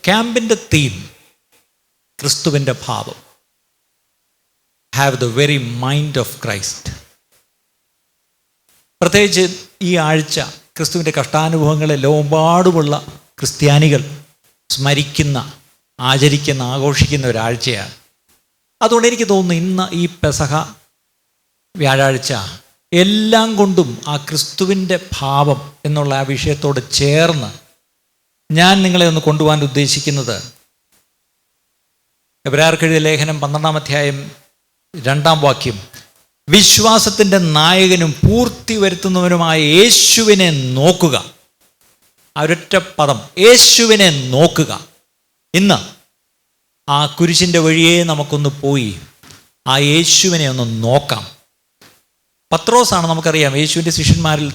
ക്യാമ്പിൻ്റെ theme ക്രിസ്തുവിൻ്റെ ഭാവം. Have the very mind of Christ. പ്രത്യേകിച്ച് ഈ ആഴ്ച ക്രിസ്തുവിൻ്റെ കഷ്ടാനുഭവങ്ങളെ ലോകമെമ്പാടുമുള്ള ക്രിസ്ത്യാനികൾ സ്മരിക്കുന്ന, ആചരിക്കുന്ന, ആഘോഷിക്കുന്ന ഒരാഴ്ചയാണ്. അതുകൊണ്ട് എനിക്ക് തോന്നുന്നു ഇന്ന് ഈ പെസഹ വ്യാഴാഴ്ച എല്ലാം കൊണ്ടും ആ ക്രിസ്തുവിൻ്റെ ഭാവം എന്നുള്ള ആ വിഷയത്തോട് ചേർന്ന് ഞാൻ നിങ്ങളെ ഒന്ന് കൊണ്ടുപോകാൻ ഉദ്ദേശിക്കുന്നത് എബ്രായർക്കെഴുതിയ ലേഖനം 12-ാം അധ്യായം 2-ാം വാക്യം, വിശ്വാസത്തിൻ്റെ നായകനും പൂർത്തി വരുത്തുന്നവനുമായ യേശുവിനെ നോക്കുക. ആ ഒരൊറ്റ പദം, യേശുവിനെ നോക്കുക. ഇന്ന് ആ കുരിശിൻ്റെ വഴിയേ നമുക്കൊന്ന് പോയി ആ യേശുവിനെ ഒന്ന് നോക്കാം. പത്രോസാണ്, നമുക്കറിയാം, യേശുവിൻ്റെ ശിഷ്യന്മാരിൽ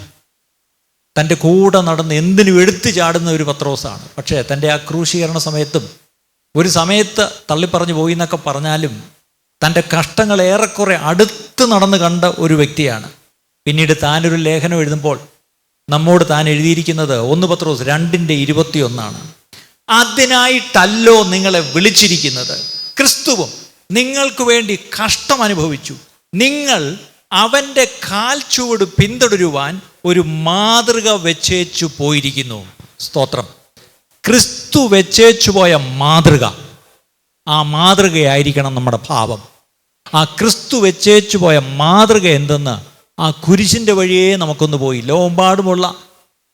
തൻ്റെ കൂടെ നടന്ന് എന്തിനും എടുത്തു ചാടുന്ന ഒരു പത്രോസാണ്. പക്ഷേ തൻ്റെ ആ ക്രൂശീകരണ സമയത്തും ഒരു സമയത്ത് തള്ളിപ്പറഞ്ഞു പോയി എന്നൊക്കെ പറഞ്ഞാലും തൻ്റെ കഷ്ടങ്ങൾ ഏറെക്കുറെ അടുത്ത് നടന്ന് കണ്ട ഒരു വ്യക്തിയാണ്. പിന്നീട് താനൊരു ലേഖനം എഴുതുമ്പോൾ നമ്മോട് താൻ എഴുതിയിരിക്കുന്നത് 1 പത്രോസ് 2:21, അതിനായിട്ടല്ലോ നിങ്ങളെ വിളിച്ചിരിക്കുന്നത്, ക്രിസ്തുവും നിങ്ങൾക്ക് വേണ്ടി കഷ്ടം അനുഭവിച്ചു, നിങ്ങൾ അവൻ്റെ കാൽ ചുവട് പിന്തുടരുവാൻ ഒരു മാതൃക വെച്ചേച്ചു പോയിരിക്കുന്നു. സ്തോത്രം. ക്രിസ്തു വെച്ചേച്ചു പോയ മാതൃക, ആ മാതൃകയായിരിക്കണം നമ്മുടെ ഭാവം. ആ ക്രിസ്തു വെച്ചേച്ചു പോയ മാതൃക എന്തെന്ന് ആ കുരിശിൻ്റെ വഴിയേ നമുക്കൊന്ന് പോയി. ലോകമെമ്പാടുമുള്ള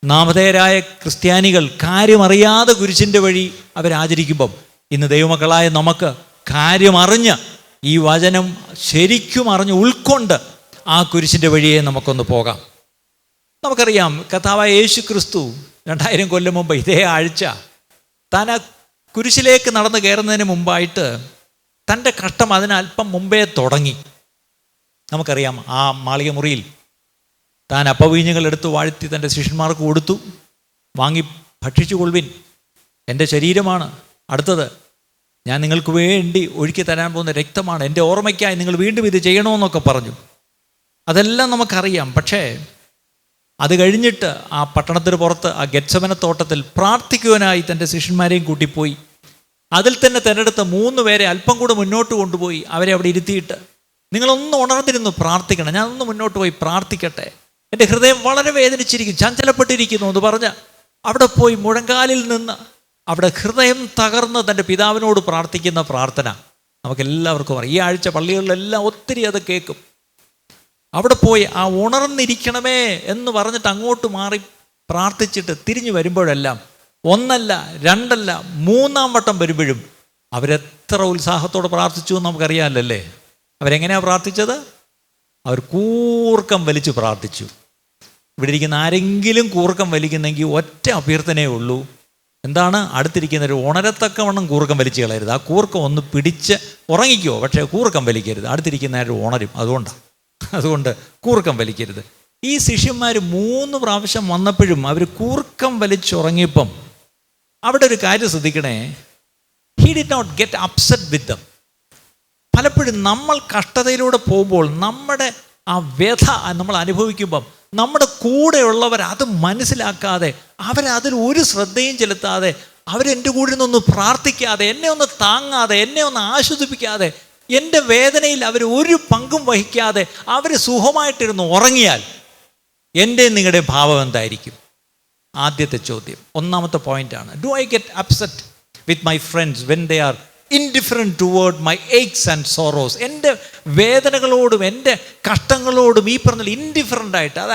നാമധേയരായ ക്രിസ്ത്യാനികൾ കാര്യമറിയാതെ കുരിശിൻ്റെ വഴി അവരാചരിക്കുമ്പം ഇന്ന് ദൈവമക്കളായ നമുക്ക് കാര്യമറിഞ്ഞ് ഈ വചനം ശരിക്കും അറിഞ്ഞ് ഉൾക്കൊണ്ട് ആ കുരിശിൻ്റെ വഴിയെ നമുക്കൊന്ന് പോകാം. നമുക്കറിയാം, കർത്താവായ യേശു ക്രിസ്തു 2000 കൊല്ലം മുമ്പ് ഇതേ ആഴ്ച താൻ ആ കുരിശിലേക്ക് നടന്ന് കയറുന്നതിന് മുമ്പായിട്ട് തൻ്റെ കഷ്ടം അതിനല്പം മുമ്പേ തുടങ്ങി. നമുക്കറിയാം, ആ മാളിക മുറിയിൽ താൻ അപ്പവീഞ്ഞുകൾ എടുത്ത് വാഴ്ത്തി തൻ്റെ ശിഷ്യന്മാർക്ക് കൊടുത്തു, വാങ്ങി ഭക്ഷിച്ചു കൊള്ളുവിൻ, എൻ്റെ ശരീരമാണ്, അടുത്തത് ഞാൻ നിങ്ങൾക്ക് വേണ്ടി ഒഴുക്കി തരാൻ പോകുന്ന രക്തമാണ്, എൻ്റെ ഓർമ്മയ്ക്കായി നിങ്ങൾ വീണ്ടും ഇത് ചെയ്യണമെന്നൊക്കെ പറഞ്ഞു. അതെല്ലാം നമുക്കറിയാം. പക്ഷേ അത് കഴിഞ്ഞിട്ട് ആ പട്ടണത്തിന് പുറത്ത് ആ ഗെത്സമന തോട്ടത്തിൽ പ്രാർത്ഥിക്കുവാനായി തൻ്റെ ശിഷ്യന്മാരെയും കൂട്ടിപ്പോയി. അതിൽ തന്നെ തിരഞ്ഞെടുത്ത 3 പേരെ അല്പം കൂടെ മുന്നോട്ട് കൊണ്ടുപോയി അവരെ അവിടെ ഇരുത്തിയിട്ട്, നിങ്ങളൊന്ന് ഉണർന്നിരുന്നു പ്രാർത്ഥിക്കണം, ഞാനൊന്ന് മുന്നോട്ട് പോയി പ്രാർത്ഥിക്കട്ടെ, എൻ്റെ ഹൃദയം വളരെ വേദനിച്ചിരിക്കും, ചഞ്ചലപ്പെട്ടിരിക്കുന്നു എന്ന് പറഞ്ഞ് അവിടെ പോയി മുഴങ്കാലിൽ നിന്ന് അവിടെ ഹൃദയം തകർന്ന് തൻ്റെ പിതാവിനോട് പ്രാർത്ഥിക്കുന്ന പ്രാർത്ഥന നമുക്കെല്ലാവർക്കും അറിയാം. ഈ ആഴ്ച പള്ളികളിലെല്ലാം ഒത്തിരി അത് കേൾക്കും. അവിടെ പോയി ആ ഉണർന്നിരിക്കണമേ എന്ന് പറഞ്ഞിട്ട് അങ്ങോട്ട് മാറി പ്രാർത്ഥിച്ചിട്ട് തിരിഞ്ഞു വരുമ്പോഴെല്ലാം 1 അല്ല 2 അല്ല 3-ാം വട്ടം വരുമ്പോഴും അവരെത്ര ഉത്സാഹത്തോടെ പ്രാർത്ഥിച്ചു എന്ന് നമുക്കറിയാമല്ലേ. അവരെങ്ങനെയാണ് പ്രാർത്ഥിച്ചത്? അവർ കൂർക്കം വലിച്ചു പ്രാർത്ഥിച്ചു. ഇവിടെ ഇരിക്കുന്ന ആരെങ്കിലും കൂർക്കം വലിക്കുന്നെങ്കിൽ ഒറ്റ അഭ്യർത്ഥനയേ ഉള്ളൂ. എന്താണ്? അടുത്തിരിക്കുന്നവർ ഉണരത്തക്കവണ്ണം കൂർക്കം വലിച്ചു കളയരുത്. ആ കൂർക്കം ഒന്ന് പിടിച്ച് ഉറങ്ങിക്കോ, പക്ഷേ കൂർക്കം വലിക്കരുത്. അടുത്തിരിക്കുന്നവർ ഉണരും. അതുകൊണ്ട് കൂർക്കം വലിക്കരുത്. ഈ ശിഷ്യന്മാർ 3 പ്രാവശ്യം വന്നപ്പോഴും അവർ കൂർക്കം വലിച്ചുറങ്ങിയപ്പം അവിടെ ഒരു കാര്യം ശ്രദ്ധിക്കണേ, he did not get upset with them. പലപ്പോഴും നമ്മൾ കഷ്ടതയിലൂടെ പോകുമ്പോൾ നമ്മുടെ ആ വ്യഥ നമ്മൾ അനുഭവിക്കുമ്പം നമ്മുടെ കൂടെയുള്ളവർ അത് മനസ്സിലാക്കാതെ, അവരതിൽ ഒരു ശ്രദ്ധയും ചെലുത്താതെ, അവരെൻ്റെ കൂടെ നിന്നൊന്ന് പ്രാർത്ഥിക്കാതെ, എന്നെ ഒന്ന് താങ്ങാതെ, എന്നെ ഒന്ന് ആശ്വസിപ്പിക്കാതെ, എൻ്റെ വേദനയിൽ അവർ ഒരു പങ്കും വഹിക്കാതെ അവർ സുഖമായിട്ടിരുന്ന് ഉറങ്ങിയാൽ എൻ്റെ നിങ്ങളുടെ ഭാവം എന്തായിരിക്കും? ആദ്യത്തെ ചോദ്യം, 1-ാമത്തെ പോയിൻ്റാണ്. Do I get upset with my friends when they are indifferent toward my എയ്ക്സ് and sorrows? എൻ്റെ വേദനകളോടും എൻ്റെ കഷ്ടങ്ങളോടും ഈ പറഞ്ഞ ഇൻഡിഫറൻ്റ് ആയിട്ട്, അത്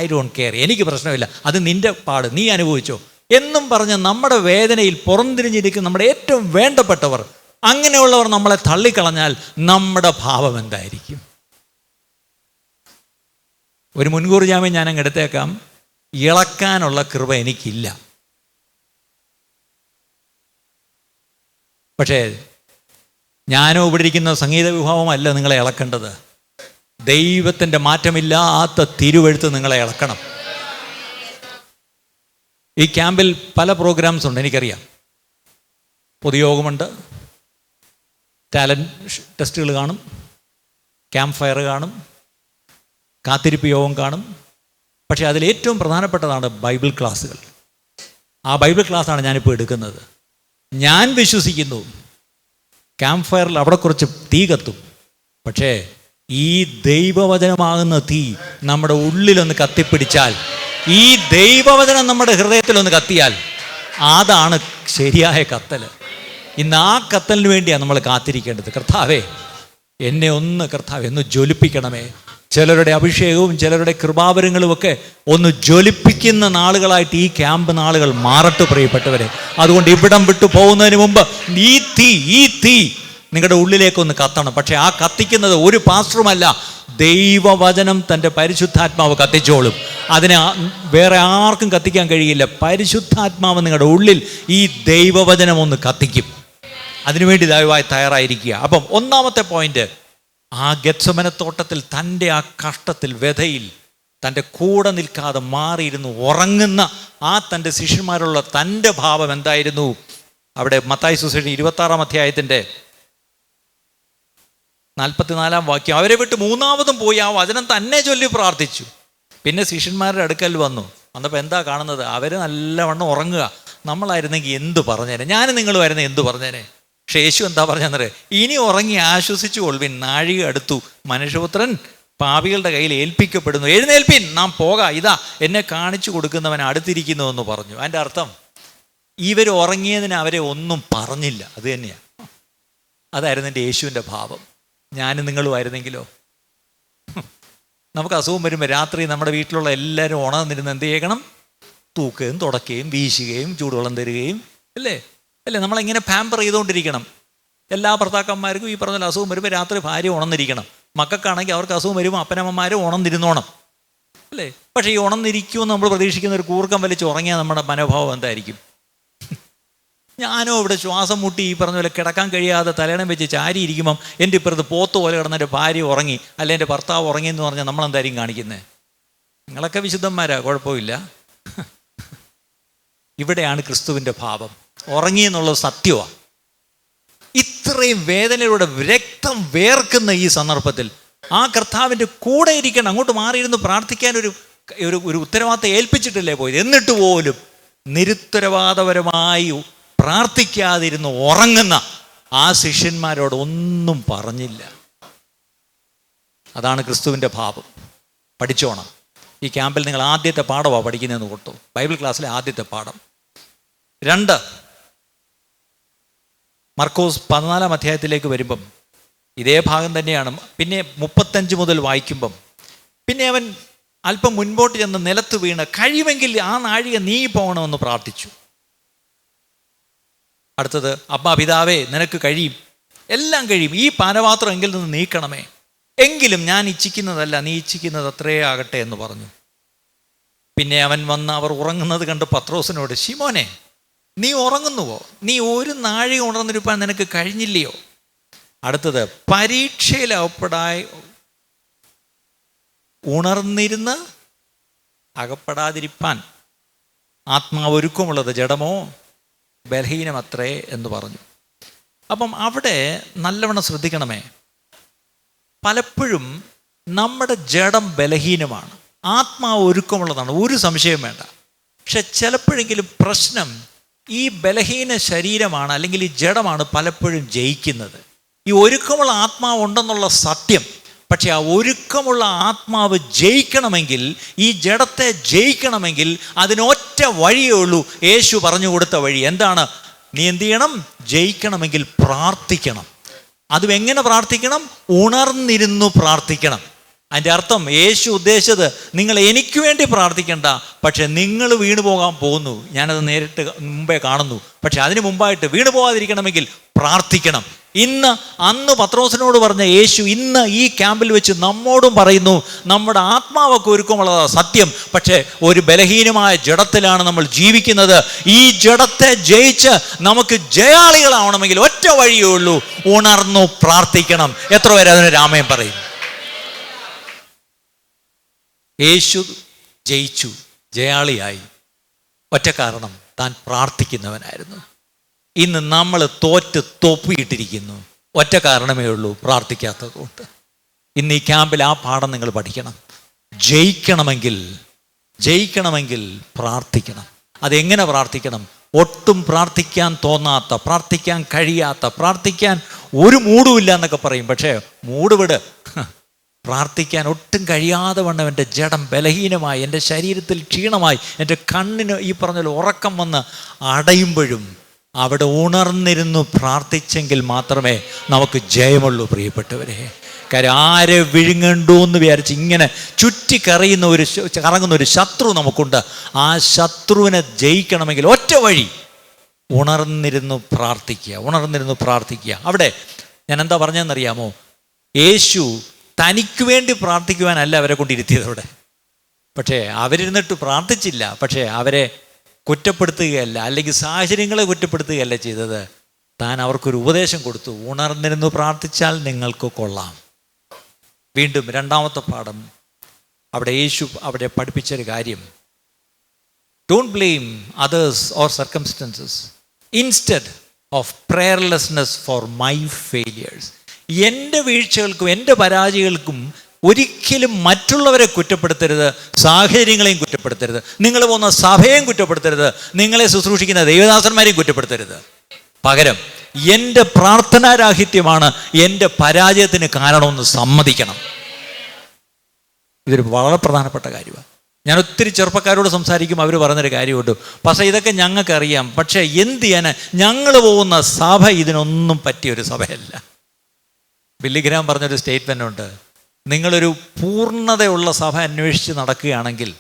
ഐ ഡോണ്ട് കെയർ, എനിക്ക് പ്രശ്നമില്ല, അത് നിൻ്റെ പാട്, നീ അനുഭവിച്ചോ എന്നും പറഞ്ഞ് നമ്മുടെ വേദനയിൽ പുറംതിരിഞ്ഞിരിക്കുന്ന നമ്മുടെ ഏറ്റവും വേണ്ടപ്പെട്ടവർ, അങ്ങനെയുള്ളവർ നമ്മളെ തള്ളിക്കളഞ്ഞാൽ നമ്മുടെ ഭാവം എന്തായിരിക്കും? ഒരു മുൻകൂർ ജാമ്യം ഞാനങ്ങ് എടുത്തേക്കാം, ഇളക്കാനുള്ള കൃപ എനിക്കില്ല. പക്ഷേ ഞാനോ ഇവിടെ ഇരിക്കുന്ന സംഗീത വിഭാവമല്ല നിങ്ങളെ ഇളക്കേണ്ടത്. ദൈവത്തിൻ്റെ മാറ്റമില്ലാത്ത തിരുവെഴുത്ത് നിങ്ങളെ ഇളക്കണം. ഈ ക്യാമ്പിൽ പല പ്രോഗ്രാംസ് ഉണ്ട്, എനിക്കറിയാം. പൊതുയോഗമുണ്ട്, ടാലൻറ്റ് ടെസ്റ്റുകൾ കാണും, ക്യാമ്പ് ഫയർ കാണും, കാത്തിരിപ്പ് യോഗം കാണും. പക്ഷേ അതിലേറ്റവും പ്രധാനപ്പെട്ടതാണ് ബൈബിൾ ക്ലാസ്സുകൾ. ആ ബൈബിൾ ക്ലാസ്സാണ് ഞാനിപ്പോൾ എടുക്കുന്നത്. ഞാൻ വിശ്വസിക്കുന്നു ക്യാമ്പ് ഫയറിൽ അവിടെ കുറച്ച് തീ കത്തും. പക്ഷേ ഈ ദൈവവചനമാകുന്ന തീ നമ്മുടെ ഉള്ളിലൊന്ന് കത്തിപ്പിടിച്ചാൽ, ഈ ദൈവവചനം നമ്മുടെ ഹൃദയത്തിലൊന്ന് കത്തിയാൽ, അതാണ് ശരിയായ കത്തൽ. ഇന്ന് ആ കത്തലിന് വേണ്ടിയാണ് നമ്മൾ കാത്തിരിക്കേണ്ടത്. കർത്താവേ, എന്നെ ഒന്ന് ജ്വലിപ്പിക്കണമേ. ചിലരുടെ അഭിഷേകവും ചിലരുടെ കൃപാവരങ്ങളും ഒക്കെ ഒന്ന് ജ്വലിപ്പിക്കുന്ന നാളുകളായിട്ട് ഈ ക്യാമ്പ് നാളുകൾ മാറട്ടെ പ്രിയപ്പെട്ടവരെ. അതുകൊണ്ട് ഇവിടം വിട്ടു പോകുന്നതിന് മുമ്പ് ഈ തീ നിങ്ങളുടെ ഉള്ളിലേക്കൊന്ന് കത്തണം. പക്ഷെ ആ കത്തിക്കുന്നത് ഒരു പാസ്റ്ററുമല്ല, ദൈവവചനം തൻ്റെ പരിശുദ്ധാത്മാവ് കത്തിച്ചോളും. അതിനെ വേറെ ആർക്കും കത്തിക്കാൻ കഴിയില്ല. പരിശുദ്ധാത്മാവ് നിങ്ങളുടെ ഉള്ളിൽ ഈ ദൈവവചനം ഒന്ന് കത്തിക്കും. അതിനുവേണ്ടി ദയവായി തയ്യാറായിരിക്കുക. അപ്പം ഒന്നാമത്തെ പോയിന്റ്, ആ ഗെത്സമനത്തോട്ടത്തിൽ തൻ്റെ ആ കഷ്ടത്തിൽ, വ്യഥയിൽ തൻ്റെ കൂടെ നിൽക്കാതെ മാറിയിരുന്നു ഉറങ്ങുന്ന ആ തൻ്റെ ശിഷ്യന്മാരുള്ള തൻ്റെ ഭാവം എന്തായിരുന്നു? അവിടെ മത്തായി സുവിശേഷം 26-ാം അധ്യായത്തിൻ്റെ 44-ാം വാക്യം, അവരെ വിട്ട് മൂന്നാമതും പോയി ആ വചനം തന്നെ ചൊല്ലി പ്രാർത്ഥിച്ചു. പിന്നെ ശിഷ്യന്മാരുടെ അടുക്കൽ വന്നു. അന്നപ്പോൾ എന്താ കാണുന്നത്? അവർ നല്ലവണ്ണം ഉറങ്ങുക. നമ്മളായിരുന്നെങ്കിൽ എന്ത് പറഞ്ഞേനെ? ഞാനും നിങ്ങളുമായിരുന്നു എന്ത് പറഞ്ഞേനെ? പക്ഷേ യേശു എന്താ പറഞ്ഞെന്നറിയാം? ഇനി ഉറങ്ങി ആശ്വസിച്ചു കൊള്ളുവിൻ, നാഴിക അടുത്തു, മനുഷ്യപുത്രൻ പാപികളുടെ കയ്യിൽ ഏൽപ്പിക്കപ്പെടുന്നു. എഴുന്നേൽപ്പിൻ, നാം പോകാം, ഇതാ എന്നെ കാണിച്ചു കൊടുക്കുന്നവൻ അടുത്തിരിക്കുന്നു എന്ന് പറഞ്ഞു. അതിൻ്റെ അർത്ഥം ഇവർ ഉറങ്ങിയതിന് അവരെ ഒന്നും പറഞ്ഞില്ല. അത് തന്നെയാണ്. അതായിരുന്നു എൻ്റെ യേശുവിൻ്റെ ഭാവം. ഞാനും നിങ്ങളുമായിരുന്നെങ്കിലോ? നമുക്ക് അസുഖം വരുമ്പോൾ രാത്രി നമ്മുടെ വീട്ടിലുള്ള എല്ലാവരും ഉണർന്നിരുന്ന് എന്ത് ചെയ്യണം? തൂക്കുകയും തുടക്കുകയും വീശുകയും ചൂടുവെള്ളം തരികയും അല്ലേ നമ്മളെങ്ങനെ പാമ്പർ ചെയ്തുകൊണ്ടിരിക്കണം. എല്ലാ ഭർത്താക്കന്മാർക്കും ഈ പറഞ്ഞ അസുഖം വരുമ്പോൾ രാത്രി ഭാര്യ ഉണർന്നിരിക്കണം. മക്കൾക്കാണെങ്കിൽ അവർക്ക് അസുഖം വരുമ്പോൾ അപ്പനമ്മമാരും ഉണർന്നിരുന്നോണം അല്ലേ. പക്ഷേ ഈ ഉണർന്നിരിക്കുമെന്ന് നമ്മൾ പ്രതീക്ഷിക്കുന്ന ഒരു കൂർക്കം വലിച്ച് ഉറങ്ങിയാൽ നമ്മുടെ മനോഭാവം എന്തായിരിക്കും? ഞാനോ ഇവിടെ ശ്വാസം മുട്ടി ഈ പറഞ്ഞ പോലെ കിടക്കാൻ കഴിയാതെ തലയണം വെച്ച് ചാരി ഇരിക്കുമ്പം എൻ്റെ ഇപ്പുറത്ത് പോത്ത് പോലെ കിടന്നൊരു ഭാര്യ ഉറങ്ങി, അല്ലെ എൻ്റെ ഭർത്താവ് ഉറങ്ങിയെന്ന് പറഞ്ഞാൽ നമ്മളെന്തായിരിക്കും കാണിക്കുന്നത്? നിങ്ങളൊക്കെ വിശുദ്ധന്മാരാ, കുഴപ്പമില്ല. ഇവിടെയാണ് ക്രിസ്തുവിൻ്റെ ഭാവം. ഉറങ്ങിയെന്നുള്ളത് സത്യമാണ്. ഇത്രയും വേദനയുടെ രക്തം വേർക്കുന്ന ഈ സന്ദർഭത്തിൽ ആ കർത്താവിൻ്റെ കൂടെ ഇരിക്കണം. അങ്ങോട്ട് മാറിയിരുന്ന് പ്രാർത്ഥിക്കാൻ ഒരു ഉത്തരവാദിത്തം ഏൽപ്പിച്ചിട്ടില്ലേ പോയത്? എന്നിട്ട് പോലും നിരുത്തരവാദപരമായി പ്രാർത്ഥിക്കാതിരുന്ന് ഉറങ്ങുന്ന ആ ശിഷ്യന്മാരോട് ഒന്നും പറഞ്ഞില്ല. അതാണ് ക്രിസ്തുവിൻ്റെ ഭാവം. പഠിച്ചോണം. ഈ ക്യാമ്പിൽ നിങ്ങൾ ആദ്യത്തെ പാഠമാണ് പഠിക്കുന്നതെന്ന് ഓർത്തു. ബൈബിൾ ക്ലാസ്സിലെ ആദ്യത്തെ പാഠം. 2, മർക്കോസ് 14-ാം അധ്യായത്തിലേക്ക് വരുമ്പം ഇതേ ഭാഗം തന്നെയാണ്. പിന്നെ 35 മുതൽ വായിക്കുമ്പം പിന്നെ അവൻ അല്പം മുൻപോട്ട് ചെന്ന് നിലത്ത് വീണ് കഴിയുമെങ്കിൽ ആ നാഴിക നീങ്ങി പോകണമെന്ന് പ്രാർത്ഥിച്ചു. അടുത്തത്, അമ്മ പിതാവേ, നിനക്ക് കഴിയും, എല്ലാം കഴിയും, ഈ പാനപാത്രം എങ്കിൽ നിന്ന് നീക്കണമേ, എങ്കിലും ഞാൻ ഇച്ഛിക്കുന്നതല്ല, നീ ഇച്ഛിക്കുന്നത് അത്രേ ആകട്ടെ എന്ന് പറഞ്ഞു. പിന്നെ അവൻ വന്ന് അവർ ഉറങ്ങുന്നത് കണ്ട് പത്രോസിനോട്, ശിമോനെ, നീ ഉറങ്ങുന്നുവോ? നീ ഒരു നാഴിക ഉണർന്നിരിപ്പാൻ നിനക്ക് കഴിഞ്ഞില്ലയോ? അടുത്തത്, പരീക്ഷയിൽ അകപ്പെടായി ഉണർന്നിരുന്ന് അകപ്പെടാതിരിപ്പാൻ ആത്മാവ് ഒരുക്കമുള്ളത് ജഡമോ ബലഹീനമത്രേ എന്ന് പറഞ്ഞു. അപ്പം അവിടെ നല്ലവണ്ണം ശ്രദ്ധിക്കണമേ. പലപ്പോഴും നമ്മുടെ ജഡം ബലഹീനമാണ്, ആത്മാവ് ഒരുക്കമുള്ളതാണ്, ഒരു സംശയം വേണ്ട. പക്ഷെ ചിലപ്പോഴെങ്കിലും പ്രശ്നം ഈ ബലഹീന ശരീരമാണ്, അല്ലെങ്കിൽ ഈ ജഡമാണ് പലപ്പോഴും ജയിക്കുന്നത്. ഈ ഒരുക്കമുള്ള ആത്മാവ് ഉണ്ടെന്നുള്ള സത്യം, പക്ഷെ ആ ഒരുക്കമുള്ള ആത്മാവ് ജയിക്കണമെങ്കിൽ, ഈ ജഡത്തെ ജയിക്കണമെങ്കിൽ അതിനൊറ്റ വഴിയേ ഉള്ളൂ. യേശു പറഞ്ഞു കൊടുത്ത വഴി എന്താണ്? നീ എന്ത് ചെയ്യണം? ജയിക്കണമെങ്കിൽ പ്രാർത്ഥിക്കണം. അതും എങ്ങനെ പ്രാർത്ഥിക്കണം? ഉണർന്നിരുന്നു പ്രാർത്ഥിക്കണം. അതിൻ്റെ അർത്ഥം യേശു ഉദ്ദേശിച്ചത് നിങ്ങൾ എനിക്ക് വേണ്ടി പ്രാർത്ഥിക്കണ്ട, പക്ഷെ നിങ്ങൾ വീണു പോകാൻ പോകുന്നു. ഞാനത് നേരിട്ട് മുമ്പേ കാണുന്നു. പക്ഷെ അതിന് മുമ്പായിട്ട് വീണു പോകാതിരിക്കണമെങ്കിൽ പ്രാർത്ഥിക്കണം. അന്ന് പത്രോസിനോട് പറഞ്ഞ യേശു ഇന്ന് ഈ ക്യാമ്പിൽ വെച്ച് നമ്മോടും പറയുന്നു, നമ്മുടെ ആത്മാവൊക്കെ ഒരുക്കമുള്ളതാ സത്യം, പക്ഷേ ഒരു ബലഹീനമായ ജഡത്തിലാണ് നമ്മൾ ജീവിക്കുന്നത്. ഈ ജഡത്തെ ജയിച്ച് നമുക്ക് ജയാളികളാവണമെങ്കിൽ ഒറ്റ വഴിയേ ഉള്ളൂ, ഉണർന്നു പ്രാർത്ഥിക്കണം. എത്ര പേര് അതിന് രാമയം പറയും? യേശു ജയിച്ചു, ജയാളിയായി. ഒറ്റ കാരണം, താൻ പ്രാർത്ഥിക്കുന്നവനായിരുന്നു. ഇന്ന് നമ്മൾ തോപ്പിയിട്ടിരിക്കുന്നു. ഒറ്റ കാരണമേ ഉള്ളൂ, പ്രാർത്ഥിക്കാത്തത് കൊണ്ട്. ഇന്ന് ഈ ക്യാമ്പിൽ ആ പാഠം നിങ്ങൾ പഠിക്കണം. ജയിക്കണമെങ്കിൽ പ്രാർത്ഥിക്കണം. അതെങ്ങനെ പ്രാർത്ഥിക്കണം? ഒട്ടും പ്രാർത്ഥിക്കാൻ തോന്നാത്ത, പ്രാർത്ഥിക്കാൻ കഴിയാത്ത, പ്രാർത്ഥിക്കാൻ ഒരു മൂടുമില്ല എന്നൊക്കെ പറയും. പക്ഷേ മൂടുവിട്, പ്രാർത്ഥിക്കാൻ ഒട്ടും കഴിയാതെ വണ്ണം എൻ്റെ ജഡം ബലഹീനമായി, എൻ്റെ ശരീരത്തിൽ ക്ഷീണമായി, എൻ്റെ കണ്ണിന് ഈ പറഞ്ഞ ഉറക്കം വന്ന് അടയുമ്പോഴും അവിടെ ഉണർന്നിരുന്നു പ്രാർത്ഥിച്ചെങ്കിൽ മാത്രമേ നമുക്ക് ജയമുള്ളൂ പ്രിയപ്പെട്ടവരെ. കാര്യം ആരെ വിഴുങ്ങണ്ടു എന്ന് വിചാരിച്ച് ഇങ്ങനെ കറങ്ങുന്ന ഒരു ശത്രു നമുക്കുണ്ട്. ആ ശത്രുവിനെ ജയിക്കണമെങ്കിൽ ഒറ്റ വഴി, ഉണർന്നിരുന്നു പ്രാർത്ഥിക്കുക. അവിടെ ഞാൻ എന്താ പറഞ്ഞതെന്നറിയാമോ? യേശു തനിക്ക് വേണ്ടി പ്രാർത്ഥിക്കുവാനല്ല അവരെ കൊണ്ടിരുത്തിയത് അവിടെ. പക്ഷേ അവരിരുന്നിട്ട് പ്രാർത്ഥിച്ചില്ല. പക്ഷേ അവരെ കുറ്റപ്പെടുത്തുകയല്ല, അല്ലെങ്കിൽ സാഹചര്യങ്ങളെ കുറ്റപ്പെടുത്തുകയല്ല ചെയ്തത്. താൻ അവർക്കൊരു ഉപദേശം കൊടുത്തു, ഉണർന്നിരുന്നു പ്രാർത്ഥിച്ചാൽ നിങ്ങൾക്ക് കൊള്ളാം. വീണ്ടും രണ്ടാമത്തെ പാഠം, അവിടെ യേശു അവിടെ പഠിപ്പിച്ചൊരു കാര്യം, don't blame others or circumstances instead of prayerlessness for my failures. എൻ്റെ വീഴ്ചകൾക്കും എൻ്റെ പരാജയങ്ങൾക്കും ഒരിക്കലും മറ്റുള്ളവരെ കുറ്റപ്പെടുത്തരുത്, സാഹചര്യങ്ങളെയും കുറ്റപ്പെടുത്തരുത്, നിങ്ങൾ പോകുന്ന സഭയെയും കുറ്റപ്പെടുത്തരുത്, നിങ്ങളെ ശുശ്രൂഷിക്കുന്ന ദൈവദാസന്മാരെയും കുറ്റപ്പെടുത്തരുത്. പകരം എൻ്റെ പ്രാർത്ഥനാരാഹിത്യമാണ് എൻ്റെ പരാജയത്തിന് കാരണമെന്ന് സമ്മതിക്കണം. ഇതൊരു വളരെ പ്രധാനപ്പെട്ട കാര്യമാണ്. ഞാൻ ഒത്തിരി ചെറുപ്പക്കാരോട് സംസാരിക്കും, അവർ പറഞ്ഞൊരു കാര്യമുണ്ട്, പക്ഷേ ഇതൊക്കെ ഞങ്ങൾക്കറിയാം, പക്ഷേ എന്ത് ചെയ്യാൻ, ഞങ്ങൾ പോകുന്ന സഭ ഇതിനൊന്നും പറ്റിയൊരു സഭയല്ല. ബില്ലിഗ്രാം പറഞ്ഞൊരു സ്റ്റേറ്റ്മെൻ്റ് ഉണ്ട്, നിങ്ങളൊരു പൂർണ്ണതയുള്ള സഭ അന്വേഷിച്ച് നടക്കുകയാണെങ്കിൽ,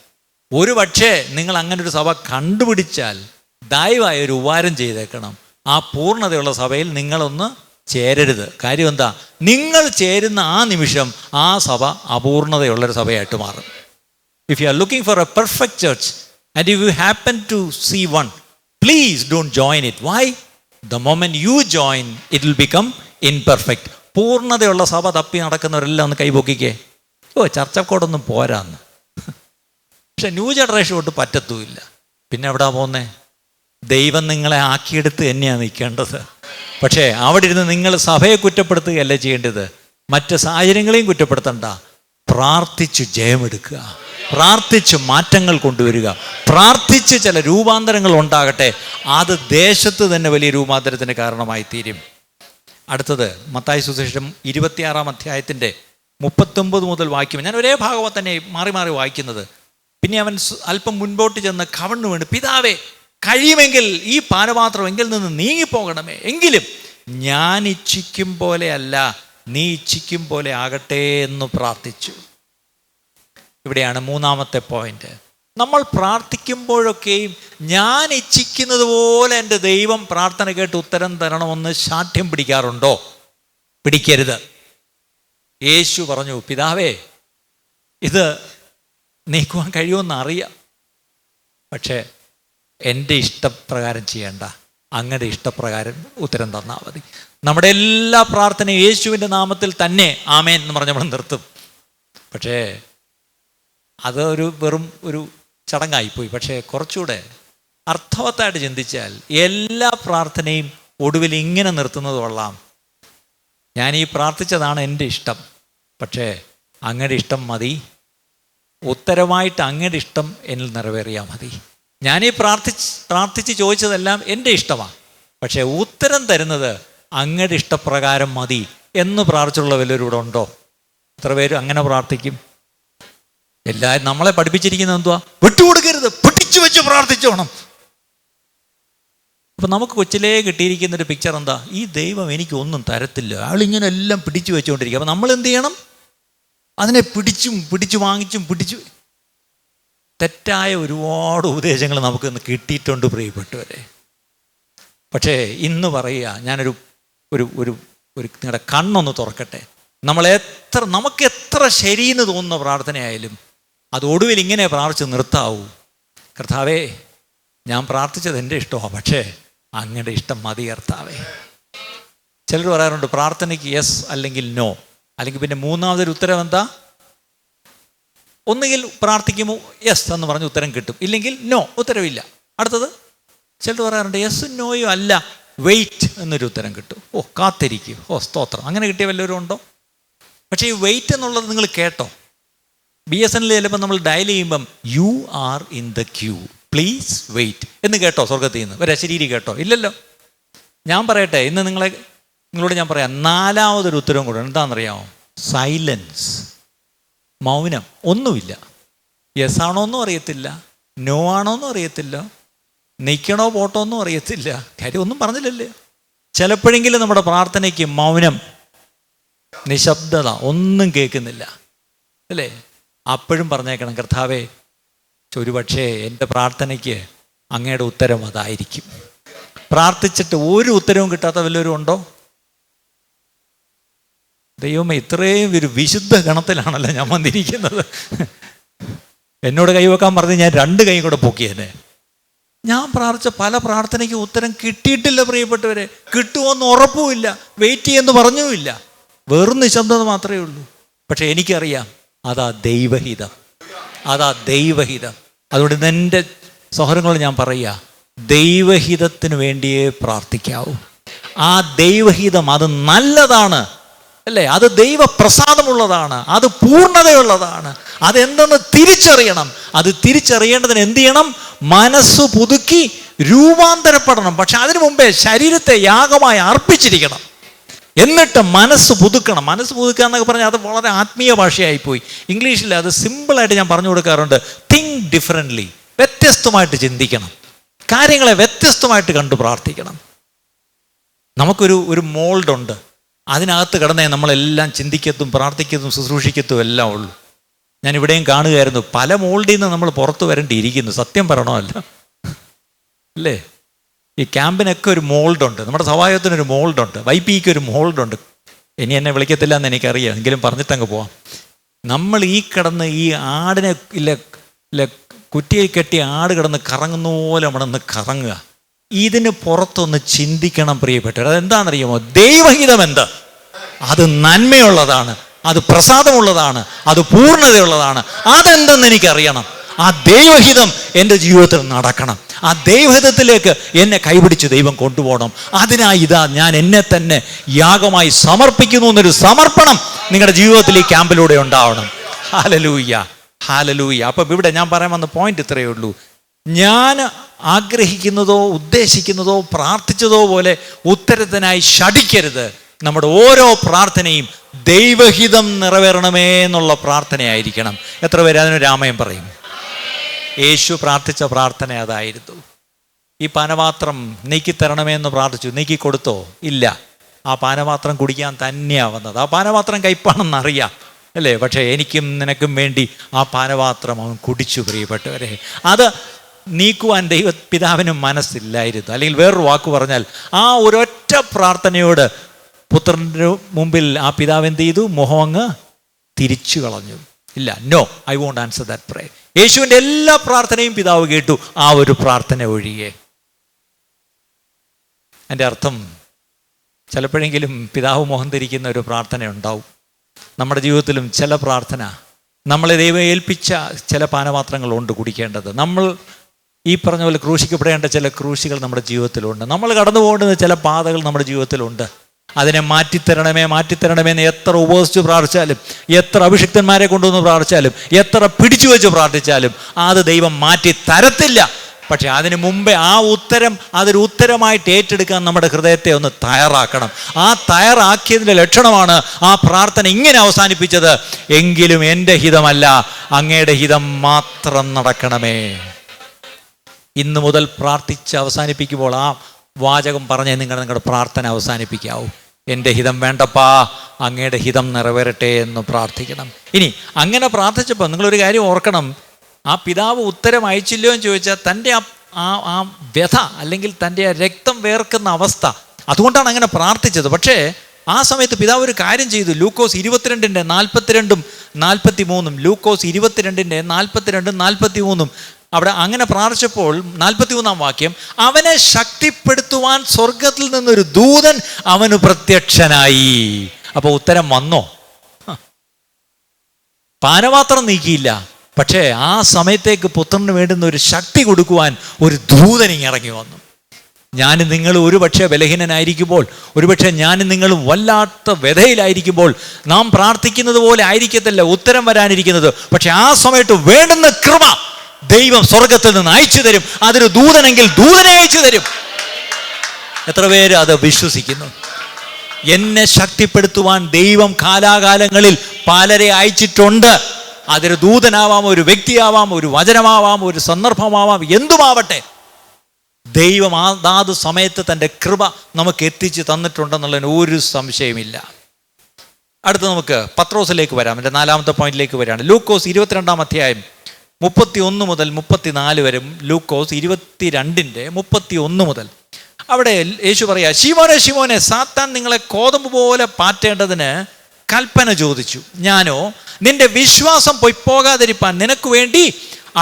ഒരു പക്ഷേ നിങ്ങൾ അങ്ങനൊരു സഭ കണ്ടുപിടിച്ചാൽ ദയവായി ഒരു ഉപകാരം ചെയ്തേക്കണം, ആ പൂർണ്ണതയുള്ള സഭയിൽ നിങ്ങളൊന്ന് ചേരരുത്. കാര്യം എന്താ? നിങ്ങൾ ചേരുന്ന ആ നിമിഷം ആ സഭ അപൂർണതയുള്ളൊരു സഭയായിട്ട് മാറും. If you are looking for a perfect church and if you happen to see one, please don't join it. Why? The moment you join it will become imperfect. പൂർണ്ണതയുള്ള സഭ തപ്പി നടക്കുന്നവരെല്ലാം ഒന്ന് കൈപൊക്കിക്കേ. ചർച്ചക്കോടൊന്നും പോരാന്ന്. പക്ഷെ ന്യൂ ജനറേഷൻ തൊട്ട് പറ്റത്തുമില്ല. പിന്നെ എവിടാ പോകുന്നേ? ദൈവം നിങ്ങളെ ആക്കിയെടുത്ത് തന്നെയാണ് നിൽക്കേണ്ടത്. പക്ഷേ അവിടെ ഇരുന്ന് നിങ്ങൾ സഭയെ കുറ്റപ്പെടുത്തുകയല്ല ചെയ്യേണ്ടത്, മറ്റ് സാഹചര്യങ്ങളെയും കുറ്റപ്പെടുത്തണ്ട. പ്രാർത്ഥിച്ച് ജയമെടുക്കുക, പ്രാർത്ഥിച്ച് മാറ്റങ്ങൾ കൊണ്ടുവരിക, പ്രാർത്ഥിച്ച് ചില രൂപാന്തരങ്ങൾ ഉണ്ടാകട്ടെ. അത് ദേശത്ത് തന്നെ വലിയ രൂപാന്തരത്തിന് കാരണമായി തീരും. അടുത്തത് മത്തായി സുവിശേഷം 26-ാം അധ്യായത്തിൻ്റെ 39 മുതൽ വാക്യം. ഞാൻ ഒരേ ഭാഗം തന്നെ മാറി മാറി വായിക്കുന്നത്. പിന്നെ അവൻ അല്പം മുൻപോട്ട് ചെന്ന് കവണ്ണു വീണ്, പിതാവേ, കഴിയുമെങ്കിൽ ഈ പാനപാത്രം എങ്കിൽ നിന്ന് നീങ്ങിപ്പോകണമേ, എങ്കിലും ഞാൻ ഇച്ഛിക്കും പോലെ അല്ല, നീ ഇച്ഛിക്കും പോലെ ആകട്ടെ എന്ന് പ്രാർത്ഥിച്ചു. ഇവിടെയാണ് മൂന്നാമത്തെ പോയിന്റ്. നമ്മൾ പ്രാർത്ഥിക്കുമ്പോഴൊക്കെയും ഞാൻ ഇച്ഛിക്കുന്നത് പോലെ എൻ്റെ ദൈവം പ്രാർത്ഥന കേട്ട് ഉത്തരം തരണമെന്ന് ശാഠ്യം പിടിക്കാറുണ്ടോ? പിടിക്കരുത്. യേശു പറഞ്ഞു, പിതാവേ, ഇത് നീക്കുവാൻ കഴിയുമെന്ന് അറിയാം, പക്ഷേ എൻ്റെ ഇഷ്ടപ്രകാരം ചെയ്യേണ്ട, അങ്ങയുടെ ഇഷ്ടപ്രകാരം ഉത്തരം തന്നാൽ മതി. നമ്മുടെ എല്ലാ പ്രാർത്ഥനയും യേശുവിൻ്റെ നാമത്തിൽ തന്നെ ആമേൻ എന്ന് പറഞ്ഞ് നമ്മൾ നിർത്തും. പക്ഷേ അത് വെറും ഒരു ചടങ്ങായിപ്പോയി. പക്ഷേ കുറച്ചുകൂടെ അർത്ഥവത്തായിട്ട് ചിന്തിച്ചാൽ എല്ലാ പ്രാർത്ഥനയും ഒടുവിൽ ഇങ്ങനെ നിർത്തുന്നത് കൊള്ളാം, ഞാൻ ഈ പ്രാർത്ഥിച്ചതാണ് എൻ്റെ ഇഷ്ടം, പക്ഷേ അങ്ങയുടെ ഇഷ്ടം മതി, ഉത്തരമായിട്ട് അങ്ങയുടെ ഇഷ്ടം എന്നിൽ നിറവേറിയാൽ മതി. ഞാനീ പ്രാർത്ഥിച്ച് ചോദിച്ചതെല്ലാം എൻ്റെ ഇഷ്ടമാണ്, പക്ഷേ ഉത്തരം തരുന്നത് അങ്ങയുടെ ഇഷ്ടപ്രകാരം മതി എന്ന് പ്രാർത്ഥിച്ചുള്ള വല്ലവരും ഉണ്ടോ? എത്ര പേര് അങ്ങനെ പ്രാർത്ഥിക്കും? എല്ലാവരും നമ്മളെ പഠിപ്പിച്ചിരിക്കുന്നത് എന്തുവാ? വിട്ടുകൊടുക്കരുത്, പിടിച്ചു വെച്ച് പ്രാർത്ഥിച്ചോണം. അപ്പം നമുക്ക് കൊച്ചിലേ കിട്ടിയിരിക്കുന്നൊരു പിക്ചർ എന്താ? ഈ ദൈവം എനിക്കൊന്നും തരത്തില്ല, ആളിങ്ങനെ എല്ലാം പിടിച്ചു വെച്ചുകൊണ്ടിരിക്കുക. അപ്പം നമ്മൾ എന്ത് ചെയ്യണം? അതിനെ പിടിച്ചു വാങ്ങിച്ചും തെറ്റായ ഒരുപാട് ഉപദേശങ്ങൾ നമുക്കിന്ന് കിട്ടിയിട്ടുണ്ട് പ്രിയപ്പെട്ടവരെ. പക്ഷേ ഇന്ന് പറയുക, ഞാനൊരു ഒരു ഒരു ഒരു നിങ്ങളുടെ കണ്ണൊന്ന് തുറക്കട്ടെ. നമുക്ക് എത്ര ശരിയെന്ന് തോന്നുന്ന പ്രാർത്ഥനയായാലും അത് ഒടുവിൽ ഇങ്ങനെ പ്രാർത്ഥിച്ച് നിർത്താവൂ. കർത്താവേ, ഞാൻ പ്രാർത്ഥിച്ചത് എൻ്റെ ഇഷ്ടമാണ്, പക്ഷേ അങ്ങയുടെ ഇഷ്ടം മതി കർത്താവേ. ചിലർ പറയാറുണ്ട് പ്രാർത്ഥനയ്ക്ക് യെസ് അല്ലെങ്കിൽ നോ, അല്ലെങ്കിൽ പിന്നെ മൂന്നാമതൊരു ഉത്തരം എന്താ? ഒന്നുകിൽ പ്രാർത്ഥിക്കുമ്പോൾ യെസ് എന്ന് പറഞ്ഞ് ഉത്തരം കിട്ടും, ഇല്ലെങ്കിൽ നോ, ഉത്തരവില്ല. അടുത്തത് ചിലർ പറയാറുണ്ട് യെസ്സും നോയും അല്ല, വെയിറ്റ് എന്നൊരു ഉത്തരം കിട്ടും. കാത്തിരിക്കും, സ്തോത്രം. അങ്ങനെ കിട്ടിയ വല്ലവരും ഉണ്ടോ? പക്ഷേ ഈ വെയിറ്റ് എന്നുള്ളത് നിങ്ങൾ കേട്ടോ? BSNL ചിലപ്പോൾ നമ്മൾ ഡയൽ ചെയ്യുമ്പം you are in the queue, please wait എന്ന് കേട്ടോ സ്വർഗത്തിൽ നിന്ന്? ഒരു അശരീരി കേട്ടോ? ഇല്ലല്ലോ. ഞാൻ പറയട്ടെ, ഇന്ന് നിങ്ങളോട് ഞാൻ പറയാം, 4ാമതൊരു ഉത്തരവും കൂടെ. എന്താണെന്നറിയാമോ? സൈലൻസ്, മൗനം. ഒന്നുമില്ല. യെസ് ആണോന്നും അറിയത്തില്ല, നോ ആണോന്നും അറിയത്തില്ല, നിൽക്കണോ പോട്ടോ ഒന്നും അറിയത്തില്ല. കാര്യം ഒന്നും പറഞ്ഞില്ലല്ലേ. ചിലപ്പോഴെങ്കിലും നമ്മുടെ പ്രാർത്ഥനയ്ക്ക് മൗനം, നിശബ്ദത, ഒന്നും കേൾക്കുന്നില്ല അല്ലേ? അപ്പോഴും പറഞ്ഞേക്കണം, കർത്താവേ, ഒരു പക്ഷേ എൻ്റെ പ്രാർത്ഥനയ്ക്ക് അങ്ങയുടെ ഉത്തരം അതായിരിക്കും. പ്രാർത്ഥിച്ചിട്ട് ഒരു ഉത്തരവും കിട്ടാത്ത വല്ലവരും ഉണ്ടോ? ദൈവമേ, ഇത്രയും ഒരു വിശുദ്ധ ഗണത്തിലാണല്ലോ ഞാൻ വന്നിരിക്കുന്നത്. എന്നോട് കൈവെക്കാൻ പറഞ്ഞ് ഞാൻ 2 കൈ കൂടെ പൊക്കിയേനെ. ഞാൻ പ്രാർത്ഥിച്ച പല പ്രാർത്ഥനയ്ക്ക് ഉത്തരം കിട്ടിയിട്ടില്ല പ്രിയപ്പെട്ടവരെ. കിട്ടുമോന്ന് ഉറപ്പുമില്ല, വെയിറ്റ് ചെയ്യുമെന്ന് പറഞ്ഞുമില്ല. വെറും നിശബ്ദത മാത്രമേ ഉള്ളൂ. പക്ഷെ എനിക്കറിയാം അതാ ദൈവഹിതം, അതാ ദൈവഹിതം. അതുകൊണ്ട് ഇന്ന് എൻ്റെ സഹോദരങ്ങളോട് ഞാൻ പറയുക, ദൈവഹിതത്തിന് വേണ്ടിയേ പ്രാർത്ഥിക്കാവൂ. ആ ദൈവഹിതം അത് നല്ലതാണ് അല്ലേ? അത് ദൈവപ്രസാദമുള്ളതാണ്, അത് പൂർണ്ണതയുള്ളതാണ്. അതെന്തെന്ന് തിരിച്ചറിയണം. അത് തിരിച്ചറിയേണ്ടതിന് എന്ത് ചെയ്യണം? മനസ്സ് പുതുക്കി രൂപാന്തരപ്പെടണം. പക്ഷെ അതിനു മുമ്പേ ശരീരത്തെ യാഗമായി അർപ്പിച്ചിരിക്കണം. എന്നിട്ട് മനസ്സ് പുതുക്കണം. മനസ്സ് പുതുക്കുക എന്നൊക്കെ പറഞ്ഞാൽ അത് വളരെ ആത്മീയ ഭാഷയായിപ്പോയി. ഇംഗ്ലീഷിൽ അത് സിമ്പിളായിട്ട് ഞാൻ പറഞ്ഞു കൊടുക്കാറുണ്ട്. തിങ്ക് ഡിഫറൻ്റ്ലി, വ്യത്യസ്തമായിട്ട് ചിന്തിക്കണം, കാര്യങ്ങളെ വ്യത്യസ്തമായിട്ട് കണ്ടു പ്രാർത്ഥിക്കണം. നമുക്കൊരു മോൾഡുണ്ട്, അതിനകത്ത് കിടന്നേ നമ്മളെല്ലാം ചിന്തിക്കത്തും പ്രാർത്ഥിക്കത്തും ശുശ്രൂഷിക്കത്തും എല്ലാം ഉള്ളൂ. ഞാൻ ഇവിടെയും കാണുകയായിരുന്നു, പല മോൾഡിൽ നിന്ന് നമ്മൾ പുറത്തു വരേണ്ടിയിരിക്കുന്നു. സത്യം പറയണമല്ല അല്ലേ? ഈ ക്യാമ്പിനൊക്കെ ഒരു മോൾഡുണ്ട്, നമ്മുടെ സഭായത്തിനൊരു മോൾഡുണ്ട്, YPക്ക് ഒരു മോൾഡുണ്ട്. ഇനി എന്നെ വിളിക്കത്തില്ല എന്ന് എനിക്കറിയാം, എങ്കിലും പറഞ്ഞിട്ടങ്ങ് പോവാം. നമ്മൾ ഈ കിടന്ന് ഈ ആടിനെ ഇല്ല കുറ്റിയിൽ കെട്ടി ആട് കിടന്ന് കറങ്ങുന്ന പോലെ നമ്മളൊന്ന് കറങ്ങുക. ഇതിന് പുറത്തൊന്ന് ചിന്തിക്കണം പ്രിയപ്പെട്ടവർ. അതെന്താണെന്നറിയുമോ? ദൈവഹിതം എന്ത്? അത് നന്മയുള്ളതാണ്, അത് പ്രസാദമുള്ളതാണ്, അത് പൂർണ്ണതയുള്ളതാണ്. അതെന്തെന്ന് എനിക്കറിയണം. ആ ദൈവഹിതം എൻ്റെ ജീവിതത്തിൽ നടക്കണം. ആ ദൈവഹിതത്തിലേക്ക് എന്നെ കൈപിടിച്ച് ദൈവം കൊണ്ടുപോകണം. അതിനായി ഇതാ ഞാൻ എന്നെ തന്നെ യാഗമായി സമർപ്പിക്കുന്നു എന്നൊരു സമർപ്പണം നിങ്ങളുടെ ജീവിതത്തിൽ ഈ ക്യാമ്പിലൂടെ ഉണ്ടാവണം. Hallelujah, hallelujah. അപ്പം ഇവിടെ ഞാൻ പറയാൻ വന്ന പോയിന്റ് ഇത്രയേ ഉള്ളൂ. ഞാൻ ആഗ്രഹിക്കുന്നതോ ഉദ്ദേശിക്കുന്നതോ പ്രാർത്ഥിച്ചതോ പോലെ ഉത്തരത്തിനായി ശഠിക്കരുത്. നമ്മുടെ ഓരോ പ്രാർത്ഥനയും ദൈവഹിതം നിറവേറണമേ എന്നുള്ള പ്രാർത്ഥനയായിരിക്കണം. എത്ര പേര് അതിനൊരു ആമേൻ പറയും? യേശു പ്രാർത്ഥിച്ച പ്രാർത്ഥന അതായിരുന്നു. ഈ പാനപാത്രം നീക്കിത്തരണമേ എന്ന് പ്രാർത്ഥിച്ചു. നീക്കി കൊടുത്തോ? ഇല്ല. ആ പാനപാത്രം കുടിക്കാൻ തന്നെയാണ് വന്നത്. ആ പാനപാത്രം കയ്പാണെന്നറിയാം അല്ലേ? പക്ഷേ എനിക്കും നിനക്കും വേണ്ടി ആ പാനപാത്രം അവൻ കുടിച്ചു പ്രിയപ്പെട്ടവരെ. അത് നീക്കുവാൻ പിതാവിനും മനസ്സില്ലായിരുന്നു. അല്ലെങ്കിൽ വേറൊരു വാക്ക് പറഞ്ഞാൽ, ആ ഒരൊറ്റ പ്രാർത്ഥനയോട് പുത്രൻ്റെ മുമ്പിൽ ആ പിതാവ് എന്ത് ചെയ്തു? മുഖം അങ്ങ് തിരിച്ചു കളഞ്ഞു. ഇല്ല, no, I won't answer that prayer. യേശുവിൻ്റെ എല്ലാ പ്രാർത്ഥനയും പിതാവ് കേട്ടു, ആ ഒരു പ്രാർത്ഥന ഒഴികെ. എൻ്റെ അർത്ഥം, ചിലപ്പോഴെങ്കിലും പിതാവ് മോഹം തിരിക്കുന്ന ഒരു പ്രാർത്ഥന ഉണ്ടാവും നമ്മുടെ ജീവിതത്തിലും. ചില പ്രാർത്ഥന നമ്മളെ ദൈവം ഏൽപ്പിച്ച ചില പാനപാത്രങ്ങളുണ്ട് കുടിക്കേണ്ടത്. നമ്മൾ ഈ പറഞ്ഞ പോലെ ക്രൂശിക്കപ്പെടേണ്ട ചില ക്രൂശികൾ നമ്മുടെ ജീവിതത്തിലുണ്ട്. നമ്മൾ കടന്നു പോകേണ്ടുന്ന ചില പാതകൾ നമ്മുടെ ജീവിതത്തിലുണ്ട്. അതിനെ മാറ്റിത്തരണമേ മാറ്റിത്തരണമേ എന്ന് എത്ര ഉപവസിച്ച് പ്രാർത്ഥിച്ചാലും, എത്ര അഭിഷിക്തന്മാരെ കൊണ്ടുവന്ന് പ്രാർത്ഥിച്ചാലും, എത്ര പിടിച്ചു വെച്ച് പ്രാർത്ഥിച്ചാലും അത് ദൈവം മാറ്റി തരത്തില്ല. പക്ഷെ അതിന് മുമ്പേ ആ ഉത്തരം അതൊരു ഉത്തരമായിട്ട് ഏറ്റെടുക്കാൻ നമ്മുടെ ഹൃദയത്തെ ഒന്ന് തയ്യാറാക്കണം. ആ തയ്യാറാക്കിയതിൻ്റെ ലക്ഷണമാണ് ആ പ്രാർത്ഥന ഇങ്ങനെ അവസാനിപ്പിച്ചത്: എങ്കിലും എൻ്റെ ഹിതമല്ല അങ്ങയുടെ ഹിതം മാത്രം നടക്കണമേ. ഇന്ന് മുതൽ പ്രാർത്ഥിച്ച് അവസാനിപ്പിക്കുമ്പോൾ ആ വാചകം പറഞ്ഞേ നിങ്ങളുടെ പ്രാർത്ഥന അവസാനിപ്പിക്കാവൂ. എൻ്റെ ഹിതം വേണ്ടപ്പാ, അങ്ങയുടെ ഹിതം നിറവേറട്ടെ എന്ന് പ്രാർത്ഥിക്കണം. ഇനി അങ്ങനെ പ്രാർത്ഥിച്ചപ്പോൾ നിങ്ങളൊരു കാര്യം ഓർക്കണം. ആ പിതാവ് ഉത്തരം അയച്ചില്ലോ എന്ന് ചോദിച്ചാൽ തൻ്റെ ആ വ്യഥ അല്ലെങ്കിൽ തൻ്റെ ആ രക്തം വേർക്കുന്ന അവസ്ഥ, അതുകൊണ്ടാണ് അങ്ങനെ പ്രാർത്ഥിച്ചത്. പക്ഷേ ആ സമയത്ത് പിതാവ് ഒരു കാര്യം ചെയ്തു. ലൂക്കോസ് 22:42-43, ലൂക്കോസ് 22:42-43 അവിടെ അങ്ങനെ പ്രാർത്ഥിച്ചപ്പോൾ 43-ാം വാക്യം, അവനെ ശക്തിപ്പെടുത്തുവാൻ സ്വർഗത്തിൽ നിന്നൊരു ദൂതൻ അവന് പ്രത്യക്ഷനായി. അപ്പോൾ ഉത്തരം വന്നോ? പാനപാത്രം നീക്കിയില്ല, പക്ഷേ ആ സമയത്തേക്ക് പുത്രന് വേണ്ടുന്ന ഒരു ശക്തി കൊടുക്കുവാൻ ഒരു ദൂതൻ ഇറങ്ങി വന്നു. ഞാനും നിങ്ങൾ ഒരുപക്ഷെ ബലഹീനനായിരിക്കുമ്പോൾ, ഒരുപക്ഷെ ഞാനും നിങ്ങളും വല്ലാത്ത വ്യഥയിലായിരിക്കുമ്പോൾ നാം പ്രാർത്ഥിക്കുന്നത് പോലെ ആയിരിക്കത്തില്ല ഉത്തരം വരാനിരിക്കുന്നത്. പക്ഷെ ആ സമയത്ത് വേണ്ടുന്ന കൃപ ദൈവം സ്വർഗത്തിൽ നിന്ന് അയച്ചു തരും. അതൊരു ദൂതനെങ്കിൽ ദൂതനെ അയച്ചു തരും. എത്ര പേര് അത് വിശ്വസിക്കുന്നു? എന്നെ ശക്തിപ്പെടുത്തുവാൻ ദൈവം കാലാകാലങ്ങളിൽ പലരെ അയച്ചിട്ടുണ്ട്. അതൊരു ദൂതനാവാം, ഒരു വ്യക്തിയാവാം, ഒരു വചനമാവാം, ഒരു സന്ദർഭമാവാം, എന്തുമാവട്ടെ. ദൈവം അതാത് സമയത്ത് തൻ്റെ കൃപ നമുക്ക് എത്തിച്ച് തന്നിട്ടുണ്ടെന്നുള്ളതിന് ഒരു സംശയമില്ല. അടുത്ത് നമുക്ക് പത്രോസിലേക്ക് വരാം. എൻ്റെ 4ാമത്തെ പോയിന്റിലേക്ക് വരികയാണ്. ലൂക്കോസ് 22-ാം അധ്യായം 31 മുതൽ 34 വരെ. ലൂക്കോസ് 22-ന്റെ 31 മുതൽ. അവിടെ യേശു പറയാ, ശിമോനെ ശിമോനെ, സാത്താൻ നിങ്ങളെ കോതമ്പ് പോലെ പാറ്റേണ്ടതിന് കൽപ്പന ചോദിച്ചു. ഞാനോ നിന്റെ വിശ്വാസം പോകാതിരിപ്പാൻ നിനക്ക് വേണ്ടി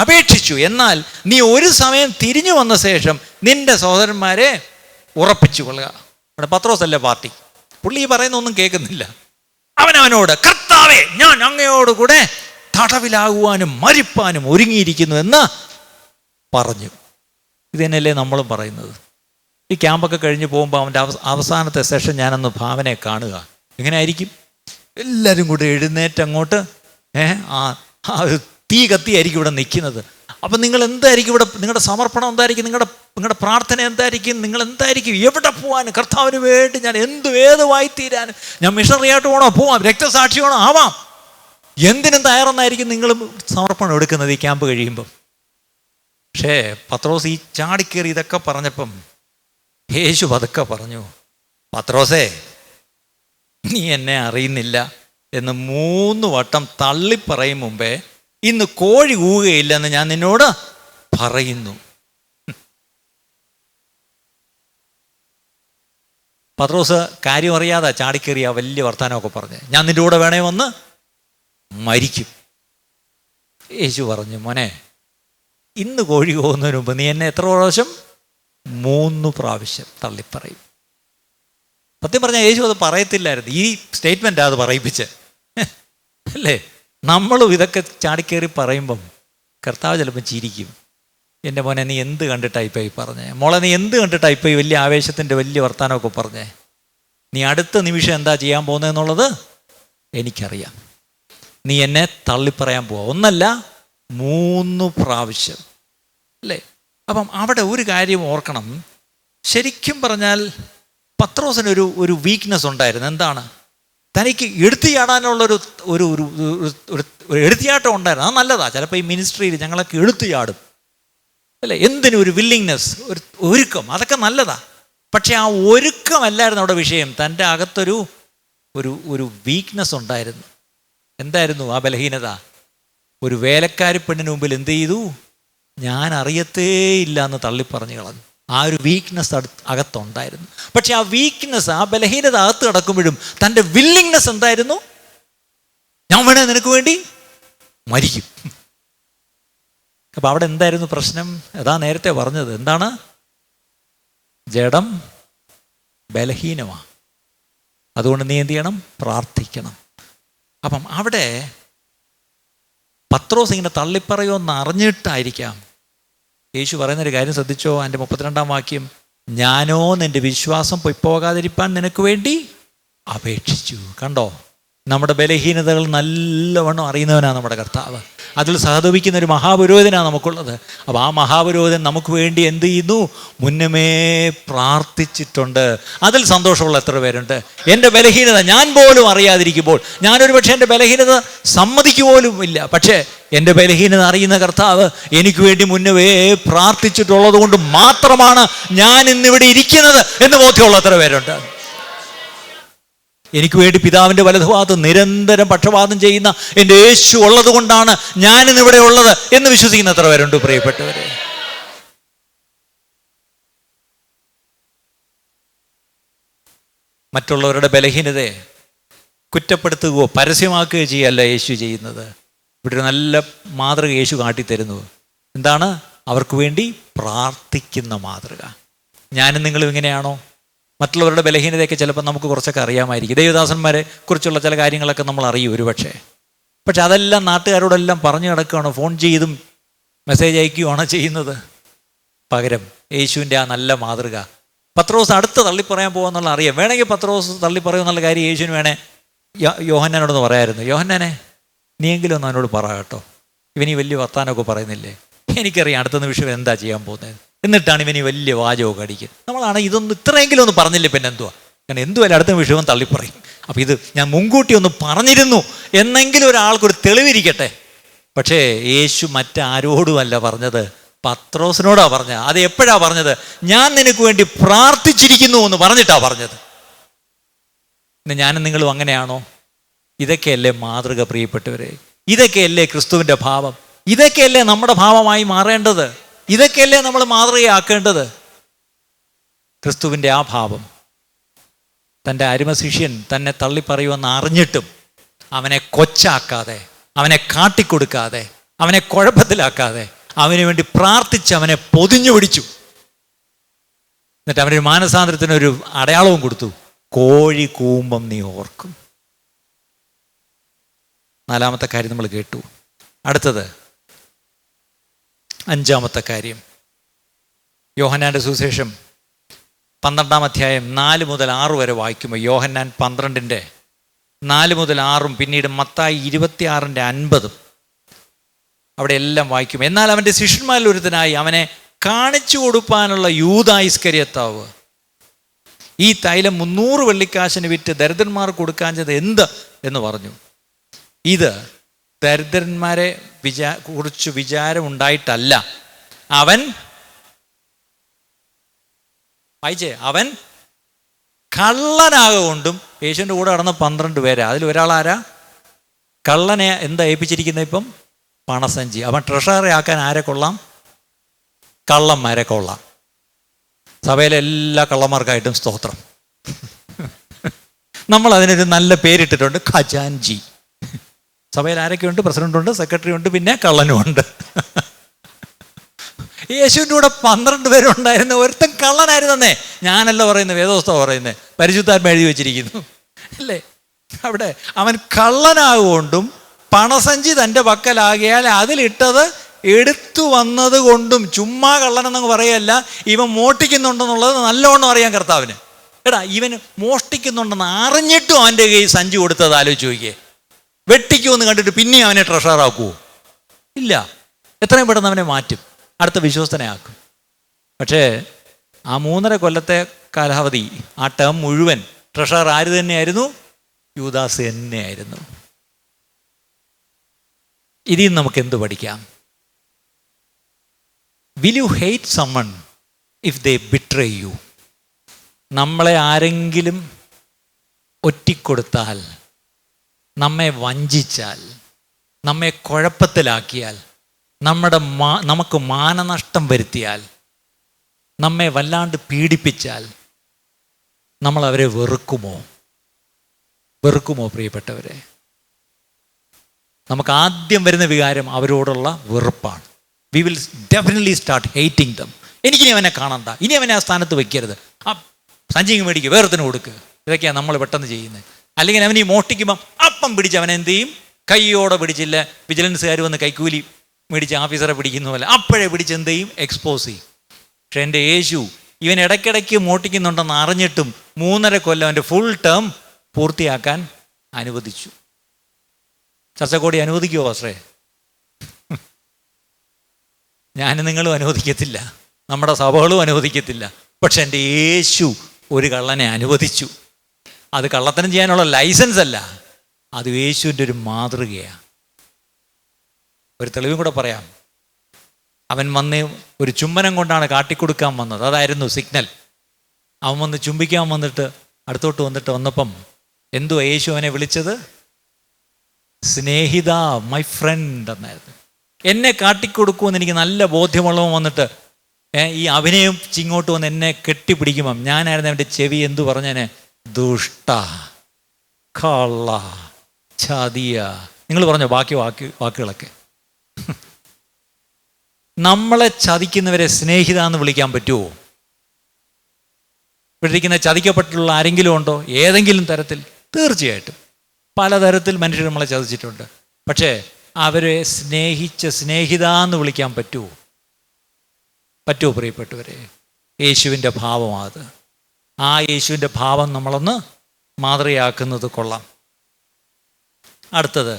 അപേക്ഷിച്ചു. എന്നാൽ നീ ഒരു സമയം തിരിഞ്ഞു വന്ന ശേഷം നിന്റെ സഹോദരന്മാരെ ഉറപ്പിച്ചു കൊള്ളുക. ഇവിടെ പത്രോസല്ലേ പാർട്ടി. പുള്ളി ഈ പറയുന്നൊന്നും കേൾക്കുന്നില്ല. അവനവനോട്, കർത്താവേ, ഞാൻ അങ്ങയോടുകൂടെ തടവിലാകുവാനും മരിപ്പാനും ഒരുങ്ങിയിരിക്കുന്നു എന്ന് പറഞ്ഞു. ഇത് തന്നെയല്ലേ നമ്മളും പറയുന്നത്. ഈ ക്യാമ്പൊക്കെ കഴിഞ്ഞ് പോകുമ്പോൾ അവൻ്റെ അവസാനത്തെ സെഷൻ ഞാനൊന്ന് ഭാവനയെ കാണുക. എങ്ങനെ ആയിരിക്കും? എല്ലാവരും കൂടെ എഴുന്നേറ്റ് അങ്ങോട്ട് ഒരു തീ കത്തിയായിരിക്കും ഇവിടെ നിൽക്കുന്നത്. അപ്പം നിങ്ങൾ എന്തായിരിക്കും ഇവിടെ, നിങ്ങളുടെ സമർപ്പണം എന്തായിരിക്കും, നിങ്ങളുടെ പ്രാർത്ഥന എന്തായിരിക്കും, നിങ്ങൾ എന്തായിരിക്കും, എവിടെ പോകാനും കർത്താവിന് വേണ്ടി ഞാൻ ഏതുവായി തീരാനും, ഞാൻ മിഷണറി ആയിട്ട് പോവാം, രക്തസാക്ഷിയാണോ ആവാം, എന്തിനും തയ്യാറെന്നായിരിക്കും നിങ്ങളും സമർപ്പണം എടുക്കുന്നത് ഈ ക്യാമ്പ് കഴിയുമ്പം. പക്ഷേ പത്രോസ് ഈ ചാടിക്കേറി ഇതൊക്കെ പറഞ്ഞപ്പം യേശു പതുക്കെ പറഞ്ഞു, പത്രോസേ, നീ എന്നെ അറിയുന്നില്ല എന്ന് 3 വട്ടം തള്ളിപ്പറയും മുമ്പേ ഇന്ന് കോഴി കൂവുകയില്ലെന്ന് ഞാൻ നിന്നോട് പറയുന്നു. പത്രോസ് കാര്യം അറിയാതെ ചാടിക്കേറിയ വലിയ വർത്താനമൊക്കെ പറഞ്ഞ്, ഞാൻ നിൻ്റെ കൂടെ വേണേ വന്ന് മരിക്കും. യേശു പറഞ്ഞു, മോനെ, ഇന്ന് കോഴി പോകുന്നതിന് മുമ്പ് നീ എന്നെ എത്ര പ്രാവശ്യം? 3 പ്രാവശ്യം തള്ളിപ്പറയും. സത്യം പറഞ്ഞാൽ യേശു അത് പറയത്തില്ലായിരുന്നു. ഈ സ്റ്റേറ്റ്മെൻ്റ് അത് പറയിപ്പിച്ച് അല്ലേ? നമ്മളും ഇതൊക്കെ ചാടിക്കേറി പറയുമ്പം കർത്താവ് ചിലപ്പോൾ ചിരിക്കും. എൻ്റെ മോനെ, നീ എന്ത് കണ്ടിട്ടായിപ്പോയി പറഞ്ഞേ, മോളെ നീ എന്ത് കണ്ടിട്ടായിപ്പോയി വലിയ ആവേശത്തിൻ്റെ വലിയ വർത്താനമൊക്കെ പറഞ്ഞേ, നീ അടുത്ത നിമിഷം എന്താ ചെയ്യാൻ പോകുന്നതെന്നുള്ളത് എനിക്കറിയാം. നീ എന്നെ തള്ളിപ്പറയാൻ പോവാ, 1 അല്ല 3 പ്രാവശ്യം അല്ലേ? അപ്പം അവിടെ ഒരു കാര്യം ഓർക്കണം. ശരിക്കും പറഞ്ഞാൽ പത്രോസിനൊരു വീക്ക്നെസ് ഉണ്ടായിരുന്നു. എന്താണ്? തനിക്ക് എടുത്തു ചാടാനുള്ളൊരു ഒരു എടുത്തിയാട്ടം ഉണ്ടായിരുന്നു. അത് നല്ലതാണ്. ചിലപ്പോൾ ഈ മിനിസ്ട്രിയിൽ ഞങ്ങളൊക്കെ എടുത്തു ചാടും അല്ലേ? എന്തിനും ഒരു വില്ലിങ്നെസ്, ഒരു ഒരുക്കം, അതൊക്കെ നല്ലതാണ്. പക്ഷെ ആ ഒരുക്കമല്ലായിരുന്നു അവിടെ വിഷയം. തൻ്റെ അകത്തൊരു ഒരു വീക്ക്നെസ് ഉണ്ടായിരുന്നു. എന്തായിരുന്നു ആ ബലഹീനത? ഒരു വേലക്കാരി പെണ്ണിന് മുമ്പിൽ എന്ത് ചെയ്തു? ഞാൻ അറിയത്തേയില്ല എന്ന് തള്ളിപ്പറഞ്ഞു കളഞ്ഞു. ആ ഒരു വീക്ക്നെസ് അകത്തുണ്ടായിരുന്നു. പക്ഷെ ആ വീക്ക്നെസ്, ആ ബലഹീനത അകത്ത് കിടക്കുമ്പോഴും തൻ്റെ വില്ലിങ്നെസ് എന്തായിരുന്നു? ഞാൻ വേണേ നിനക്ക് വേണ്ടി മരിക്കും. അപ്പം അവിടെ എന്തായിരുന്നു പ്രശ്നം? അതാ നേരത്തെ പറഞ്ഞത്. എന്താണ്? ജഡം ബലഹീനമാണ്. അതുകൊണ്ട് നീ എന്ത് ചെയ്യണം? പ്രാർത്ഥിക്കണം. അപ്പം അവിടെ പത്രോസ് ഇങ്ങനെ തള്ളിപ്പറയുമെന്ന് അറിഞ്ഞിട്ടായിരിക്കാം യേശു പറയുന്നൊരു കാര്യം ശ്രദ്ധിച്ചോ. എൻ്റെ 32-ാം വാക്യം, ഞാനോ നിൻ്റെ വിശ്വാസം പോകാതിരിപ്പാൻ നിനക്ക് വേണ്ടി അപേക്ഷിച്ചു. കണ്ടോ? നമ്മുടെ ബലഹീനതകൾ നല്ലവണ്ണം അറിയുന്നവനാണ് നമ്മുടെ കർത്താവ്. അതിൽ സഹതപിക്കുന്ന ഒരു മഹാപുരോഹിതനാണ് നമുക്കുള്ളത്. അപ്പോൾ ആ മഹാപുരോഹിതൻ നമുക്ക് വേണ്ടി എന്ത് ചെയ്യുന്നു? മുന്നമേ പ്രാർത്ഥിച്ചിട്ടുണ്ട്. അതിൽ സന്തോഷമുള്ള എത്ര പേരുണ്ട്? എൻ്റെ ബലഹീനത ഞാൻ പോലും അറിയാതിരിക്കുമ്പോൾ, ഞാനൊരു പക്ഷേ എൻ്റെ ബലഹീനത സമ്മതിക്കുപോലും ഇല്ല, പക്ഷേ എൻ്റെ ബലഹീനത അറിയുന്ന കർത്താവ് എനിക്ക് വേണ്ടി മുന്നമേ പ്രാർത്ഥിച്ചിട്ടുള്ളത് കൊണ്ട് മാത്രമാണ് ഞാൻ ഇന്നിവിടെ ഇരിക്കുന്നത് എന്ന് ബോധ്യമുള്ള എത്ര പേരുണ്ട്? എനിക്ക് വേണ്ടി പിതാവിൻ്റെ വലതുഭാഗത്ത് നിരന്തരം പക്ഷപാതം ചെയ്യുന്ന എൻ്റെ യേശു ഉള്ളത് കൊണ്ടാണ് ഞാനിന്നിവിടെ ഉള്ളത് എന്ന് വിശ്വസിക്കുന്ന എത്ര പേരുണ്ട് പ്രിയപ്പെട്ടവരെ? മറ്റുള്ളവരുടെ ബലഹീനതയെ കുറ്റപ്പെടുത്തുകയോ പരസ്യമാക്കുകയോ ചെയ്യല്ല യേശു ചെയ്യുന്നത്. ഇവിടെ ഒരു നല്ല മാതൃക യേശു കാട്ടിത്തരുന്നു. എന്താണ്? അവർക്ക് വേണ്ടി പ്രാർത്ഥിക്കുന്ന മാതൃക. ഞാനും നിങ്ങളും ഇങ്ങനെയാണോ? മറ്റുള്ളവരുടെ ബലഹീനതയൊക്കെ ചിലപ്പോൾ നമുക്ക് കുറച്ചൊക്കെ അറിയാമായിരിക്കും. ദൈവദാസന്മാരെ കുറിച്ചുള്ള ചില കാര്യങ്ങളൊക്കെ നമ്മൾ അറിയും ഒരുപക്ഷെ. പക്ഷെ അതെല്ലാം നാട്ടുകാരോടെല്ലാം പറഞ്ഞു കിടക്കുകയാണോ? ഫോൺ ചെയ്തും മെസ്സേജ് അയക്കുകയാണോ ചെയ്യുന്നത്? പകരം യേശുവിൻ്റെ ആ നല്ല മാതൃക പത്രോസ് അടുത്ത് തള്ളിപ്പറയാൻ പോകുമെന്നുള്ള അറിയാം. വേണമെങ്കിൽ പത്രോസ് തള്ളിപ്പറയുമെന്നുള്ള കാര്യം യേശുവിന് വേണേ യോഹന്നാനോടൊന്ന് പറയാമായിരുന്നു. യോഹന്നാനെ, നീയെങ്കിലും ഒന്ന് അവനോട് പറ കേട്ടോ, ഇവനീ വലിയ വർത്താനമൊക്കെ പറയുന്നില്ലേ, എനിക്കറിയാം അടുത്ത നിമിഷം എന്താ ചെയ്യാൻ പോകുന്നത്, എന്നിട്ടാണ് ഇവനീ വലിയ വാചകമൊക്കെ അടിക്കുക. നമ്മളാണ് ഇതൊന്നും ഇത്രയെങ്കിലും ഒന്ന് പറഞ്ഞില്ലേ, പിന്നെ എന്തുവാ, കാരണം എന്തുവല്ല അടുത്ത നിമിഷവും തള്ളിപ്പറയും. അപ്പം ഇത് ഞാൻ മുൻകൂട്ടി ഒന്ന് പറഞ്ഞിരുന്നു എന്നെങ്കിലും ഒരാൾക്കൊരു തെളിവിരിക്കട്ടെ. പക്ഷേ യേശു മറ്റാരോടുമല്ല പറഞ്ഞത്, പത്രോസിനോടാ പറഞ്ഞത്. അത് എപ്പോഴാ പറഞ്ഞത്? ഞാൻ നിനക്ക് വേണ്ടി പ്രാർത്ഥിച്ചിരിക്കുന്നു എന്ന് പറഞ്ഞിട്ടാ പറഞ്ഞത്. ഇന്ന് ഞാനും നിങ്ങളും അങ്ങനെയാണോ? ഇതൊക്കെയല്ലേ മാതൃക പ്രിയപ്പെട്ടവരെ? ഇതൊക്കെയല്ലേ ക്രിസ്തുവിൻ്റെ ഭാവം? ഇതൊക്കെയല്ലേ നമ്മുടെ ഭാവമായി മാറേണ്ടത്? ഇതൊക്കെയല്ലേ നമ്മൾ മാതൃകയാക്കേണ്ടത്? ക്രിസ്തുവിൻ്റെ ആ ഭാവം. തൻ്റെ അരുമശിഷ്യൻ തന്നെ തള്ളിപ്പറയുമെന്ന് അറിഞ്ഞിട്ടും അവനെ കൊച്ചാക്കാതെ, അവനെ കാട്ടിക്കൊടുക്കാതെ, അവനെ കുഴപ്പത്തിലാക്കാതെ അവന് വേണ്ടി പ്രാർത്ഥിച്ച് അവനെ പൊതിഞ്ഞു പിടിച്ചു. എന്നിട്ട് അവനൊരു മാനസാന്തരത്തിനൊരു അടയാളവും കൊടുത്തു. കോഴി കൂമ്പം നീ ഓർക്കും. 4-ാമത്തെ കാര്യം നമ്മൾ കേട്ടു. അടുത്തത് 5-ാമത്തെ കാര്യം. യോഹന്നാൻ്റെ സുവിശേഷം 12-ാം അധ്യായം 4 മുതൽ 6 വരെ വായിക്കുമ്പോൾ, യോഹന്നാൻ 12-ന്റെ 4 മുതൽ 6 പിന്നീട് മത്തായി 26-ന്റെ 50 അവിടെ എല്ലാം വായിക്കും. എന്നാൽ അവൻ്റെ ശിഷ്യന്മാരിൽ ഒരുത്തനായി അവനെ കാണിച്ചു കൊടുക്കാനുള്ള യൂദാ ഇസ്കരിയോത്താവ് ഈ തൈലം 300 വെള്ളിക്കാശിന് വിറ്റ് ദരിദ്രന്മാർക്ക് കൊടുക്കാൻ ചെയ്ത് എന്ത് എന്ന് പറഞ്ഞു. ഇത് ദരിദ്രന്മാരെ കുറിച്ച് വിചാരമുണ്ടായിട്ടല്ല, അവൻ വായിച്ചേ, അവൻ കള്ളനാകൊണ്ടും. യേശുവിൻ്റെ കൂടെ നടന്ന 12 പേരാ, അതിൽ ഒരാളാരാ? കള്ളനെ എന്താ ഏൽപ്പിച്ചിരിക്കുന്നത് ഇപ്പം? പണസഞ്ചി. അവൻ ട്രഷറി ആക്കാൻ ആരെ കൊള്ളാം? കള്ളന്മാരെ കൊള്ളാം. സഭയിലെ എല്ലാ കള്ളന്മാർക്കായിട്ടും സ്തോത്രം. നമ്മൾ അതിനൊരു നല്ല പേരിട്ടിട്ടുണ്ട്, ഖജാൻജി. സഭയിൽ ആരൊക്കെയുണ്ട്? പ്രസിഡന്റുണ്ട്, സെക്രട്ടറി ഉണ്ട്, പിന്നെ കള്ളനുമുണ്ട്. യേശുവിൻ്റെ കൂടെ 12 പേരുണ്ടായിരുന്ന ഒരുത്തൻ കള്ളനായിരുന്നേ. ഞാനല്ല പറയുന്നത്, വേദോസ്തവ പറയുന്നത്, പരിശുദ്ധാത്മ എഴുതി വെച്ചിരിക്കുന്നു അല്ലേ? അവിടെ അവൻ കള്ളനാകൊണ്ടും പണസഞ്ചി തൻ്റെ പക്കലാകിയാൽ അതിലിട്ടത് എടുത്തു വന്നത് കൊണ്ടും. ചുമ്മാ കള്ളനെന്നങ്ങ് പറയല്ല, ഇവൻ മോഷ്ടിക്കുന്നുണ്ടെന്നുള്ളത് നല്ലവണ്ണം അറിയാൻ കർത്താവിന്. എടാ, ഇവന് മോഷ്ടിക്കുന്നുണ്ടെന്ന് അറിഞ്ഞിട്ടും അവൻ്റെ കയ്യിൽ സഞ്ചി കൊടുത്തത് ആലോചിച്ച് നോക്കിയേ. വെട്ടിക്കുമെന്ന് കണ്ടിട്ട് പിന്നെ അവനെ ട്രഷറാക്കുമോ? ഇല്ല. എത്രയും പെട്ടെന്ന് അവനെ മാറ്റും, അടുത്ത വിശ്വസ്തനെ ആക്കും. പക്ഷേ ആ 3.5 കൊല്ലത്തെ കാലാവധി, ആ ടേം മുഴുവൻ ട്രഷറർ ആര് തന്നെയായിരുന്നു? യൂദാസ് തന്നെയായിരുന്നു. ഇതിൽ നമുക്ക് എന്ത് പഠിക്കാം? Will you hate someone if they betray you? നമ്മളെ ആരെങ്കിലും ഒറ്റിക്കൊടുത്താൽ, നമ്മെ വഞ്ചിച്ചാൽ, നമ്മെ കുഴപ്പത്തിലാക്കിയാൽ, നമുക്ക് മാനനഷ്ടം വരുത്തിയാൽ, നമ്മെ വല്ലാണ്ട് പീഡിപ്പിച്ചാൽ നമ്മൾ അവരെ വെറുക്കുമോ? പ്രിയപ്പെട്ടവരെ? നമുക്ക് ആദ്യം വരുന്ന വികാരം അവരോടുള്ള വെറുപ്പാണ്. We will definitely start hating dum. എനിക്കിനി അവനെ കാണണ്ട, ഇനി അവനെ ആ സ്ഥാനത്ത് വെക്കരുത്, ആ സഞ്ചിങ് മേടിക്കുക, വേറെത്തിന് കൊടുക്കുക. ഇതൊക്കെയാണ് നമ്മൾ പെട്ടെന്ന് ചെയ്യുന്നത്. അല്ലെങ്കിൽ അവൻ ഈ മോഷ്ടിക്കുമ്പം അപ്പം പിടിച്ച് അവൻ എന്ത് ചെയ്യും? കൈയോടെ പിടിച്ചില്ല, വിജിലൻസുകാർ വന്ന് കൈക്കൂലി മേടിച്ച് ഓഫീസറെ പിടിക്കുന്ന പോലെ അപ്പോഴേ പിടിച്ച് എന്ത് ചെയ്യും? എക്സ്പോസ് ചെയ്യും. പക്ഷെ എൻ്റെ യേശു ഇവൻ ഇടയ്ക്കിടയ്ക്ക് മോഷ്ടിക്കുന്നുണ്ടെന്ന് അറിഞ്ഞിട്ടും 3.5 കൊല്ലം അവൻ്റെ ഫുൾ ടേം പൂർത്തിയാക്കാൻ അനുവദിച്ചു. ചർച്ചക്കോടി അനുവദിക്കുമോ പാസ്റ്ററേ? ഞാനും നിങ്ങളും അനുവദിക്കത്തില്ല, നമ്മുടെ സഭകളും അനുവദിക്കത്തില്ല. പക്ഷെ എൻ്റെ യേശു ഒരു കള്ളനെ അനുവദിച്ചു. അത് കള്ളത്തനം ചെയ്യാനുള്ള ലൈസൻസ് അല്ല, അത് യേശുവിൻ്റെ ഒരു മാതൃകയാണ്. ഒരു തെളിവും കൂടെ പറയാം. അവൻ വന്ന് ഒരു ചുംബനം കൊണ്ടാണ് കാട്ടിക്കൊടുക്കാൻ വന്നത്, അതായിരുന്നു സിഗ്നൽ. അവൻ വന്ന് ചുംബിക്കാൻ വന്നിട്ട് അടുത്തോട്ട് വന്നപ്പം എന്തുവാ യേശു അവനെ വിളിച്ചത്? സ്നേഹിത, മൈ ഫ്രണ്ട് എന്നായിരുന്നു. എന്നെ കാട്ടിക്കൊടുക്കുമെന്ന് എനിക്ക് നല്ല ബോധ്യമുള്ളവൻ വന്നിട്ട് ഈ അഭിനയം ചിങ്ങോട്ട് വന്ന് എന്നെ കെട്ടിപ്പിടിക്കുമ്പം ഞാനായിരുന്നു അവൻ്റെ ചെവി എന്തു പറഞ്ഞേനെ? ദുഷ്ട, കള്ള, ചതിയ. നിങ്ങൾ പറഞ്ഞോ ബാക്കി വാക്കുകളൊക്കെ. നമ്മളെ ചതിക്കുന്നവരെ സ്നേഹിത എന്ന് വിളിക്കാൻ പറ്റുമോ? ഇവിടിരിക്കുന്ന ചതിക്കപ്പെട്ടുള്ള ആരെങ്കിലും ഉണ്ടോ? ഏതെങ്കിലും തരത്തിൽ? തീർച്ചയായിട്ടും പലതരത്തിൽ മനുഷ്യർ നമ്മളെ ചതിച്ചിട്ടുണ്ട്. പക്ഷേ അവരെ സ്നേഹിച്ച സ്നേഹിത എന്ന് വിളിക്കാൻ പറ്റുമോ? പ്രിയപ്പെട്ടവരെ? യേശുവിൻ്റെ ഭാവമാണ് അത്. ആ യേശുവിൻ്റെ ഭാവം നമ്മളൊന്ന് മാതൃകയാക്കുന്നത് കൊള്ളാം. അടുത്തത്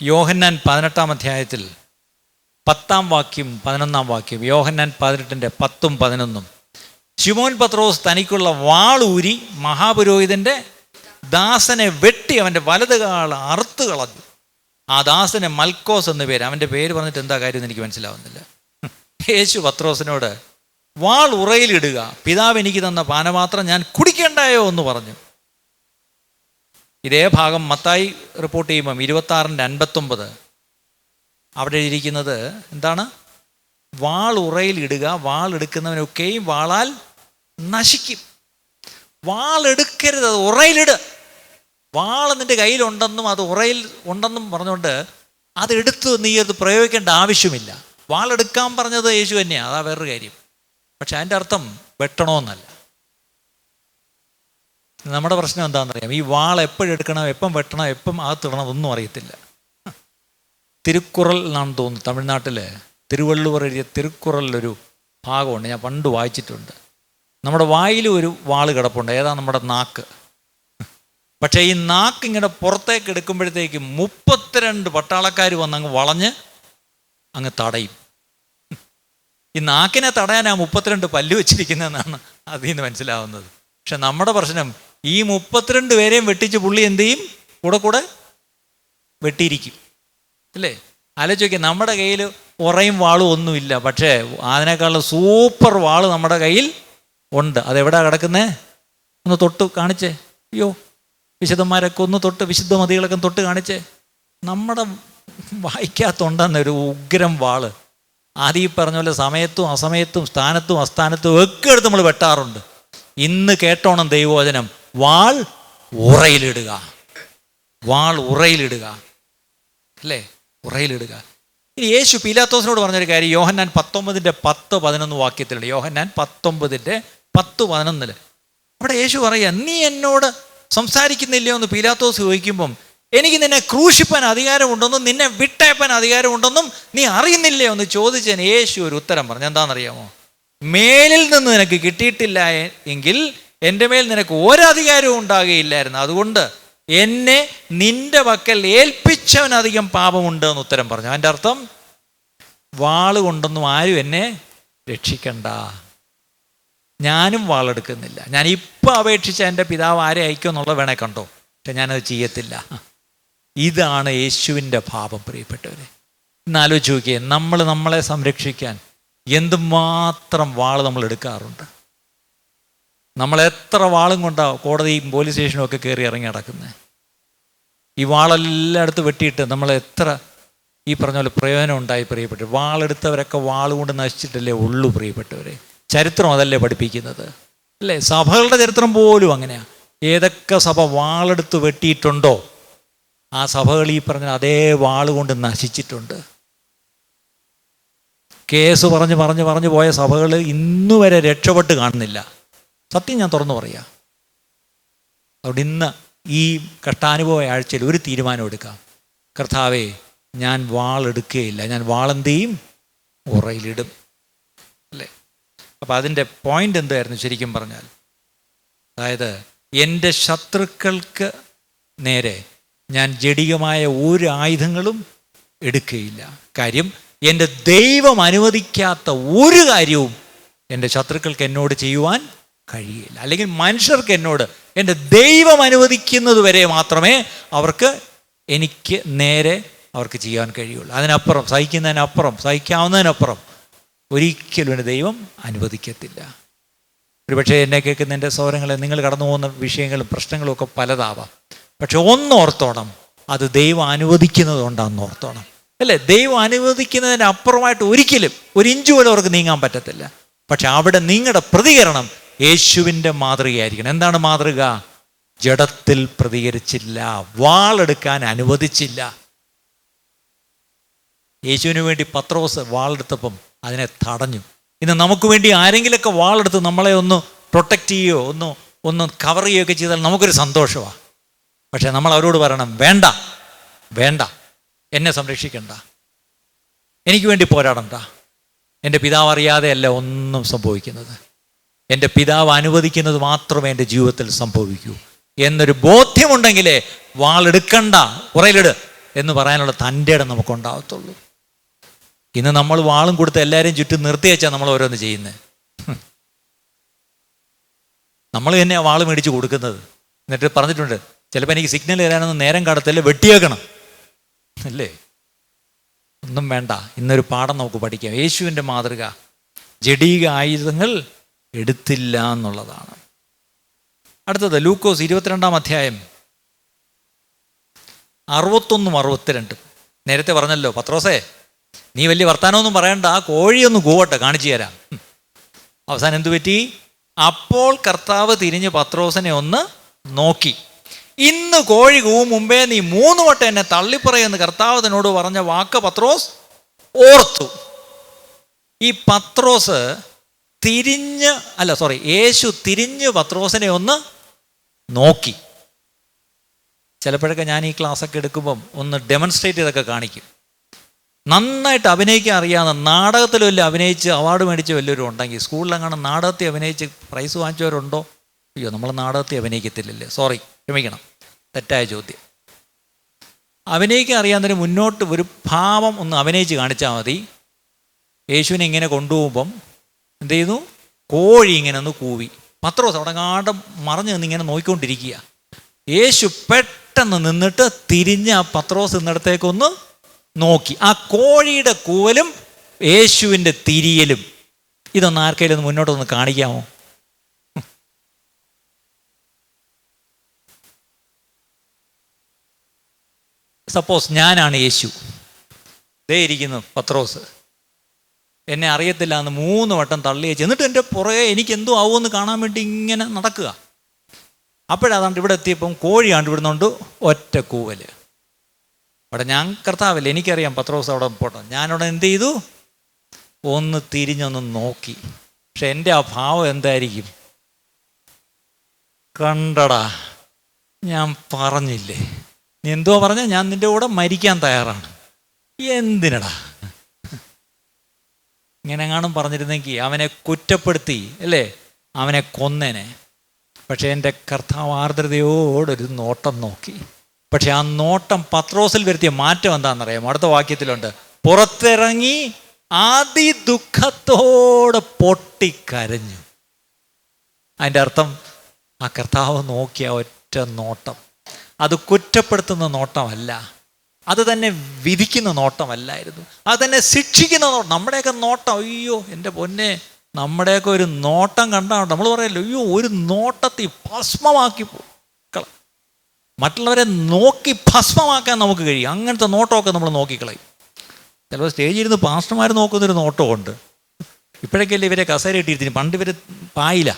യോഹന്നാൻ 18 അധ്യായത്തിൽ 10 വാക്യം 11 വാക്യം. യോഹന്നാൻ 18 10 11. ശിമോൻ പത്രോസ് തനിക്കുള്ള വാളൂരി മഹാപുരോഹിതൻ്റെ ദാസനെ വെട്ടി അവൻ്റെ വലത് കാൽ അറുത്ത് കളഞ്ഞു. ആ ദാസന് മൽക്കോസ് എന്ന് പേര്. അവൻ്റെ പേര് പറഞ്ഞിട്ട് എന്താ കാര്യം എന്ന് എനിക്ക് മനസ്സിലാവുന്നില്ല. യേശു പത്രോസിനോട് വാൾ ഉറയിലിടുക, പിതാവ് എനിക്ക് തന്ന പാനപാത്രം ഞാൻ കുടിക്കണ്ടായോ എന്ന് പറഞ്ഞു. ഇതേ ഭാഗം മത്തായി റിപ്പോർട്ട് ചെയ്യുമ്പം 26:59 അവിടെ ഇരിക്കുന്നത് എന്താണ്? വാൾ ഉറയിലിടുക, വാൾ എടുക്കുന്നവനൊക്കെയും വാളാൽ നശിക്കും. വാൾ എടുക്കരുത്, അത് ഉറയിലിട്. വാൾ നിൻ്റെ കയ്യിലുണ്ടെന്നും അത് ഉറയിൽ ഉണ്ടെന്നും പറഞ്ഞുകൊണ്ട് അതെടുത്ത് നീ അത് പ്രയോഗിക്കേണ്ട ആവശ്യമില്ല. വാളെടുക്കാൻ പറഞ്ഞത് യേശു തന്നെയാണ്, അതാ വേറൊരു കാര്യം. പക്ഷെ അതിൻ്റെ അർത്ഥം വെട്ടണമെന്നല്ല. നമ്മുടെ പ്രശ്നം എന്താണെന്നറിയാം, ഈ വാൾ എപ്പോഴെടുക്കണം, എപ്പം വെട്ടണം, എപ്പം അകത്തിടണം ഒന്നും അറിയത്തില്ല. തിരുക്കുറൽ എന്നാണ് തോന്നുന്നു, തമിഴ്നാട്ടിൽ തിരുവള്ളുവർ എഴുതിയ തിരുക്കുറലിലൊരു ഭാഗമുണ്ട്, ഞാൻ പണ്ട് വായിച്ചിട്ടുണ്ട്. നമ്മുടെ വായിലും ഒരു വാള് കിടപ്പുണ്ട്, ഏതാ? നമ്മുടെ നാക്ക്. പക്ഷേ ഈ നാക്ക് ഇങ്ങനെ പുറത്തേക്ക് എടുക്കുമ്പോഴത്തേക്കും 32 പട്ടാളക്കാർ വന്ന് അങ്ങ് വളഞ്ഞ് അങ്ങ് തടയും. ഈ നാക്കിനെ തടയാൻ ആ 32 പല്ല് വെച്ചിരിക്കുന്നതെന്നാണ് അതിൽ നിന്ന് മനസ്സിലാവുന്നത്. പക്ഷെ നമ്മുടെ പ്രശ്നം, ഈ 32 പേരെയും വെട്ടിച്ച് പുള്ളി എന്ത് ചെയ്യും? കൂടെ വെട്ടിയിരിക്കും, അല്ലേ? ആലോചിക്കുക, നമ്മുടെ കയ്യിൽ ഉറയും വാളും ഒന്നുമില്ല, പക്ഷേ അതിനേക്കാളും സൂപ്പർ വാള് നമ്മുടെ കയ്യിൽ ഉണ്ട്. അതെവിടാ കിടക്കുന്നേ? ഒന്ന് തൊട്ട് കാണിച്ചേ. അയ്യോ, വിശുദ്ധന്മാരൊക്കെ ഒന്ന് തൊട്ട്, വിശുദ്ധ മതികളൊക്കെ തൊട്ട് കാണിച്ചേ. നമ്മുടെ വായിക്കാത്തുണ്ടെന്നൊരു ഉഗ്രം വാള്. ആദ്യം ഈ പറഞ്ഞ പോലെ സമയത്തും അസമയത്തും സ്ഥാനത്തും അസ്ഥാനത്തും ഒക്കെ എടുത്ത് നമ്മൾ വെട്ടാറുണ്ട്. ഇന്ന് കേട്ടോണം ദൈവവചനം, വാൾ ഉറയിലിടുക, വാൾ ഉറയിലിടുക, അല്ലേ? ഉറയിലിടുക. ഇനി യേശു പീലാത്തോസിനോട് പറഞ്ഞൊരു കാര്യം യോഹന്നാൻ 19:10-11 വാക്യത്തിലുണ്ട്. യോഹന്നാൻ 19:10-11 അവിടെ യേശു പറയുക, നീ എന്നോട് സംസാരിക്കുന്നില്ലയോ എന്ന് പീലാത്തോസ് ചോദിക്കുമ്പം, എനിക്ക് നിന്നെ ക്രൂശിപ്പാൻ അധികാരമുണ്ടെന്നും നിന്നെ വിട്ടയപ്പാൻ അധികാരമുണ്ടെന്നും നീ അറിയുന്നില്ലയോ എന്ന് ചോദിച്ചതിന് യേശു ഒരു ഉത്തരം പറഞ്ഞു. എന്താണെന്നറിയാമോ? മേലിൽ നിന്ന് നിനക്ക് കിട്ടിയിട്ടില്ല എങ്കിൽ എൻ്റെ മേൽ നിനക്ക് ഒരധികാരവും ഉണ്ടാകുകയില്ലായിരുന്നു. അതുകൊണ്ട് എന്നെ നിന്റെ പക്കൽ ഏൽപ്പിച്ചവനധികം പാപമുണ്ട് എന്ന് ഉത്തരം പറഞ്ഞു. അതിൻ്റെ അർത്ഥം, വാള് കൊണ്ടൊന്നും ആരും എന്നെ രക്ഷിക്കണ്ട, ഞാനും വാളെടുക്കുന്നില്ല. ഞാൻ ഇപ്പം അപേക്ഷിച്ച എൻ്റെ പിതാവ് ആരെ അയക്കുമെന്നുള്ളത് വേണേ കണ്ടോ, പക്ഷെ ഞാനത് ചെയ്യത്തില്ല. ഇതാണ് യേശുവിൻ്റെ ഭാവം, പ്രിയപ്പെട്ടവരെ. ഇന്നാലോചിച്ച് നോക്കിയേ, നമ്മളെ സംരക്ഷിക്കാൻ എന്തുമാത്രം വാള് നമ്മൾ എടുക്കാറുണ്ട്. നമ്മളെത്ര വാളും കൊണ്ടാണ് കോടതിയും പോലീസ് സ്റ്റേഷനും ഒക്കെ കയറി ഇറങ്ങി നടക്കുന്നത്. ഈ വാളെല്ലായിടത്തും വെട്ടിയിട്ട് നമ്മളെത്ര ഈ പറഞ്ഞ പോലെ പ്രയോജനം ഉണ്ടായി, പ്രിയപ്പെട്ടവർ. വാളെടുത്തവരൊക്കെ വാളുകൊണ്ട് നശിച്ചിട്ടല്ലേ ഉള്ളൂ, പ്രിയപ്പെട്ടവരെ. ചരിത്രം അതല്ലേ പഠിപ്പിക്കുന്നത്, അല്ലേ? സഭകളുടെ ചരിത്രം പോലും അങ്ങനെയാണ്. ഏതൊക്കെ സഭ വാളെടുത്ത് വെട്ടിയിട്ടുണ്ടോ ആ സഭകൾ ഈ പറഞ്ഞ അതേ വാളുകൊണ്ട് നശിച്ചിട്ടുണ്ട്. കേസ് പറഞ്ഞ് പോയ സഭകൾ ഇന്നുവരെ രക്ഷപ്പെട്ട് കാണുന്നില്ല. സത്യം ഞാൻ തുറന്നു പറയാം. അതുകൊണ്ട് ഇന്ന് ഈ കഷ്ടാനുഭവ ആഴ്ചയിൽ ഒരു തീരുമാനം എടുക്കാം. കർത്താവേ, ഞാൻ വാളെടുക്കുകയില്ല, ഞാൻ വാളെന്ത് ചെയ്യും? ഉറയിലിടും, അല്ലേ? അപ്പം അതിൻ്റെ പോയിൻ്റ് എന്തായിരുന്നു ശരിക്കും പറഞ്ഞാൽ? അതായത്, എൻ്റെ ശത്രുക്കൾക്ക് നേരെ ഞാൻ ജഡികമായ ഒരു ആയുധങ്ങളും എടുക്കുകയില്ല. കാര്യം, എൻ്റെ ദൈവം അനുവദിക്കാത്ത ഒരു കാര്യവും എൻ്റെ ശത്രുക്കൾക്ക് എന്നോട് ചെയ്യുവാൻ കഴിയില്ല. അല്ലെങ്കിൽ മനുഷ്യർക്ക് എന്നോട്, എൻ്റെ ദൈവം അനുവദിക്കുന്നത് വരെ മാത്രമേ എനിക്ക് നേരെ അവർക്ക് ചെയ്യാൻ കഴിയുള്ളൂ. അതിനപ്പുറം, സഹിക്കുന്നതിനപ്പുറം, സഹിക്കാവുന്നതിനപ്പുറം ഒരിക്കലും എൻ്റെ ദൈവം അനുവദിക്കത്തില്ല. ഒരുപക്ഷെ എന്നെ കേൾക്കുന്ന എൻ്റെ സൗരങ്ങളെ, നിങ്ങൾ കടന്നു പോകുന്ന വിഷയങ്ങളും പ്രശ്നങ്ങളും ഒക്കെ പലതാവാം. പക്ഷെ ഒന്നോർത്തോണം, അത് ദൈവം അനുവദിക്കുന്നത് കൊണ്ടാണെന്ന് ഓർത്തോണം, അല്ലേ? ദൈവം അനുവദിക്കുന്നതിന് അപ്പുറമായിട്ട് ഒരിക്കലും ഒരു ഇഞ്ച് പോലും അവർക്ക് നീങ്ങാൻ പറ്റത്തില്ല. പക്ഷെ അവിടെ നിങ്ങളുടെ പ്രതികരണം യേശുവിൻ്റെ മാതൃകയായിരിക്കണം. എന്താണ് മാതൃക? ജഡത്തിൽ പ്രതികരിച്ചില്ല, വാളെടുക്കാൻ അനുവദിച്ചില്ല. യേശുവിന് വേണ്ടി പത്രോസ് വാളെടുത്തപ്പം അതിനെ തടഞ്ഞു. ഇന്ന് നമുക്ക് വേണ്ടി ആരെങ്കിലുമൊക്കെ വാളെടുത്ത് നമ്മളെ ഒന്ന് പ്രൊട്ടക്റ്റ് ചെയ്യുകയോ ഒന്ന് കവർ ചെയ്യുകയൊക്കെ ചെയ്താൽ നമുക്കൊരു സന്തോഷമാണ്. പക്ഷെ നമ്മൾ അവരോട് പറയണം, വേണ്ട, എന്നെ സംരക്ഷിക്കണ്ട, എനിക്ക് വേണ്ടി പോരാടണ്ട. എൻ്റെ പിതാവ് അറിയാതെയല്ല ഒന്നും സംഭവിക്കുന്നത്. എൻ്റെ പിതാവ് അനുവദിക്കുന്നത് മാത്രമേ എൻ്റെ ജീവിതത്തിൽ സംഭവിക്കൂ എന്നൊരു ബോധ്യമുണ്ടെങ്കിലേ വാളെടുക്കണ്ട, പുറയിലിട് എന്ന് പറയാനുള്ള തൻ്റെ ഇടം നമുക്കുണ്ടാകത്തുള്ളൂ. ഇന്ന് നമ്മൾ വാളും കൊടുത്ത് എല്ലാവരെയും ചുറ്റും നിർത്തി വെച്ചാൽ നമ്മൾ ഓരോന്ന് ചെയ്യുന്നത്. നമ്മൾ തന്നെയാണ് വാള് മേടിച്ച് കൊടുക്കുന്നത്. എന്നിട്ട് പറഞ്ഞിട്ടുണ്ട്, ചിലപ്പോൾ എനിക്ക് സിഗ്നൽ തരാനൊന്നും നേരം കടത്തല്ലേ, വെട്ടിയേക്കണം അല്ലേ. ഒന്നും വേണ്ട. ഇന്നൊരു പാഠം നമുക്ക് പഠിക്കാം. യേശുവിൻ്റെ മാതൃക ജഡീക ആയുധങ്ങൾ എടുത്തില്ല എന്നുള്ളതാണ്. അടുത്തത് ലൂക്കോസ് 22-ാം അധ്യായം 61, 62. നേരത്തെ പറഞ്ഞല്ലോ, പത്രോസേ നീ വലിയ വർത്താനമൊന്നും പറയണ്ട, ആ കോഴിയൊന്ന് കൂവട്ടെ, കാണിച്ചു തരാം. അവസാനം എന്തു പറ്റി? അപ്പോൾ കർത്താവ് തിരിഞ്ഞ് പത്രോസിനെ ഒന്ന് നോക്കി. ഇന്ന് കോഴി കൂവും മുമ്പേ നീ 3 വട്ടം എന്നെ തള്ളിപ്പറയെന്ന് കർത്താവ് തന്നോട് പറഞ്ഞ വാക്ക് പത്രോസ് ഓർത്തു. ഈ പത്രോസ് യേശു തിരിഞ്ഞ് പത്രോസിനെ ഒന്ന് നോക്കി. ചിലപ്പോഴൊക്കെ ഞാൻ ഈ ക്ലാസ്സൊക്കെ എടുക്കുമ്പം ഒന്ന് ഡെമോൺസ്ട്രേറ്റ് ചെയ്തൊക്കെ കാണിക്കും. നന്നായിട്ട് അഭിനയിക്കാൻ അറിയാവുന്ന, നാടകത്തിൽ വലിയ അഭിനയിച്ച് അവാർഡ് മേടിച്ച് വലിയൊരു ഉണ്ടെങ്കിൽ, സ്കൂളിലെങ്ങാണ് നാടകത്തിൽ അഭിനയിച്ച് പ്രൈസ് വാങ്ങിച്ചവരുണ്ടോ? അയ്യോ, നമ്മൾ നാടകത്തിൽ അഭിനയിക്കത്തില്ലല്ലേ, സോറി, ക്ഷമിക്കണം, തെറ്റായ ചോദ്യം. അഭിനയിക്കാൻ അറിയാവുന്നതിന് മുന്നോട്ട് ഒരു ഭാവം ഒന്ന് അഭിനയിച്ച് കാണിച്ചാൽ മതി. യേശുവിനെ ഇങ്ങനെ കൊണ്ടുപോകുമ്പം എന്ത് ചെയ്യുന്നു? കോഴി ഇങ്ങനെ ഒന്ന് കൂവി. പത്രോസ് അവിടെ കാണ്ടം മറഞ്ഞു നിന്ന് ഇങ്ങനെ നോക്കിക്കൊണ്ടിരിക്കുക. യേശു പെട്ടെന്ന് നിന്നിട്ട് തിരിഞ്ഞ് ആ പത്രോസ് നിന്നിടത്തേക്കൊന്ന് നോക്കി. ആ കോഴിയുടെ കൂവലും യേശുവിൻ്റെ തിരിയലും ഇതൊന്ന് ആർക്കെങ്കിലും ഒന്ന് മുന്നോട്ടൊന്ന് കാണിക്കാമോ? സപ്പോസ് ഞാനാണ് യേശു, ദേ ഇരിക്കുന്നു പത്രോസ്, എന്നെ അറിയത്തില്ല എന്ന് 3 വട്ടം തള്ളി വെച്ച്, എന്നിട്ട് എൻ്റെ പുറകെ എനിക്ക് എന്തോ ആവുമെന്ന് കാണാൻ വേണ്ടി ഇങ്ങനെ നടക്കുക. അപ്പോഴാണ്ട് ഇവിടെ എത്തിയപ്പം കോഴിയാണ്ട് ഇവിടുന്നുണ്ട് ഒറ്റ കൂവല്. അവിടെ ഞാൻ കർത്താവല്ലേ, എനിക്കറിയാം പത്രോസ് അവിടെ പോട്ടെ. ഞാനവിടെ എന്ത് ചെയ്തു? ഒന്ന് തിരിഞ്ഞൊന്ന് നോക്കി. പക്ഷെ എൻ്റെ ആ ഭാവം എന്തായിരിക്കും? കണ്ടടാ, ഞാൻ പറഞ്ഞില്ലേ, നീ എന്തോ പറഞ്ഞ, ഞാൻ നിൻ്റെ കൂടെ മരിക്കാൻ തയ്യാറാണ്, എന്തിനടാ? ഇങ്ങനെ എങ്ങാനും പറഞ്ഞിരുന്നെങ്കിൽ അവനെ കുറ്റപ്പെടുത്തി അല്ലേ, അവനെ കൊന്നേനെ. പക്ഷെ എൻ്റെ കർത്താവ് ആർദ്രതയോടൊരു നോട്ടം നോക്കി. പക്ഷെ ആ നോട്ടം പത്രോസിൽ വരുത്തിയ മാറ്റം എന്താണെന്നറിയാമോ? അടുത്ത വാക്യത്തിലുണ്ട്, പുറത്തിറങ്ങി അതിദുഃഖത്തോടെ പൊട്ടിക്കരഞ്ഞു. അതിൻ്റെ അർത്ഥം ആ കർത്താവ് നോക്കിയ ഒറ്റ നോട്ടം, അത് കുറ്റപ്പെടുത്തുന്ന നോട്ടമല്ല, അത് തന്നെ വിധിക്കുന്ന നോട്ടമല്ലായിരുന്നു, അത് തന്നെ ശിക്ഷിക്കുന്ന നോട്ടം. നമ്മുടെയൊക്കെ നോട്ടം, അയ്യോ എൻ്റെ പൊന്നെ, നമ്മുടെയൊക്കെ ഒരു നോട്ടം കണ്ടാണ് നമ്മൾ പറയല്ലോ, അയ്യോ ഒരു നോട്ടത്തിൽ ഭസ്മമാക്കി മറ്റുള്ളവരെ നോക്കി ഭസ്മമാക്കാൻ നമുക്ക് കഴിയും. അങ്ങനത്തെ നോട്ടമൊക്കെ നമ്മൾ നോക്കിക്കളയും. ചിലപ്പോൾ സ്റ്റേജിൽ ഇരുന്ന് പാസ്റ്റർമാർ നോക്കുന്നൊരു നോട്ടമുണ്ട്. ഇപ്പോഴൊക്കെയല്ലേ ഇവരെ കസേര ഇട്ടിരുത്തിന്, പണ്ട് ഇവർ പായില്ല,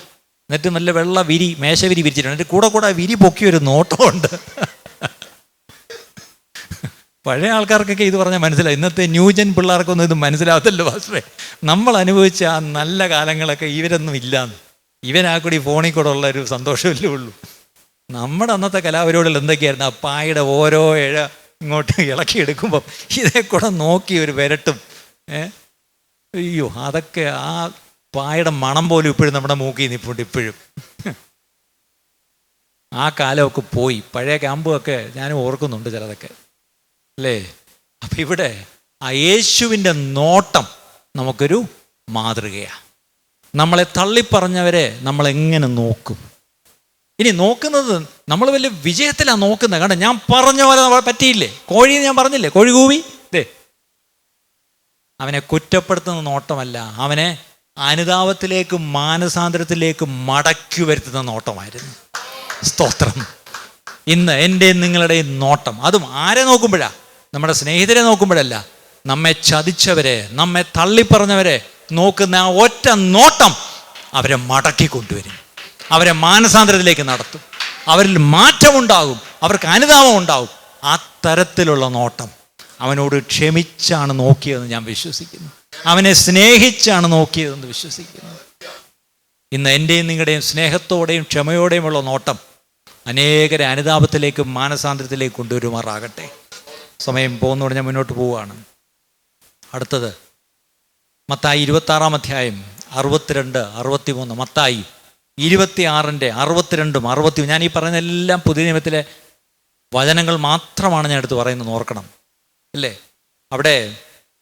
എന്നിട്ട് നല്ല വെള്ള വിരി, മേശവിരി വിരിച്ചിട്ടുണ്ട്, എന്നിട്ട് കൂടെ വിരി പൊക്കിയൊരു നോട്ടമുണ്ട്. പഴയ ആൾക്കാർക്കൊക്കെ ഇത് പറഞ്ഞാൽ മനസ്സിലായി. ഇന്നത്തെ ന്യൂജൻ പിള്ളേർക്കൊന്നും ഇത് മനസ്സിലാകത്തല്ലോ പാസ്റ്ററെ. നമ്മൾ അനുഭവിച്ച ആ നല്ല കാലങ്ങളൊക്കെ ഇവരൊന്നും ഇല്ലാന്ന്. ഇവനാ കൂടി ഫോണിൽ കൂടെ ഉള്ള ഒരു സന്തോഷമല്ലേ ഉള്ളൂ. നമ്മുടെ അന്നത്തെ കലാപരിപാടികൾ എന്തൊക്കെയായിരുന്നു? ആ പായുടെ ഓരോ ഇഴ ഇങ്ങോട്ട് ഇളക്കിയെടുക്കുമ്പം ഇതേ കൂടെ നോക്കി ഒരു വിരട്ടും. അയ്യോ, അതൊക്കെ ആ പായുടെ മണം പോലും ഇപ്പോഴും നമ്മുടെ മൂക്കിൽ നിൽപ്പുണ്ട്. ഇപ്പോഴും ആ കാലമൊക്കെ പോയി. പഴയ ക്യാമ്പുമൊക്കെ ഞാനും ഓർക്കുന്നുണ്ട് ചിലതൊക്കെ അല്ലേ. അപ്പം ഇവിടെ ആ യേശുവിൻ്റെ നോട്ടം നമുക്കൊരു മാതൃകയാണ്. നമ്മളെ തള്ളിപ്പറഞ്ഞവരെ നമ്മളെങ്ങനെ നോക്കും? ഇനി നോക്കുന്നത് നമ്മൾ വലിയ വിജയത്തിലാണ് നോക്കുന്നത്. കാരണം ഞാൻ പറഞ്ഞ പോലെ പറ്റിയില്ലേ, കോഴി ഞാൻ പറഞ്ഞില്ലേ, കോഴി കൂവി. അവനെ കുറ്റപ്പെടുത്തുന്ന നോട്ടമല്ല, അവനെ അനുതാപത്തിലേക്കും മാനസാന്തരത്തിലേക്കും മടക്കി വരുത്തുന്ന നോട്ടമായിരുന്നു. സ്തോത്രം. ഇന്ന് എൻ്റെയും നിങ്ങളുടെയും നോട്ടം, അതും ആരെ നോക്കുമ്പോഴാ? നമ്മുടെ സ്നേഹിതരെ നോക്കുമ്പോഴല്ല, നമ്മെ ചതിച്ചവരെ, നമ്മെ തള്ളിപ്പറഞ്ഞവരെ നോക്കുന്ന ആ ഒറ്റ നോട്ടം അവരെ മടക്കി കൊണ്ടുവരും, അവരെ മാനസാന്തരത്തിലേക്ക് നടത്തും, അവരിൽ മാറ്റമുണ്ടാകും, അവർക്ക് അനുതാപം ഉണ്ടാകും. ആ തരത്തിലുള്ള നോട്ടം. അവനോട് ക്ഷമിച്ചാണ് നോക്കിയതെന്ന് ഞാൻ വിശ്വസിക്കുന്നു, അവനെ സ്നേഹിച്ചാണ് നോക്കിയതെന്ന് വിശ്വസിക്കുന്നു. ഇന്ന് എൻ്റെയും നിങ്ങളുടെയും സ്നേഹത്തോടെയും ക്ഷമയോടെയുമുള്ള നോട്ടം അനേകരെ അനുതാപത്തിലേക്കും മാനസാന്തരത്തിലേക്ക് കൊണ്ടുവരുമാറാകട്ടെ. സമയം പോകുന്നതോടെ ഞാൻ മുന്നോട്ട് പോവുകയാണ്. അടുത്തത് മത്തായി 26-ാം അധ്യായം 62, 63, മത്തായി 26, 62, 60. ഞാൻ ഈ പറയുന്ന എല്ലാം പുതിയ നിയമത്തിലെ വചനങ്ങൾ മാത്രമാണ് ഞാൻ എടുത്ത് പറയുന്നത്, ഓർക്കണം അല്ലേ. അവിടെ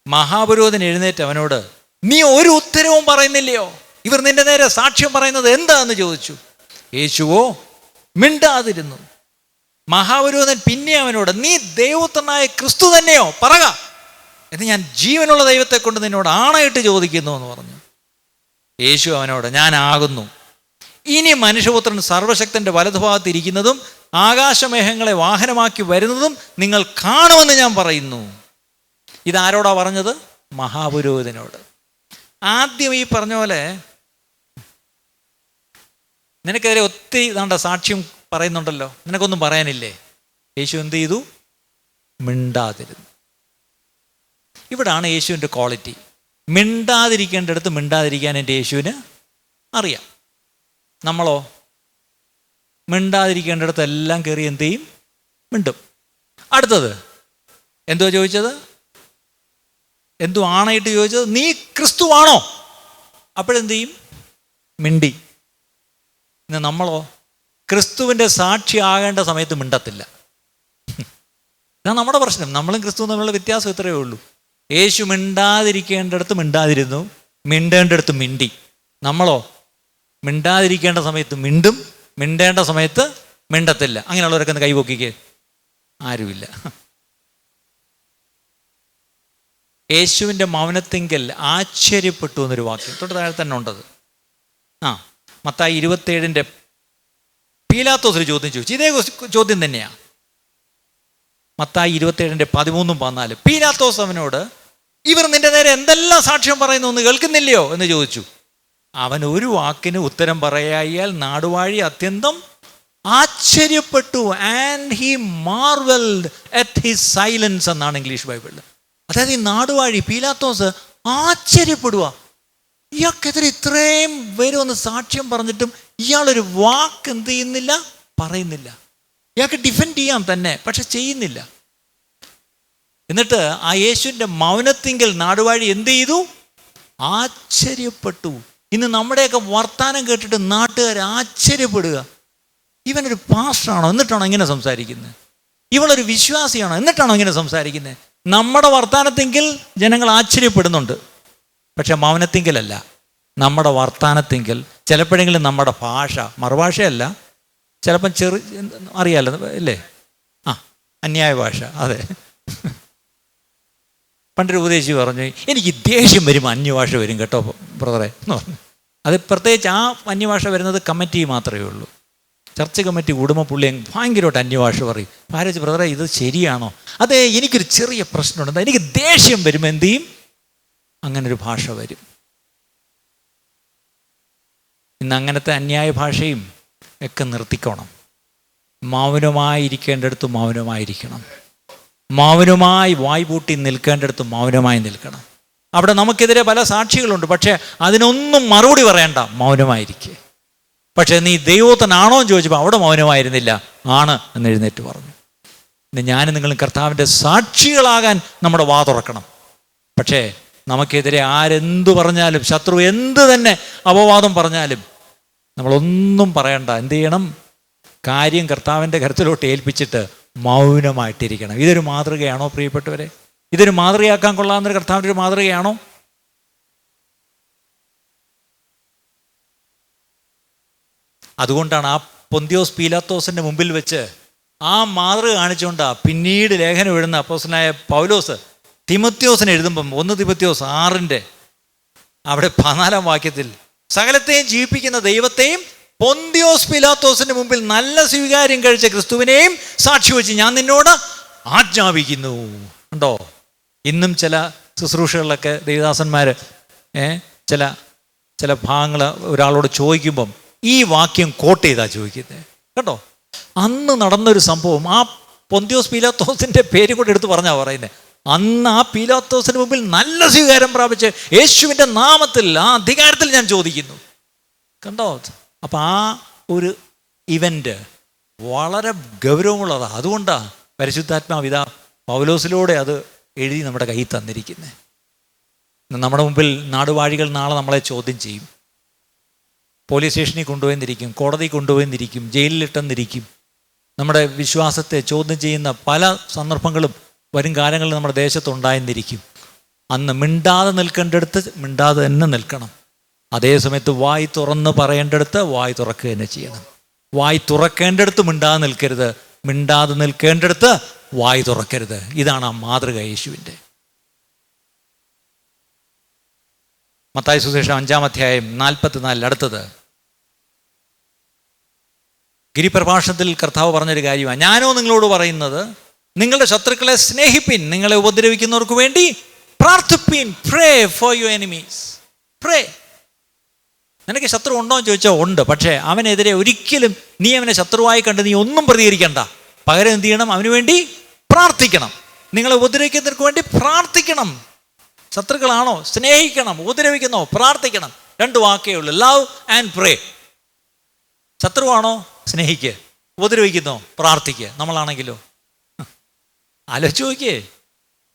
മഹാപുരോഹിതൻ എഴുന്നേറ്റ് അവനോട്, നീ ഒരു ഉത്തരവും പറയുന്നില്ലയോ? ഇവർ നിന്റെ നേരെ സാക്ഷ്യം പറയുന്നത് എന്താന്ന് ചോദിച്ചു. യേശുവോ മിണ്ടാതിരുന്നു. മഹാപുരോഹിതൻ പിന്നെ അവനോട്, നീ ദൈവപുത്രനായ ക്രിസ്തു തന്നെയോ? പറക എന്ന് ഞാൻ ജീവനുള്ള ദൈവത്തെ കൊണ്ട് നിന്നോട് ആണയിട്ട് ചോദിക്കുന്നു എന്ന് പറഞ്ഞു. യേശു അവനോട്, ഞാനാകുന്നു. ഇനി മനുഷ്യപുത്രൻ സർവശക്തന്റെ വലതുഭാഗത്ത് ഇരിക്കുന്നതും ആകാശമേഘങ്ങളെ വാഹനമാക്കി വരുന്നതും നിങ്ങൾ കാണുമെന്ന് ഞാൻ പറയുന്നു. ഇതാരോടാ പറഞ്ഞത്? മഹാപുരോഹിതനോട്. ആദ്യം ഈ പറഞ്ഞ പോലെ നിനക്കെതിരെ ഒത്തിരി ഇതാണ്ട സാക്ഷ്യം പറയുന്നുണ്ടല്ലോ, നിനക്കൊന്നും പറയാനില്ലേ? യേശു എന്ത് ചെയ്തു? മിണ്ടാതിരുന്നു. ഇവിടാണ് യേശുവിൻ്റെ ക്വാളിറ്റി. മിണ്ടാതിരിക്കേണ്ടടുത്ത് മിണ്ടാതിരിക്കാൻ എൻ്റെ യേശുവിന് അറിയാം. നമ്മളോ മിണ്ടാതിരിക്കേണ്ടടുത്ത് എല്ലാം കയറി എന്ത് ചെയ്യും? മിണ്ടും. അടുത്തത് എന്തുവാ ചോദിച്ചത്? എന്തു ആണായിട്ട് ചോദിച്ചത്? നീ ക്രിസ്തുവാണോ? അപ്പോഴെന്ത് ചെയ്യും? മിണ്ടി. ഇന്ന് നമ്മളോ ക്രിസ്തുവിൻ്റെ സാക്ഷി ആകേണ്ട സമയത്ത് മിണ്ടത്തില്ല. ഇതാണ് നമ്മുടെ പ്രശ്നം. നമ്മളും ക്രിസ്തുവും തമ്മിലുള്ള വ്യത്യാസം ഇത്രയേ ഉള്ളൂ. യേശു മിണ്ടാതിരിക്കേണ്ടടുത്ത് മിണ്ടാതിരുന്നു, മിണ്ടേണ്ടടുത്ത് മിണ്ടി. നമ്മളോ മിണ്ടാതിരിക്കേണ്ട സമയത്ത് മിണ്ടും, മിണ്ടേണ്ട സമയത്ത് മിണ്ടത്തില്ല. അങ്ങനെയുള്ളവരൊക്കെ ഒന്ന് കൈപൊക്കിക്കേ. ആരുമില്ല. യേശുവിൻ്റെ മൗനത്തിങ്കൽ ആശ്ചര്യപ്പെട്ടു എന്നൊരു വാക്യം തൊട്ട് താഴെ തന്നെ ഉണ്ടത്. മത്തായി 27 പീലാത്തോസ് ഒരു ചോദ്യം ചോദിച്ചു. ഇതേ ചോദ്യം തന്നെയാണ്. മത്തായി 27 13, 14. പീലാത്തോസ് അവനോട്, ഇവർ നിന്റെ നേരെ എന്തെല്ലാം സാക്ഷ്യം പറയുന്നു എന്ന് കേൾക്കുന്നില്ലയോ എന്ന് ചോദിച്ചു. അവൻ ഒരു വാക്കിന് ഉത്തരം പറയായാൽ നാടുവാഴി അത്യന്തം ആശ്ചര്യപ്പെട്ടു. And he marvelled at his silence എന്നാണ് ഇംഗ്ലീഷ് ബൈബിളിൽ. അതായത് ഈ നാടുവാഴി പീലാത്തോസ് ആശ്ചര്യപ്പെടുക. ഇയാൾക്കെതിരെ ഇത്രയും പേര് വന്ന് സാക്ഷ്യം പറഞ്ഞിട്ടും ഇയാളൊരു വാക്ക് എന്ത് ചെയ്യുന്നില്ല? പറയുന്നില്ല. ഇയാൾക്ക് ഡിഫെൻഡ് ചെയ്യാം തന്നെ, പക്ഷെ ചെയ്യുന്നില്ല. എന്നിട്ട് ആ യേശുവിൻ്റെ മൗനത്തിങ്കൽ നാടുവാഴി എന്ത് ചെയ്തു? ആശ്ചര്യപ്പെട്ടു. ഇന്ന് നമ്മുടെയൊക്കെ വർത്താനം കേട്ടിട്ട് നാട്ടുകാർ ആശ്ചര്യപ്പെടുക. ഇവനൊരു പാസ്റ്ററാണോ എന്നിട്ടാണോ ഇങ്ങനെ സംസാരിക്കുന്നത്? ഇവളൊരു വിശ്വാസിയാണോ എന്നിട്ടാണോ ഇങ്ങനെ സംസാരിക്കുന്നത്? നമ്മുടെ വർത്താനത്തിങ്കിൽ ജനങ്ങൾ ആശ്ചര്യപ്പെടുന്നുണ്ട്, പക്ഷെ മൗനത്തിങ്കലല്ല. നമ്മുടെ വർത്താനത്തിങ്കിൽ ചിലപ്പോഴെങ്കിലും നമ്മുടെ ഭാഷ, മറുഭാഷയല്ല, ചിലപ്പം അറിയാലോ അല്ലേ, അന്യായ ഭാഷ. അതെ, പണ്ടൊരു ഉപദേശി പറഞ്ഞു, എനിക്ക് ദേഷ്യം വരുമ്പോൾ അന്യഭാഷ വരും കേട്ടോ ബ്രദറെ എന്ന് പറഞ്ഞു. അത് പ്രത്യേകിച്ച് ആ അന്യഭാഷ വരുന്നത് കമ്മിറ്റി മാത്രമേ ഉള്ളൂ. ചർച്ച് കമ്മിറ്റി കൂടുമ്പോൾ പുള്ളി ഭയങ്കരമായിട്ട് അന്യഭാഷ പറയും. ആലോചിച്ച്, ബ്രദറെ ഇത് ശരിയാണോ? അതെ, എനിക്കൊരു ചെറിയ പ്രശ്നമുണ്ട്, എനിക്ക് ദേഷ്യം വരുമ്പോൾ എന്ത് ചെയ്യും? അങ്ങനൊരു ഭാഷ വരും. ഇന്ന് അങ്ങനത്തെ അന്യായ ഭാഷയും ഒക്കെ നിർത്തിക്കോണം. മൗനമായിരിക്കേണ്ടടുത്ത് മൗനമായിരിക്കണം. മൗനമായി വായ്പൂട്ടി നിൽക്കേണ്ടടുത്ത് മൗനമായി നിൽക്കണം. അവിടെ നമുക്കെതിരെ പല സാക്ഷികളുണ്ട്, പക്ഷേ അതിനൊന്നും മറുപടി പറയണ്ട, മൗനമായിരിക്കേ. പക്ഷേ നീ ദൈവത്തനാണോ എന്ന് ചോദിച്ചപ്പോൾ അവിടെ മൗനമായിരുന്നില്ല, ആണ് എന്ന് എഴുന്നേറ്റ് പറഞ്ഞു. ഇന്ന് ഞാനും നിങ്ങളും കർത്താവിൻ്റെ സാക്ഷികളാകാൻ നമ്മുടെ വാ തുറക്കണം. പക്ഷേ നമുക്കെതിരെ ആരെന്തു പറഞ്ഞാലും, ശത്രു എന്ത് തന്നെ അപവാദം പറഞ്ഞാലും നമ്മളൊന്നും പറയണ്ട. എന്ത് ചെയ്യണം? കാര്യം കർത്താവിൻ്റെ കരുത്തിലോട്ട് ഏൽപ്പിച്ചിട്ട് മൗനമായിട്ടിരിക്കണം. ഇതൊരു മാതൃകയാണോ പ്രിയപ്പെട്ടവരെ? ഇതൊരു മാതൃകയാക്കാൻ കൊള്ളാവുന്നൊരു കർത്താവിൻ്റെ ഒരു മാതൃകയാണോ? അതുകൊണ്ടാണ് ആ പൊന്തിയോസ് പീലാത്തോസിൻ്റെ മുമ്പിൽ വെച്ച് ആ മാതൃക കാണിച്ചുകൊണ്ടാണ് പിന്നീട് ലേഖനം എഴുതുന്ന അപ്പോസ്തലനായ പൗലോസ് തിമോത്തിയോസിന് എഴുതുമ്പം 1 തിമോത്തിയോസ് 6 അവിടെ 14 വാക്യത്തിൽ സകലത്തെയും ജീവിപ്പിക്കുന്ന ദൈവത്തെയും പൊന്തിയോസ് പീലാത്തോസിന്റെ മുമ്പിൽ നല്ല സ്വീകാര്യം കഴിച്ച ക്രിസ്തുവിനെയും സാക്ഷി വെച്ച് ഞാൻ നിന്നോട് ആജ്ഞാപിക്കുന്നു. ഉണ്ടോ? ഇന്നും ചില ശുശ്രൂഷകളിലൊക്കെ ദേവദാസന്മാർ ചില ഭാഗങ്ങൾ ഒരാളോട് ചോദിക്കുമ്പം ഈ വാക്യം കോട്ട് ചെയ്താ ചോദിക്കുന്നത് കേട്ടോ. അന്ന് നടന്നൊരു സംഭവം ആ പൊന്തിയോസ് പീലാത്തോസിന്റെ പേര് കൂടെ എടുത്ത് പറഞ്ഞാ പറയുന്നത്. അന്ന് ആ പീലാത്തോസിന് മുമ്പിൽ നല്ല സ്വീകാരം പ്രാപിച്ച് യേശുവിൻ്റെ നാമത്തിൽ ആ അധികാരത്തിൽ ഞാൻ ചോദിക്കുന്നു. കണ്ടോ? അപ്പം ആ ഒരു ഇവൻ്റ് വളരെ ഗൗരവമുള്ളതാണ്. അതുകൊണ്ടാണ് പരിശുദ്ധാത്മാവ് ഇതാ പൗലോസിലൂടെ അത് എഴുതി നമ്മുടെ കയ്യിൽ തന്നിരിക്കുന്നത്. നമ്മുടെ മുമ്പിൽ നാടുവാഴികൾ നാളെ നമ്മളെ ചോദ്യം ചെയ്യും. പോലീസ് സ്റ്റേഷനിൽ കൊണ്ടുപോയെന്നിരിക്കും, കോടതി കൊണ്ടുപോയെന്നിരിക്കും, ജയിലിലിട്ടെന്നിരിക്കും. നമ്മുടെ വിശ്വാസത്തെ ചോദ്യം ചെയ്യുന്ന പല സന്ദർഭങ്ങളും വരും കാലങ്ങളിൽ നമ്മുടെ ദേശത്തുണ്ടായെന്നിരിക്കും. അന്ന് മിണ്ടാതെ നിൽക്കേണ്ടടുത്ത് മിണ്ടാതെ തന്നെ നിൽക്കണം. അതേ സമയത്ത് വായി തുറന്ന് പറയേണ്ടടുത്ത് വായി തുറക്കുക തന്നെ ചെയ്യണം. വായി തുറക്കേണ്ടടുത്ത് മിണ്ടാതെ നിൽക്കരുത്, മിണ്ടാതെ നിൽക്കേണ്ടടുത്ത് വായി തുറക്കരുത്. ഇതാണ് ആ മാതൃക യേശുവിൻ്റെ. മത്തായി സുവിശേഷം 5-ാം അധ്യായം 44 അടുത്തത് ഗിരിപ്രഭാഷണത്തിൽ കർത്താവ് പറഞ്ഞൊരു കാര്യമാണ്. ഞാനോ നിങ്ങളോട് പറയുന്നത്, നിങ്ങളുടെ ശത്രുക്കളെ സ്നേഹിപ്പിൻ, നിങ്ങളെ ഉപദ്രവിക്കുന്നവർക്ക് വേണ്ടി പ്രാർത്ഥിപ്പിൻ. Pray for your enemies. Pray. നിനക്ക് ശത്രു ഉണ്ടോ എന്ന് ചോദിച്ചാൽ ഉണ്ട്. പക്ഷേ അവനെതിരെ ഒരിക്കലും നീ അവനെ ശത്രുവായി കണ്ട് നീ ഒന്നും പ്രതികരിക്കണ്ട. പകരം എന്ത് ചെയ്യണം? അവന് വേണ്ടി പ്രാർത്ഥിക്കണം. നിങ്ങളെ ഉപദ്രവിക്കുന്നവർക്ക് വേണ്ടി പ്രാർത്ഥിക്കണം. ശത്രുക്കളാണോ? സ്നേഹിക്കണം. ഉപദ്രവിക്കുന്നോ? പ്രാർത്ഥിക്കണം. 2 വാക്കേ ഉള്ളൂ, ലവ് ആൻഡ് പ്രേ. ശത്രുവാണോ? സ്നേഹിക്കുക. ഉപദ്രവിക്കുന്നോ? പ്രാർത്ഥിക്കുക. നമ്മളാണെങ്കിലോ? ആലോചിച്ച് നോക്കിയേ,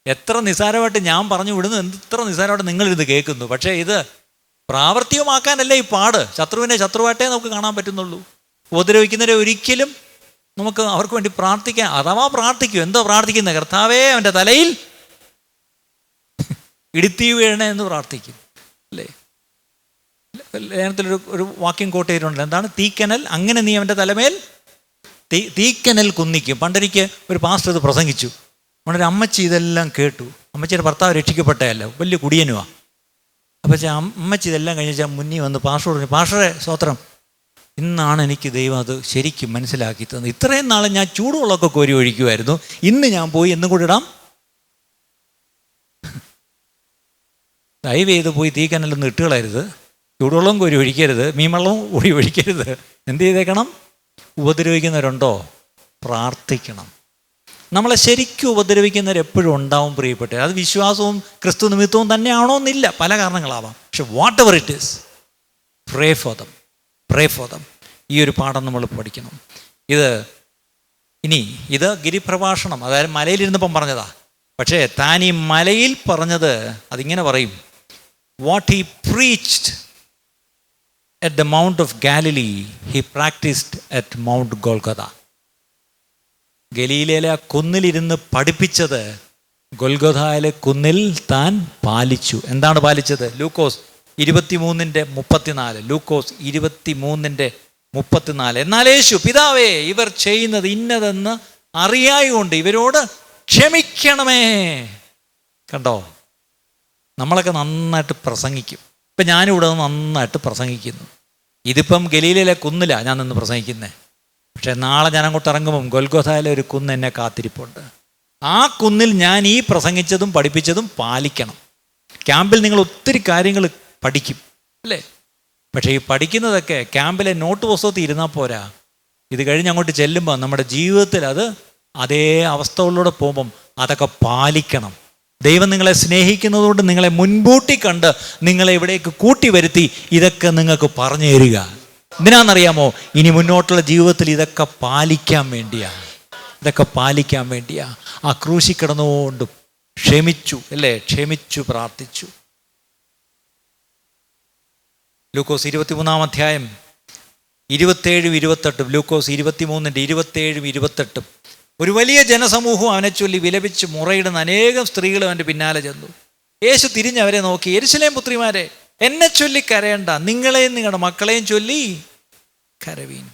എത്ര നിസ്സാരമായിട്ട് ഞാൻ പറഞ്ഞു വിടുന്നു, എത്ര നിസ്സാരമായിട്ട് നിങ്ങളിത് കേൾക്കുന്നു. പക്ഷേ ഇത് പ്രാവർത്തികമാക്കാനല്ലേ ഈ പാട്. ശത്രുവിനെ ശത്രുവായിട്ടേ നമുക്ക് കാണാൻ പറ്റുന്നുള്ളൂ. ഉപദ്രവിക്കുന്നവരെ ഒരിക്കലും നമുക്ക് അവർക്ക് വേണ്ടി പ്രാർത്ഥിക്കാൻ, അഥവാ പ്രാർത്ഥിക്കും. എന്തോ പ്രാർത്ഥിക്കുന്നത്? കർത്താവേ അവൻ്റെ തലയിൽ ഇടുത്തി വീഴണേ എന്ന് പ്രാർത്ഥിക്കും, അല്ലേ? ലേഖനത്തിലൊരു വാക്യം കോട്ട് ചെയ്തിട്ടുണ്ട്. എന്താണ്? തീക്കനൽ, അങ്ങനെ നീ അവൻ്റെ തലമേൽ തീക്കനൽ കുന്നിക്കും. പണ്ടെനിക്ക് ഒരു പാസ്റ്റർ ഇത് പ്രസംഗിച്ചു. അവനൊരു അമ്മച്ചി ഇതെല്ലാം കേട്ടു. അമ്മച്ചിയുടെ ഭർത്താവ് രക്ഷിക്കപ്പെട്ടതല്ല, വലിയ കുടിയനുമാണ്. അപ്പോൾ അമ്മച്ചി ഇതെല്ലാം കഴിഞ്ഞാൽ മുന്നിൽ വന്ന് പാസ്റ്ററോട് പറഞ്ഞു, പാസ്റ്ററെ സ്തോത്രം, ഇന്നാണ് എനിക്ക് ദൈവം അത് ശരിക്കും മനസ്സിലാക്കി തന്നത്. ഇത്രയും നാളെ ഞാൻ ചൂടുവെള്ളമൊക്കെ കോരി ഒഴിക്കുമായിരുന്നു, ഇന്ന് ഞാൻ പോയി എന്നും കൂടി ഇടാം. ദയവ് ചെയ്ത് പോയി തീക്കനലൊന്നും ഇട്ടുകളരുത്, ചൂടുവെള്ളം കോരി ഒഴിക്കരുത്, മീൻവെള്ളവും കൂടി ഒഴിക്കരുത്. എന്ത് ചെയ്തേക്കണം? ഉപദ്രവിക്കുന്നവരുണ്ടോ? പ്രാർത്ഥിക്കണം. നമ്മളെ ശരിക്കും ഉപദ്രവിക്കുന്നവർ എപ്പോഴും ഉണ്ടാവും പ്രിയപ്പെട്ടത്. അത് വിശ്വാസവും ക്രിസ്തു നിമിത്തവും തന്നെയാണോ എന്നില്ല, പല കാരണങ്ങളാവാം. പക്ഷെ what ever it is, pray for them, pray for them. ഈ ഒരു പാഠം നമ്മൾ പഠിക്കണം. ഇത് ഗിരിപ്രഭാഷണം, അതായത് മലയിലിരുന്നപ്പം പറഞ്ഞതാ. പക്ഷേ താൻ ഈ മലയിൽ പറഞ്ഞത് അതിങ്ങനെ പറയും, what he preached at the Mount of Galilee, he practiced at Mount Golgotha. ഗലീലയിലെ ആ കുന്നിലിരുന്ന് പഠിപ്പിച്ചത് ഗൊൽഗൊഥായിലെ കുന്നിൽ താൻ പാലിച്ചു. എന്താണ് പാലിച്ചത്? ലൂക്കോസ് 23:34. ലൂക്കോസ് 23:34. എന്നാൽ യേശു, പിതാവേ, ഇവർ ചെയ്യുന്നത് ഇന്നതെന്ന് അറിയായുകൊണ്ട് ഇവരോട് ക്ഷമിക്കണമേ. കണ്ടോ? നമ്മളൊക്കെ നന്നായിട്ട് പ്രസംഗിക്കും. ഇപ്പം ഞാനിവിടെ നന്നായിട്ട് പ്രസംഗിക്കുന്നു. ഇതിപ്പം ഗലീലയിലെ കുന്നിലാണ് ഞാൻ നിന്ന് പ്രസംഗിക്കുന്നത്. പക്ഷേ നാളെ ഞാൻ അങ്ങോട്ട് ഇറങ്ങുമ്പം ഗൊൽഗൊഥായിലെ ഒരു കുന്ന് എന്നെ കാത്തിരിപ്പുണ്ട്. ആ കുന്നിൽ ഞാൻ ഈ പ്രസംഗിച്ചതും പഠിപ്പിച്ചതും പാലിക്കണം. ക്യാമ്പിൽ നിങ്ങൾ ഒത്തിരി കാര്യങ്ങൾ പഠിക്കും, അല്ലേ? പക്ഷേ ഈ പഠിക്കുന്നതൊക്കെ ക്യാമ്പിലെ നോട്ട് പുസ്തകത്തിൽ ഇരുന്നാൽ പോരാ. ഇത് കഴിഞ്ഞ് അങ്ങോട്ട് ചെല്ലുമ്പോൾ നമ്മുടെ ജീവിതത്തിൽ അത് അതേ അവസ്ഥകളിലൂടെ പോകുമ്പം അതൊക്കെ പാലിക്കണം. ദൈവം നിങ്ങളെ സ്നേഹിക്കുന്നതുകൊണ്ട് നിങ്ങളെ മുൻകൂട്ടി കണ്ട് നിങ്ങളെ ഇവിടേക്ക് കൂട്ടി വരുത്തി ഇതൊക്കെ നിങ്ങൾക്ക് പറഞ്ഞു തരിക. എന്തിനാണെന്നറിയാമോ? ഇനി മുന്നോട്ടുള്ള ജീവിതത്തിൽ ഇതൊക്കെ പാലിക്കാൻ വേണ്ടിയാണ്. ഇതൊക്കെ പാലിക്കാൻ വേണ്ടിയാ. ആ ക്രൂശിൽ കിടന്നുകൊണ്ട് ക്ഷമിച്ചു, അല്ലേ? ക്ഷമിച്ചു പ്രാർത്ഥിച്ചു. ലൂക്കോസ് 23-ാം അധ്യായം 27-28. ലൂക്കോസ് 23:27-28. ഒരു വലിയ ജനസമൂഹം അവനെ ചൊല്ലി വിലപിച്ച് മുറയിടുന്ന അനേകം സ്ത്രീകളും അവൻ്റെ പിന്നാലെ ചെന്നു. യേശു തിരിഞ്ഞവരെ നോക്കി, യെരൂശലേം പുത്രിമാരെ, എന്നെ ചൊല്ലി കരയണ്ട, നിങ്ങളെയും നിങ്ങളുടെ മക്കളെയും ചൊല്ലി കരവീൻ.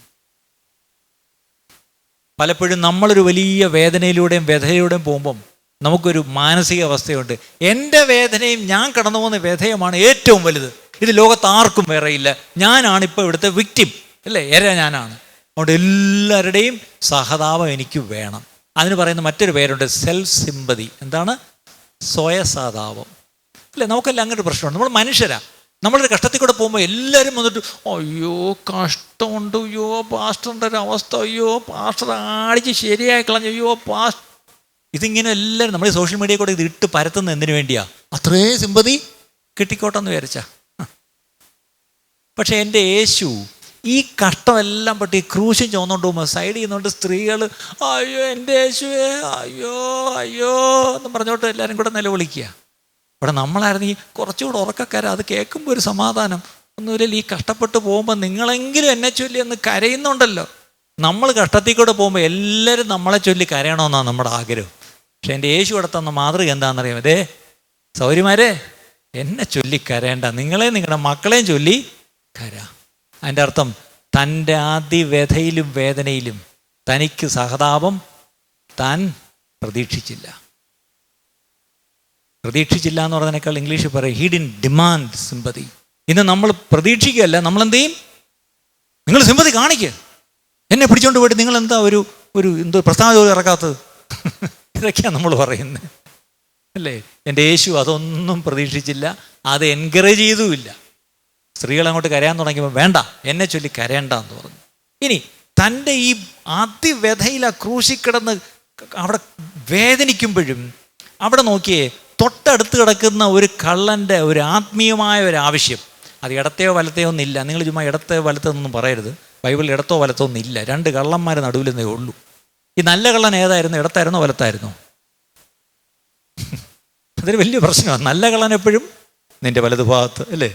പലപ്പോഴും നമ്മളൊരു വലിയ വേദനയിലൂടെയും വ്യഥയിലൂടെയും പോകുമ്പം നമുക്കൊരു മാനസിക അവസ്ഥയുണ്ട്. എൻ്റെ വേദനയും ഞാൻ കടന്നു പോകുന്ന വ്യഥയുമാണ് ഏറ്റവും വലുത്. ഇത് ലോകത്ത് ആർക്കും വേറെയില്ല. ഞാനാണിപ്പോൾ ഇവിടുത്തെ വിക്ടിം, അല്ലേ? ഞാനാണ്. അതുകൊണ്ട് എല്ലാവരുടെയും സഹതാപം എനിക്ക് വേണം. അതിന് പറയുന്ന മറ്റൊരു പേരുണ്ട്, സെൽഫ് സിമ്പതി. എന്താണ്? സ്വയസഹതാപം, അല്ലേ? നമുക്കെല്ലാം അങ്ങനെ ഒരു പ്രശ്നമുണ്ട്. നമ്മൾ മനുഷ്യരാണ്. നമ്മളൊരു കഷ്ടത്തിൽ കൂടെ പോകുമ്പോൾ എല്ലാവരും വന്നിട്ട്, അയ്യോ കഷ്ടമുണ്ട്, അയ്യോ പാസ്റ്ററിൻ്റെ ഒരു അവസ്ഥ, അയ്യോ പാസ്റ്റർ ആടിച്ച് ശരിയായി കളഞ്ഞു, അയ്യോ ഇതിങ്ങനെ എല്ലാവരും നമ്മൾ സോഷ്യൽ മീഡിയ കൂടെ ഇത് ഇട്ട് പരത്തുന്ന എന്തിനു വേണ്ടിയാ? അത്രയും സിമ്പതി കിട്ടിക്കോട്ടെന്ന് വിചാരിച്ചാ. പക്ഷെ എൻ്റെ യേശു ഈ കഷ്ടമെല്ലാം പെട്ട് ഈ ക്രൂശും ചോന്നുകൊണ്ട് പോകുമ്പോൾ സൈഡ് ചെയ്യുന്നുണ്ട് സ്ത്രീകൾ, അയ്യോ എൻ്റെ യേശുവേ, അയ്യോ അയ്യോ എന്ന് പറഞ്ഞോട്ട് എല്ലാവരും കൂടെ നിലവിളിക്കുക. ഇവിടെ നമ്മളായിരുന്നെങ്കിൽ കുറച്ചുകൂടെ ഉറക്കക്കാരാ, അത് കേൾക്കുമ്പോൾ ഒരു സമാധാനം. ഒന്നുമില്ല, ഈ കഷ്ടപ്പെട്ട് പോകുമ്പോൾ നിങ്ങളെങ്കിലും എന്നെ ചൊല്ലി ഒന്ന് കരയുന്നുണ്ടല്ലോ. നമ്മൾ കഷ്ടത്തിൽ കൂടെ പോകുമ്പോൾ എല്ലാവരും നമ്മളെ ചൊല്ലി കരയണമെന്നാണ് നമ്മുടെ ആഗ്രഹം. പക്ഷെ എൻ്റെ യേശു ഇവിടെ തന്ന മാതൃക എന്താണെന്നറിയാം? അതേ സൗരിമാരെ, എന്നെ ചൊല്ലി കരയണ്ട, നിങ്ങളെയും നിങ്ങളുടെ മക്കളെയും ചൊല്ലി കരാ. അതിൻ്റെ അർത്ഥം തൻ്റെ അതിവ്യഥയിലും വേദനയിലും തനിക്ക് സഹതാപം താൻ പ്രതീക്ഷിച്ചില്ല. പ്രതീക്ഷിച്ചില്ല എന്ന് പറഞ്ഞതിനേക്കാൾ ഇംഗ്ലീഷിൽ പറയും ഹി ഡിഡ്ന്റ് ഡിമാൻഡ് സിമ്പതി. ഇന്ന് നമ്മൾ പ്രതീക്ഷിക്കുകയല്ല, നമ്മളെന്ത് ചെയ്യും? നിങ്ങൾ സിമ്പതി കാണിക്കുക, എന്നെ പിടിച്ചോണ്ട് പോയിട്ട് നിങ്ങൾ എന്താ ഒരു എന്തോ പ്രസ്താവന പോലും ഇറക്കാത്തത് ഇതൊക്കെയാണ് നമ്മൾ പറയുന്നത് അല്ലേ? എൻ്റെ യേശു അതൊന്നും പ്രതീക്ഷിച്ചില്ല, അത് എൻകറേജ് ചെയ്തുമില്ല. സ്ത്രീകൾ അങ്ങോട്ട് കരയാൻ തുടങ്ങിയപ്പോൾ വേണ്ട, എന്നെ ചൊല്ലി കരയണ്ട എന്ന് പറഞ്ഞു. ഇനി തൻ്റെ ഈ അതിവ്യഥയിൽ ആ ക്രൂശിൽ കിടന്ന് അവിടെ വേദനിക്കുമ്പോഴും അവിടെ നോക്കിയേ, തൊട്ടടുത്ത് കിടക്കുന്ന ഒരു കള്ളൻ്റെ ഒരു ആത്മീയമായ ഒരു ആവശ്യം, അത് ഇടത്തെയോ വലത്തെയോ ഒന്നില്ല. നിങ്ങൾ ചുമ്മാ ഇടത്തെയോ വലത്തെയൊന്നും പറയരുത്. ബൈബിളിൽ ഇടത്തോ വലത്തോ ഒന്നില്ല, രണ്ട് കള്ളന്മാർ നടുവിലെന്നേ ഉള്ളൂ. ഈ നല്ല കള്ളൻ ഏതായിരുന്നു? ഇടത്തായിരുന്നോ വലത്തായിരുന്നോ? അതൊരു വലിയ പ്രശ്നമാണ്. നല്ല കള്ളൻ എപ്പോഴും നിൻ്റെ വലതു ഭാഗത്ത് അല്ലേ?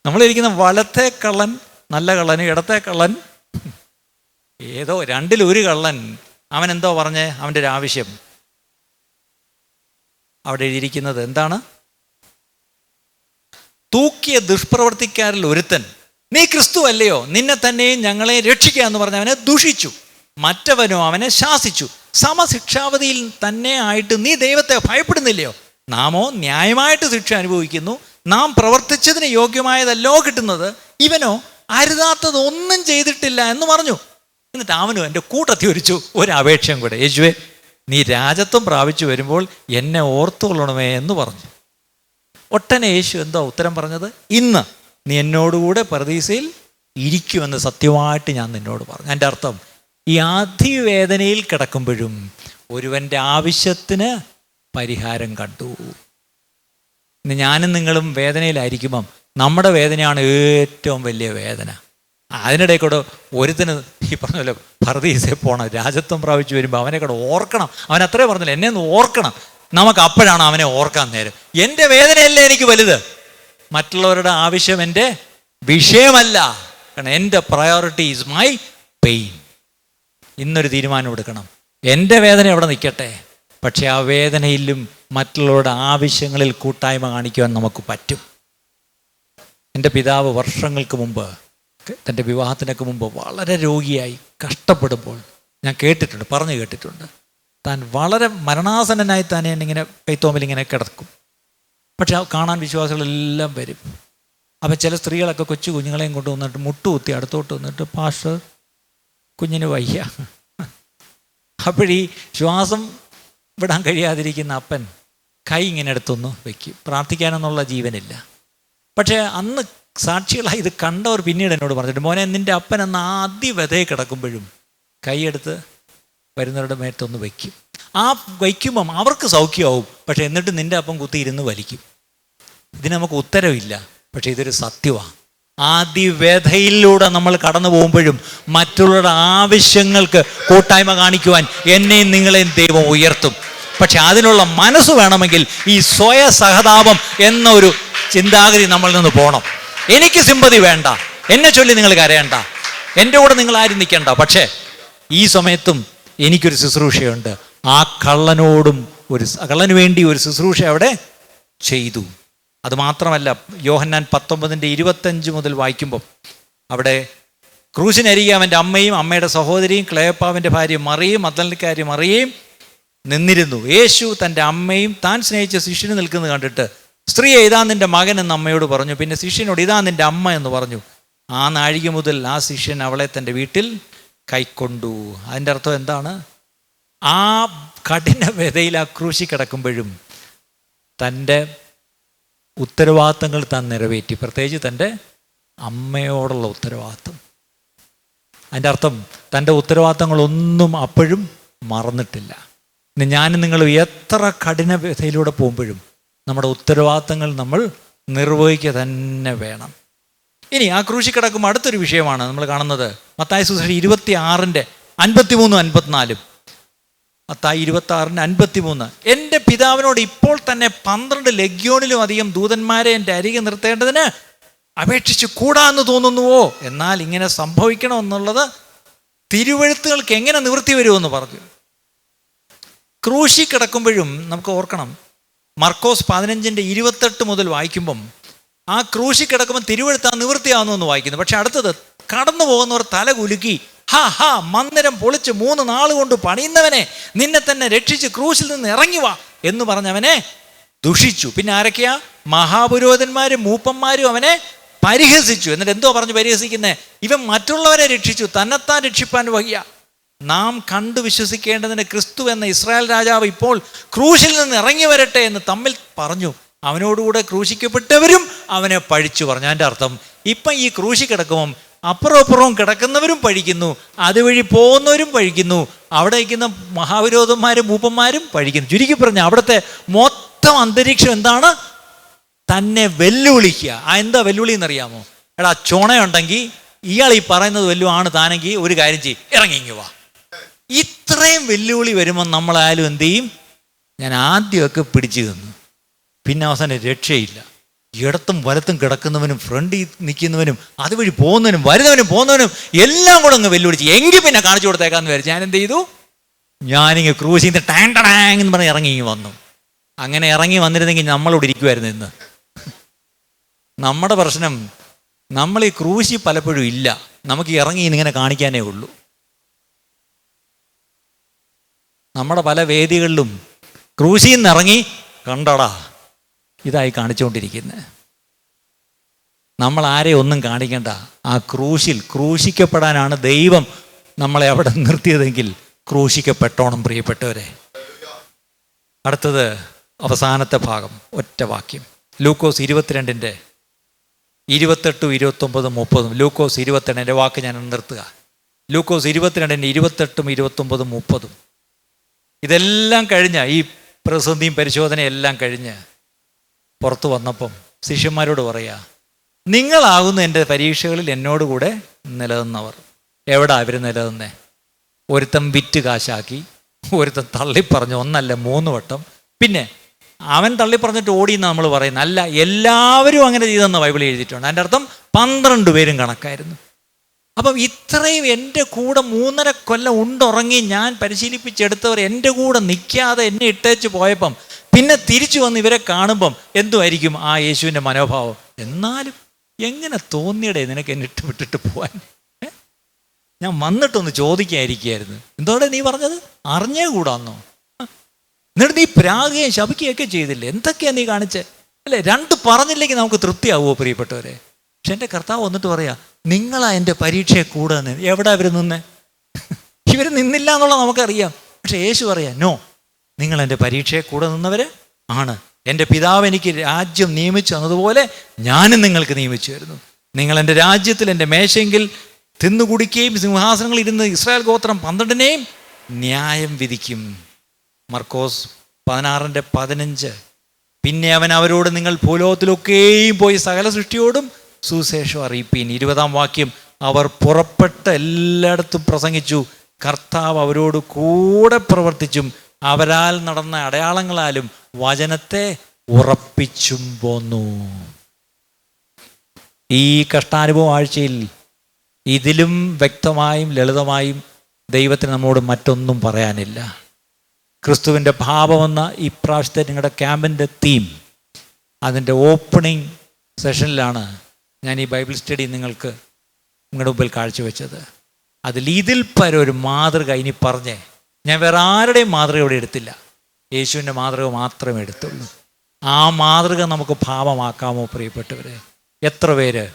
നമ്മളിരിക്കുന്ന വലത്തെ കള്ളൻ നല്ല കള്ളന്, ഇടത്തെ കള്ളൻ ഏതോ രണ്ടിലൊരു കള്ളൻ. അവൻ എന്തോ പറഞ്ഞേ? അവൻ്റെ ഒരു ആവശ്യം അവിടെ എഴുതിയിരിക്കുന്നത് എന്താണ്? തൂക്കിയ ദുഷ്പ്രവർത്തിക്കാരിൽ ഒരുത്തൻ, നീ ക്രിസ്തു അല്ലയോ, നിന്നെ തന്നെയും ഞങ്ങളെ രക്ഷിക്കുക എന്ന് പറഞ്ഞ് അവനെ ദുഷിച്ചു. മറ്റവനോ അവനെ ശാസിച്ചു. സമശിക്ഷാവധിയിൽ തന്നെ ആയിട്ട് നീ ദൈവത്തെ ഭയപ്പെടുന്നില്ലയോ? നാമോ ന്യായമായിട്ട് ശിക്ഷ അനുഭവിക്കുന്നു. നാം പ്രവർത്തിച്ചതിന് യോഗ്യമായതല്ലോ കിട്ടുന്നത്. ഇവനോ അരുതാത്തത് ഒന്നും ചെയ്തിട്ടില്ല എന്ന് പറഞ്ഞു. എന്നിട്ട് അവനും എൻ്റെ കൂട്ടത്തിൽ ഒരപേക്ഷയും കൂടെ, യേശുവേ, നീ രാജത്വം പ്രാപിച്ചു വരുമ്പോൾ എന്നെ ഓർത്തുകൊള്ളണമേ എന്ന് പറഞ്ഞു. ഒട്ടനെ യേശു എന്തോ ഉത്തരം പറഞ്ഞത്? ഇന്ന് നീ എന്നോടുകൂടെ പരദീസയിൽ ഇരിക്കുമെന്ന് സത്യമായിട്ട് ഞാൻ നിന്നോട് പറഞ്ഞു. എൻ്റെ അർത്ഥം, ഈ അതിവേദനയിൽ കിടക്കുമ്പോഴും ഒരുവൻ്റെ ആവശ്യത്തിന് പരിഹാരം കണ്ടു. ഇന്ന് ഞാനും നിങ്ങളും വേദനയിലായിരിക്കുമ്പം നമ്മുടെ വേദനയാണ് ഏറ്റവും വലിയ വേദന. അതിനിടയിൽ ഒരുത്തിന് ഈ പറഞ്ഞല്ലോ പർദീസയിൽ പോകണം, രാജത്വം പ്രാപിച്ചു വരുമ്പോൾ അവനെ കൂടെ ഓർക്കണം. അവൻ അത്രേ പറഞ്ഞില്ല, എന്നെ ഒന്ന് ഓർക്കണം. നമുക്ക് അപ്പോഴാണ് അവനെ ഓർക്കാൻ നേരം. എൻ്റെ വേദനയല്ലേ എനിക്ക് വലുത്, മറ്റുള്ളവരുടെ ആവശ്യം എൻ്റെ വിഷയമല്ല. കാരണം എൻ്റെ പ്രയോറിറ്റി ഈസ് മൈ പെയിൻ. ഇന്നൊരു തീരുമാനം എടുക്കണം, എൻ്റെ വേദന എവിടെ നിൽക്കട്ടെ, പക്ഷെ ആ വേദനയിലും മറ്റുള്ളവരുടെ ആവശ്യങ്ങളിൽ കൂട്ടായ്മ കാണിക്കുവാൻ നമുക്ക് പറ്റും. എൻ്റെ പിതാവ് വർഷങ്ങൾക്ക് മുമ്പ്, തൻ്റെ വിവാഹത്തിനൊക്കെ മുമ്പ് വളരെ രോഗിയായി കഷ്ടപ്പെടുമ്പോൾ ഞാൻ കേട്ടിട്ടുണ്ട്, പറഞ്ഞു കേട്ടിട്ടുണ്ട്. താൻ വളരെ മരണാസന്നനായി തന്നെ ഇങ്ങനെ കൈത്തോമ്പിലിങ്ങനെ കിടക്കും. പക്ഷെ കാണാൻ വിശ്വാസികളെല്ലാം വരും. അപ്പം ചില സ്ത്രീകളൊക്കെ കൊച്ചു കുഞ്ഞുങ്ങളെയും കൊണ്ട് വന്നിട്ട് മുട്ടുകുത്തി അടുത്തോട്ട് വന്നിട്ട്, പാസ്റ്റർ കുഞ്ഞിന് വയ്യ. അപ്പോഴീ ശ്വാസം വിടാൻ കഴിയാതിരിക്കുന്ന അപ്പൻ കൈ ഇങ്ങനെ എടുത്തൊന്ന് വയ്ക്കും. പ്രാർത്ഥിക്കാനെന്നുള്ള ജീവനില്ല. പക്ഷേ അന്ന് സാക്ഷികളായി ഇത് കണ്ടവർ പിന്നീട് എന്നോട് പറഞ്ഞിട്ട്, മോനെ, നിൻ്റെ അപ്പൻ എന്ന അതിവ്യഥയിൽ കിടക്കുമ്പോഴും കൈയെടുത്ത് വരുന്നവരുടെ മേത്തൊന്ന് വയ്ക്കും. ആ വയ്ക്കുമ്പം അവർക്ക് സൗഖ്യമാവും. പക്ഷെ എന്നിട്ട് നിൻ്റെ അപ്പം കുത്തിയിരുന്ന് വലിക്കും. ഇതിന് നമുക്ക് ഉത്തരവില്ല, പക്ഷെ ഇതൊരു സത്യമാണ്. അതിവ്യഥയിലൂടെ നമ്മൾ കടന്നു പോകുമ്പോഴും മറ്റുള്ളവരുടെ ആവശ്യങ്ങൾക്ക് കൂട്ടായ്മ കാണിക്കുവാൻ എന്നെയും നിങ്ങളെയും ദൈവം ഉയർത്തും. പക്ഷെ അതിനുള്ള മനസ്സ് വേണമെങ്കിൽ ഈ സ്വയസഹതാപം എന്നൊരു ചിന്താഗതി നമ്മളിൽ നിന്ന് പോകണം. എനിക്ക് സിമ്പതി വേണ്ട, എന്നെ ചൊല്ലി നിങ്ങൾ കരയണ്ട, എൻ്റെ കൂടെ നിങ്ങൾ ആരും നിൽക്കണ്ട. പക്ഷേ ഈ സമയത്തും എനിക്കൊരു ശുശ്രൂഷയുണ്ട്. ആ കള്ളന് വേണ്ടി ഒരു ശുശ്രൂഷ അവിടെ ചെയ്തു. അതുമാത്രമല്ല, യോഹന്നാൻ 19:25 മുതൽ വായിക്കുമ്പം അവിടെ ക്രൂശിനരികെ അവൻ്റെ അമ്മയും അമ്മയുടെ സഹോദരിയും ക്ലേപ്പാവിൻ്റെ ഭാര്യ മറിയയും മഗ്ദലക്കാരി മറിയയും നിന്നിരുന്നു. യേശു തൻ്റെ അമ്മയും താൻ സ്നേഹിച്ച ശിഷ്യന് നിൽക്കുന്നത് കണ്ടിട്ട്, സ്ത്രീയെ, ഇതാ നിൻ്റെ മകൻ എന്ന് അമ്മയോട് പറഞ്ഞു. പിന്നെ ശിഷ്യനോട്, ഇതാ നിൻ്റെ അമ്മ എന്ന് പറഞ്ഞു. ആ നാഴിക മുതൽ ആ ശിഷ്യൻ അവളെ തൻ്റെ വീട്ടിൽ കൈക്കൊണ്ടു. അതിൻ്റെ അർത്ഥം എന്താണ്? ആ കഠിന വ്യതയിൽ ആ ക്രൂശി കിടക്കുമ്പോഴും തൻ്റെ ഉത്തരവാദിത്തങ്ങൾ താൻ നിറവേറ്റി. പ്രത്യേകിച്ച് തൻ്റെ അമ്മയോടുള്ള ഉത്തരവാദിത്തം. അതിൻ്റെ അർത്ഥം തൻ്റെ ഉത്തരവാദിത്തങ്ങളൊന്നും അപ്പോഴും മറന്നിട്ടില്ല. ഇന്ന് ഞാനും നിങ്ങളും എത്ര കഠിന വ്യതയിലൂടെ പോകുമ്പോഴും നമ്മുടെ ഉത്തരവാദിത്തങ്ങൾ നമ്മൾ നിർവഹിക്കുക തന്നെ വേണം. ഇനി ആ ക്രൂശി കിടക്കുമ്പോൾ അടുത്തൊരു വിഷയമാണ് നമ്മൾ കാണുന്നത്. മത്തായി സുവിശേഷം 26:53-54. മത്തായി 26:53. എൻ്റെ പിതാവിനോട് ഇപ്പോൾ തന്നെ 12 ലഗ്യോണിലും അധികം ദൂതന്മാരെ എൻ്റെ അരികെ നിർത്തേണ്ടതിന് അപേക്ഷിച്ച് കൂടാന്ന് തോന്നുന്നുവോ? എന്നാൽ ഇങ്ങനെ സംഭവിക്കണമെന്നുള്ളത് തിരുവെഴുത്തുകൾക്ക് എങ്ങനെ നിവൃത്തി വരുമെന്ന് പറഞ്ഞു. ക്രൂശി കിടക്കുമ്പോഴും നമുക്ക് ഓർക്കണം, മർക്കോസ് 15:28 മുതൽ വായിക്കുമ്പം ആ ക്രൂശി കിടക്കുമ്പോൾ തിരുവെഴുത്ത് ആ നിവൃത്തിയാവുന്നു എന്ന് വായിക്കുന്നു. പക്ഷെ അടുത്തത്, കടന്നു പോകുന്നവർ തല കുലുക്കി, ഹാ മന്ദിരം പൊളിച്ച് 3 നാൾ കൊണ്ട് പണിയുന്നവനെ, നിന്നെ തന്നെ രക്ഷിച്ച് ക്രൂശിൽ നിന്ന് ഇറങ്ങി വാ എന്ന് പറഞ്ഞവനെ ദുഷിച്ചു. പിന്നെ ആരൊക്കെയാ? മഹാപുരോഹിതന്മാരും മൂപ്പന്മാരും അവനെ പരിഹസിച്ചു. എന്നിട്ട് എന്തോ പറഞ്ഞു പരിഹസിക്കുന്നത്? ഇവൻ മറ്റുള്ളവരെ രക്ഷിച്ചു, തന്നെത്താൻ രക്ഷിപ്പാൻ വയ്യ. നാം കണ്ടു വിശ്വസിക്കേണ്ടതിന് ക്രിസ്തു എന്ന ഇസ്രായേൽ രാജാവ് ഇപ്പോൾ ക്രൂശിൽ നിന്ന് ഇറങ്ങി വരട്ടെ എന്ന് തമ്മിൽ പറഞ്ഞു. അവനോടുകൂടെ ക്രൂശിക്കപ്പെട്ടവരും അവനെ പഴിച്ചു പറഞ്ഞു. അതിൻ്റെ അർത്ഥം, ഇപ്പം ഈ ക്രൂശി കിടക്കുമ്പം അപ്പുറവും കിടക്കുന്നവരും പഴിക്കുന്നു, അതുവഴി പോകുന്നവരും പഴിക്കുന്നു, അവിടെ ഇരിക്കുന്ന മഹാവിരോധന്മാരും മൂപ്പന്മാരും പഴിക്കുന്നു. ചുരുക്കി പറഞ്ഞ അവിടുത്തെ മൊത്തം അന്തരീക്ഷം എന്താണ്? തന്നെ വെല്ലുവിളിക്കുക. എന്താ വെല്ലുവിളി എന്നറിയാമോ? എടാ, ചുണയുണ്ടെങ്കിൽ ഇയാൾ ഈ പറയുന്നത് വല്ലതുമാണ് താനെങ്കിൽ ഒരു കാര്യം ചെയ്യും, ഇറങ്ങിങ്ങി വാ. ഇത്രയും വെല്ലുവിളി വരുമ്പോൾ നമ്മളായാലും എന്ത് ചെയ്യും? ഞാൻ ആദ്യമൊക്കെ പിടിച്ചു തന്നു, പിന്നെ അവസാനം രക്ഷയില്ല. ഇടത്തും വലത്തും കിടക്കുന്നവനും ഫ്രണ്ടിൽ നിൽക്കുന്നവനും അതുവഴി പോകുന്നവനും വരുന്നവനും എല്ലാം കൂടെ അങ്ങ് വെല്ലുവിളിച്ച്, എങ്കിൽ പിന്നെ കാണിച്ചു കൊടുത്തേക്കാന്ന് വിചാരിച്ചു. ഞാൻ എന്ത് ചെയ്തു? ഞാനിങ്ങ് ക്രൂശിൽ നിന്ന് ടാങ് എന്ന് പറഞ്ഞ് ഇറങ്ങി വന്നു. അങ്ങനെ ഇറങ്ങി വന്നിരുന്നെങ്കിൽ നമ്മളിവിടെ ഇരിക്കുമായിരുന്നു ഇന്ന്. നമ്മുടെ പ്രശ്നം, നമ്മൾ ഈ ക്രൂശി പലപ്പോഴും ഇല്ല, നമുക്ക് ഇറങ്ങി ഇങ്ങനെ കാണിക്കാനേ ഉള്ളൂ. നമ്മുടെ പല വേദികളിലും ക്രൂശിൽ നിന്ന് ഇറങ്ങി കണ്ടടാ ഇതായി കാണിച്ചുകൊണ്ടിരിക്കുന്നത്. നമ്മൾ ആരെയും ഒന്നും കാണിക്കണ്ട. ആ ക്രൂശിക്കപ്പെടാനാണ് ദൈവം നമ്മളെ അവിടെ നിർത്തിയതെങ്കിൽ ക്രൂശിക്കപ്പെട്ടോണം പ്രിയപ്പെട്ടവരെ. അടുത്തത് അവസാനത്തെ ഭാഗം, ഒറ്റ വാക്യം. ലൂക്കോസ് 22:28, 29, 30. ലൂക്കോസ് 22 വാക്ക് ഞാൻ നിർത്തുക. ലൂക്കോസ് 22 28, 29, 30. ഇതെല്ലാം കഴിഞ്ഞ ഈ പ്രതിസന്ധിയും പരിശോധനയും എല്ലാം കഴിഞ്ഞ് പുറത്തു വന്നപ്പം ശിഷ്യന്മാരോട് പറയാ, നിങ്ങളാകുന്നു എൻ്റെ പരീക്ഷകളിൽ എന്നോടുകൂടെ നിലനിന്നവർ. എവിടാ അവർ നിലനിന്നേ? ഒരുത്തൻ വിറ്റ് കാശാക്കി, ഒരുത്തൻ തള്ളിപ്പറഞ്ഞു, 1 അല്ല 3 വട്ടം. പിന്നെ അവൻ തള്ളിപ്പറഞ്ഞിട്ട് ഓടിയെന്ന് നമ്മൾ പറയുന്നത് അല്ല, എല്ലാവരും അങ്ങനെ ചെയ്തെന്ന് ബൈബിളിൽ എഴുതിയിട്ടുണ്ട്. അതിൻ്റെ അർത്ഥം 12 പേരും കണക്കായിരുന്നു. അപ്പം ഇത്രയും എൻ്റെ കൂടെ 3.5 കൊല്ലം ഉണ്ടുറങ്ങി ഞാൻ പരിശീലിപ്പിച്ചെടുത്തവർ എൻ്റെ കൂടെ നിൽക്കാതെ എന്നെ ഇട്ടേച്ച് പോയപ്പം പിന്നെ തിരിച്ചു വന്ന് ഇവരെ കാണുമ്പം എന്തുമായിരിക്കും ആ യേശുവിൻ്റെ മനോഭാവം? എന്നാലും എങ്ങനെ തോന്നിയടേ നിനക്ക് എന്നെ വിട്ടിട്ട് പോവാൻ? ഞാൻ വന്നിട്ടൊന്ന് ചോദിക്കാതിരിക്കുകയായിരുന്നു. എന്തോടെ നീ പറഞ്ഞത്? അറിഞ്ഞേ കൂടാന്നോ? എന്നിട്ട് നീ പ്രാകുകയും ശപിക്കുകയൊക്കെ ചെയ്തില്ലേ? എന്തൊക്കെയാണ് നീ കാണിച്ചേ അല്ലേ? 2 പറഞ്ഞില്ലെങ്കിൽ നമുക്ക് തൃപ്തിയാവുമോ പ്രിയപ്പെട്ടവരെ? പക്ഷെ എൻ്റെ കർത്താവ് വന്നിട്ട് പറയാ, നിങ്ങളാ എൻ്റെ പരീക്ഷയെ കൂടെ നിന്ന്. എവിടെ അവർ നിന്നേ? ഇവർ നിന്നില്ല എന്നുള്ളത് നമുക്കറിയാം. പക്ഷെ യേശു പറയാ, നോ, നിങ്ങൾ എൻ്റെ പരീക്ഷയെ കൂടെ നിന്നവർ ആണ്. എൻ്റെ പിതാവ് എനിക്ക് രാജ്യം നിയമിച്ചു തന്നതുപോലെ ഞാനും നിങ്ങൾക്ക് നിയമിച്ചു വരുന്നു. നിങ്ങൾ എൻ്റെ രാജ്യത്തിൽ എൻ്റെ മേശയെങ്കിൽ തിന്നുകുടിക്കുകയും സിംഹാസനങ്ങളിൽ ഇരുന്ന് ഇസ്രായേൽ ഗോത്രം 12 ന്യായം വിധിക്കും. മർക്കോസ് 16:15. പിന്നെ അവൻ അവരോട്, നിങ്ങൾ ഭൂലോകത്തിലൊക്കെയും പോയി സകല സൃഷ്ടിയോടും സുവിശേഷം അറിയിപ്പീൻ. 20 വാക്യം. അവർ പുറപ്പെട്ട് എല്ലായിടത്തും പ്രസംഗിച്ചു, കർത്താവ് അവരോട് കൂടെ പ്രവർത്തിച്ചും അവരാൽ നടന്ന അടയാളങ്ങളാലും വചനത്തെ ഉറപ്പിച്ചും പോന്നു. ഈ കഷ്ടാനുഭവ ആഴ്ചയിൽ ഇതിലും വ്യക്തമായും ലളിതമായും ദൈവത്തിന് നമ്മോട് മറ്റൊന്നും പറയാനില്ല. ക്രിസ്തുവിൻ്റെ ഭാവമെന്ന ഇപ്രാവശ്യത്തെ നിങ്ങളുടെ ക്യാമ്പിൻ്റെ തീം, അതിൻ്റെ ഓപ്പണിംഗ് സെഷനിലാണ് ഞാൻ ഈ ബൈബിൾ സ്റ്റഡി നിങ്ങൾക്ക് നിങ്ങളുടെ മുമ്പിൽ കാഴ്ചവെച്ചത്. ഇതിൽ പരം ഒരു മാതൃക ഇനി പറഞ്ഞേ, ഞാൻ വേറെ ആരുടെയും മാതൃക ഇവിടെ എടുത്തില്ല, യേശുവിൻ്റെ മാതൃക മാത്രമേ എടുത്തുള്ളൂ. ആ മാതൃക നമുക്ക് ഭാവമാക്കാമോ പ്രിയപ്പെട്ടവരെ? എത്ര പേര്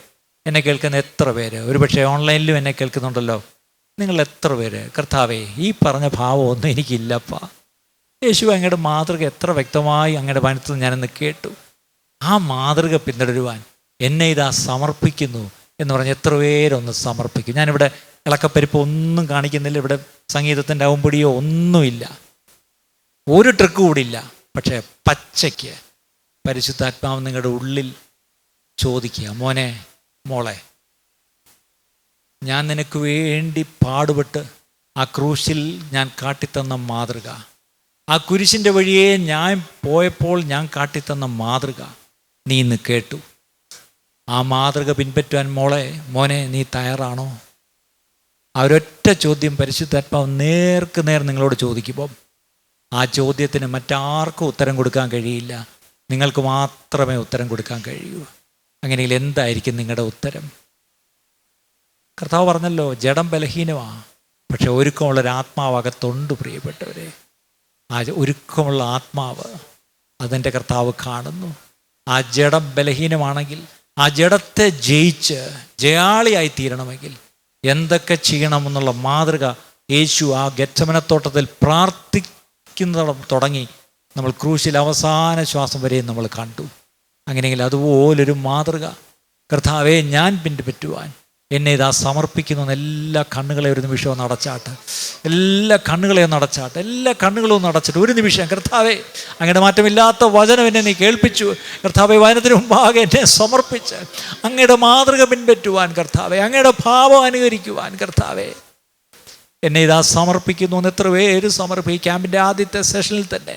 എന്നെ കേൾക്കുന്ന, എത്ര പേര് ഒരുപക്ഷെ ഓൺലൈനിലും എന്നെ കേൾക്കുന്നുണ്ടല്ലോ, നിങ്ങൾ എത്ര പേര് കർത്താവേ ഈ പറഞ്ഞ ഭാവമൊന്നും എനിക്കില്ലപ്പാ, യേശു അങ്ങയുടെ മാതൃക എത്ര വ്യക്തമായി അങ്ങയുടെ മനസ്സിൽ ഞാനിന്ന് കേട്ടു, ആ മാതൃക പിന്തുടരുവാൻ എന്നെ ഇതാ സമർപ്പിക്കുന്നു എന്ന് പറഞ്ഞ് എത്ര പേരൊന്ന് സമർപ്പിക്കും. ഞാനിവിടെ ഇളക്കപ്പരിപ്പ് ഒന്നും കാണിക്കുന്നില്ല, ഇവിടെ സംഗീതത്തിൻ്റെ അവുമ്പടിയോ ഒന്നുമില്ല, ഒരു ട്രിക്ക് കൂടിയില്ല. പക്ഷേ പച്ചയ്ക്ക് പരിശുദ്ധാത്മാവ് നിങ്ങളുടെ ഉള്ളിൽ ചോദിക്കുക, മോനെ മോളെ, ഞാൻ നിനക്ക് വേണ്ടി പാടുപെട്ട് ആ ക്രൂശിൽ ഞാൻ കാട്ടിത്തന്ന മാതൃക, ആ കുരിശിൻ്റെ വഴിയെ ഞാൻ പോയപ്പോൾ ഞാൻ കാട്ടിത്തന്ന മാതൃക നീ ഇന്ന് കേട്ടു. ആ മാതൃക പിൻപറ്റുവാൻ മോനെ നീ തയ്യാറാണോ? ആ ഒരൊറ്റ ചോദ്യം പരിശുദ്ധാത്മാവ് നേർക്ക് നേർ നിങ്ങളോട് ചോദിക്കുമ്പം ആ ചോദ്യത്തിന് മറ്റാർക്കും ഉത്തരം കൊടുക്കാൻ കഴിയില്ല. നിങ്ങൾക്ക് മാത്രമേ ഉത്തരം കൊടുക്കാൻ കഴിയൂ. അങ്ങനെയെങ്കിൽ എന്തായിരിക്കും നിങ്ങളുടെ ഉത്തരം? കർത്താവ് പറഞ്ഞല്ലോ, ജഡം ബലഹീനമാണ്, പക്ഷെ ഒരുക്കമുള്ളൊരാത്മാവ് അകത്തുണ്ട്. പ്രിയപ്പെട്ടവരെ, ആ ഒരുക്കമുള്ള ആത്മാവ് അതെൻ്റെ കർത്താവ് കാണുന്നു. ആ ജഡം ബലഹീനമാണെങ്കിൽ ആ ജഡത്തെ ജയിച്ച് ജയാളിയായി തീരണമെങ്കിൽ എന്തൊക്കെ ചെയ്യണമെന്നുള്ള മാതൃക യേശു ആ ഗെത്സമനത്തോട്ടത്തിൽ പ്രാർത്ഥിക്കുന്ന തുടങ്ങി നമ്മൾ ക്രൂശിൽ അവസാന ശ്വാസം വരെയും നമ്മൾ കണ്ടു. അങ്ങനെയെങ്കിൽ അതുപോലൊരു മാതൃക കർത്താവെ ഞാൻ പിൻപറ്റുവാൻ എന്നെ ഇതാ സമർപ്പിക്കുന്നു. എല്ലാ കണ്ണുകളെ ഒരു നിമിഷം ഒന്ന് അടച്ചാട്ട്, എല്ലാ കണ്ണുകളെയും നടച്ചാട്ട്, എല്ലാ കണ്ണുകളും നടച്ചിട്ട് ഒരു നിമിഷം കർത്താവെ അങ്ങയുടെ മാറ്റമില്ലാത്ത വചനം എന്നെ നീ കേൾപ്പിച്ചു. കർത്താവെ, വചനത്തിന് മുമ്പാകെ എന്നെ സമർപ്പിച്ച് അങ്ങയുടെ മാതൃക പിൻപറ്റുവാൻ കർത്താവെ, അങ്ങയുടെ ഭാവം അനുകരിക്കുവാൻ കർത്താവെ എന്നെ ഇതാ സമർപ്പിക്കുന്നു എന്ന് എത്ര പേര് സമർപ്പിക്കും. ക്യാമ്പിൻ്റെ ആദ്യത്തെ സെഷനിൽ തന്നെ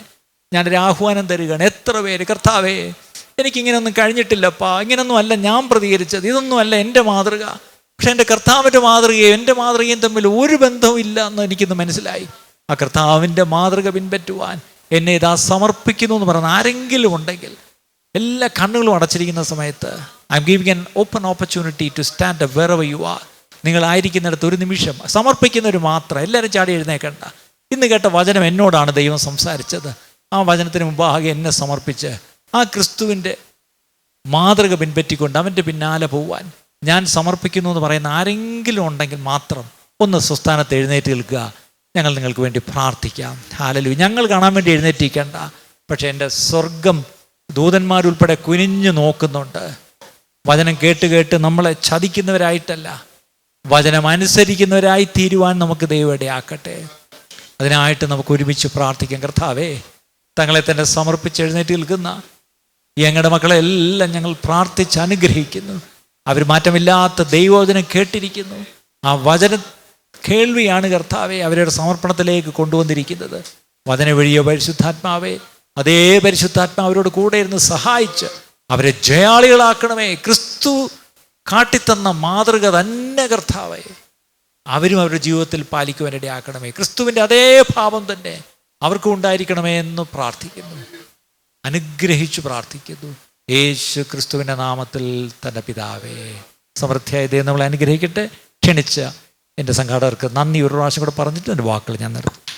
ഞാനൊരു ആഹ്വാനം തരികയാണ്. എത്ര പേര് കർത്താവെ എനിക്കിങ്ങനെയൊന്നും കഴിഞ്ഞിട്ടില്ലപ്പാ, ഇങ്ങനെയൊന്നും അല്ല ഞാൻ പ്രതികരിച്ചത്, ഇതൊന്നും അല്ല എൻ്റെ മാതൃക, പക്ഷെ എൻ്റെ കർത്താവിൻ്റെ മാതൃകയും എൻ്റെ മാതൃകയും തമ്മിൽ ഒരു ബന്ധവും ഇല്ല എന്ന് എനിക്കിന്ന് മനസ്സിലായി. ആ കർത്താവിൻ്റെ മാതൃക പിൻപറ്റുവാൻ എന്നെ ഇതാ സമർപ്പിക്കുന്നു എന്ന് പറയുന്ന ആരെങ്കിലും ഉണ്ടെങ്കിൽ എല്ലാ കണ്ണുകളും അടച്ചിരിക്കുന്ന സമയത്ത് I am giving an open opportunity to stand up wherever you are. നിങ്ങളായിരിക്കുന്നിടത്ത് ഒരു നിമിഷം സമർപ്പിക്കുന്നവർ മാത്രം, എല്ലാവരും ചാടി എഴുന്നേക്കണ്ട. ഇന്ന് കേട്ട വചനം എന്നോടാണ് ദൈവം സംസാരിച്ചത്. ആ വചനത്തിന് മുമ്പാകെ എന്നെ സമർപ്പിച്ച് ആ ക്രിസ്തുവിൻ്റെ മാതൃക പിൻപറ്റിക്കൊണ്ട് അവൻ്റെ പിന്നാലെ പോവാൻ ഞാൻ സമർപ്പിക്കുന്നു എന്ന് പറയുന്ന ആരെങ്കിലും ഉണ്ടെങ്കിൽ മാത്രം ഒന്ന് സ്വസ്ഥാനത്ത് എഴുന്നേറ്റ് നിൽക്കുക. ഞങ്ങൾ നിങ്ങൾക്ക് വേണ്ടി പ്രാർത്ഥിക്കാം. ഹല്ലേലൂയ. ഞങ്ങൾ കാണാൻ വേണ്ടി എഴുന്നേറ്റിരിക്കേണ്ട, പക്ഷേ എൻ്റെ സ്വർഗം ദൂതന്മാരുൾപ്പെടെ കുനിഞ്ഞു നോക്കുന്നുണ്ട്. വചനം കേട്ട് കേട്ട് നമ്മളെ ചതിക്കുന്നവരായിട്ടല്ല, വചനം അനുസരിക്കുന്നവരായി തീരുവാൻ നമുക്ക് ദൈവം ഇടയാക്കട്ടെ. അതിനായിട്ട് നമുക്ക് ഒരുമിച്ച് പ്രാർത്ഥിക്കാം. കർത്താവേ, തങ്ങളെ തന്നെ സമർപ്പിച്ച് എഴുന്നേറ്റ് നിൽക്കുന്ന ഞങ്ങളുടെ മക്കളെല്ലാം ഞങ്ങൾ പ്രാർത്ഥിച്ച് അനുഗ്രഹിക്കുന്നു. അവർ മാറ്റമില്ലാത്ത ദൈവവചനം കേട്ടിരിക്കുന്നു. ആ വചന കേൾവിയാണ് കർത്താവെ അവരുടെ സമർപ്പണത്തിലേക്ക് കൊണ്ടുവന്നിരിക്കുന്നത്. വചന വഴിയോ പരിശുദ്ധാത്മാവേ, അതേ പരിശുദ്ധാത്മാവ് അവരോട് കൂടെ ഇരുന്ന് സഹായിച്ച് അവരെ ജയാളികളാക്കണമേ. ക്രിസ്തു കാട്ടിത്തന്ന മാതൃക തന്നെ കർത്താവേ അവരും അവരുടെ ജീവിതത്തിൽ പാലിക്കുവാനിടയാക്കണമേ. ക്രിസ്തുവിൻ്റെ അതേ ഭാവം തന്നെ അവർക്കും ഉണ്ടായിരിക്കണമേ എന്ന് പ്രാർത്ഥിക്കുന്നു, അനുഗ്രഹിച്ചു പ്രാർത്ഥിക്കുന്നു. യേശു ക്രിസ്തുവിൻ്റെ നാമത്തിൽ തന്നെ പിതാവേ. സമൃദ്ധിയായ ദൈവം നമ്മളെ അനുഗ്രഹിക്കട്ടെ. ക്ഷണിച്ച എൻ്റെ സംഘാടകർക്ക് നന്ദി ഒരു പ്രാവശ്യം കൂടെ പറഞ്ഞിട്ട് എൻ്റെ വാക്കുകൾ ഞാൻ നിർത്തും.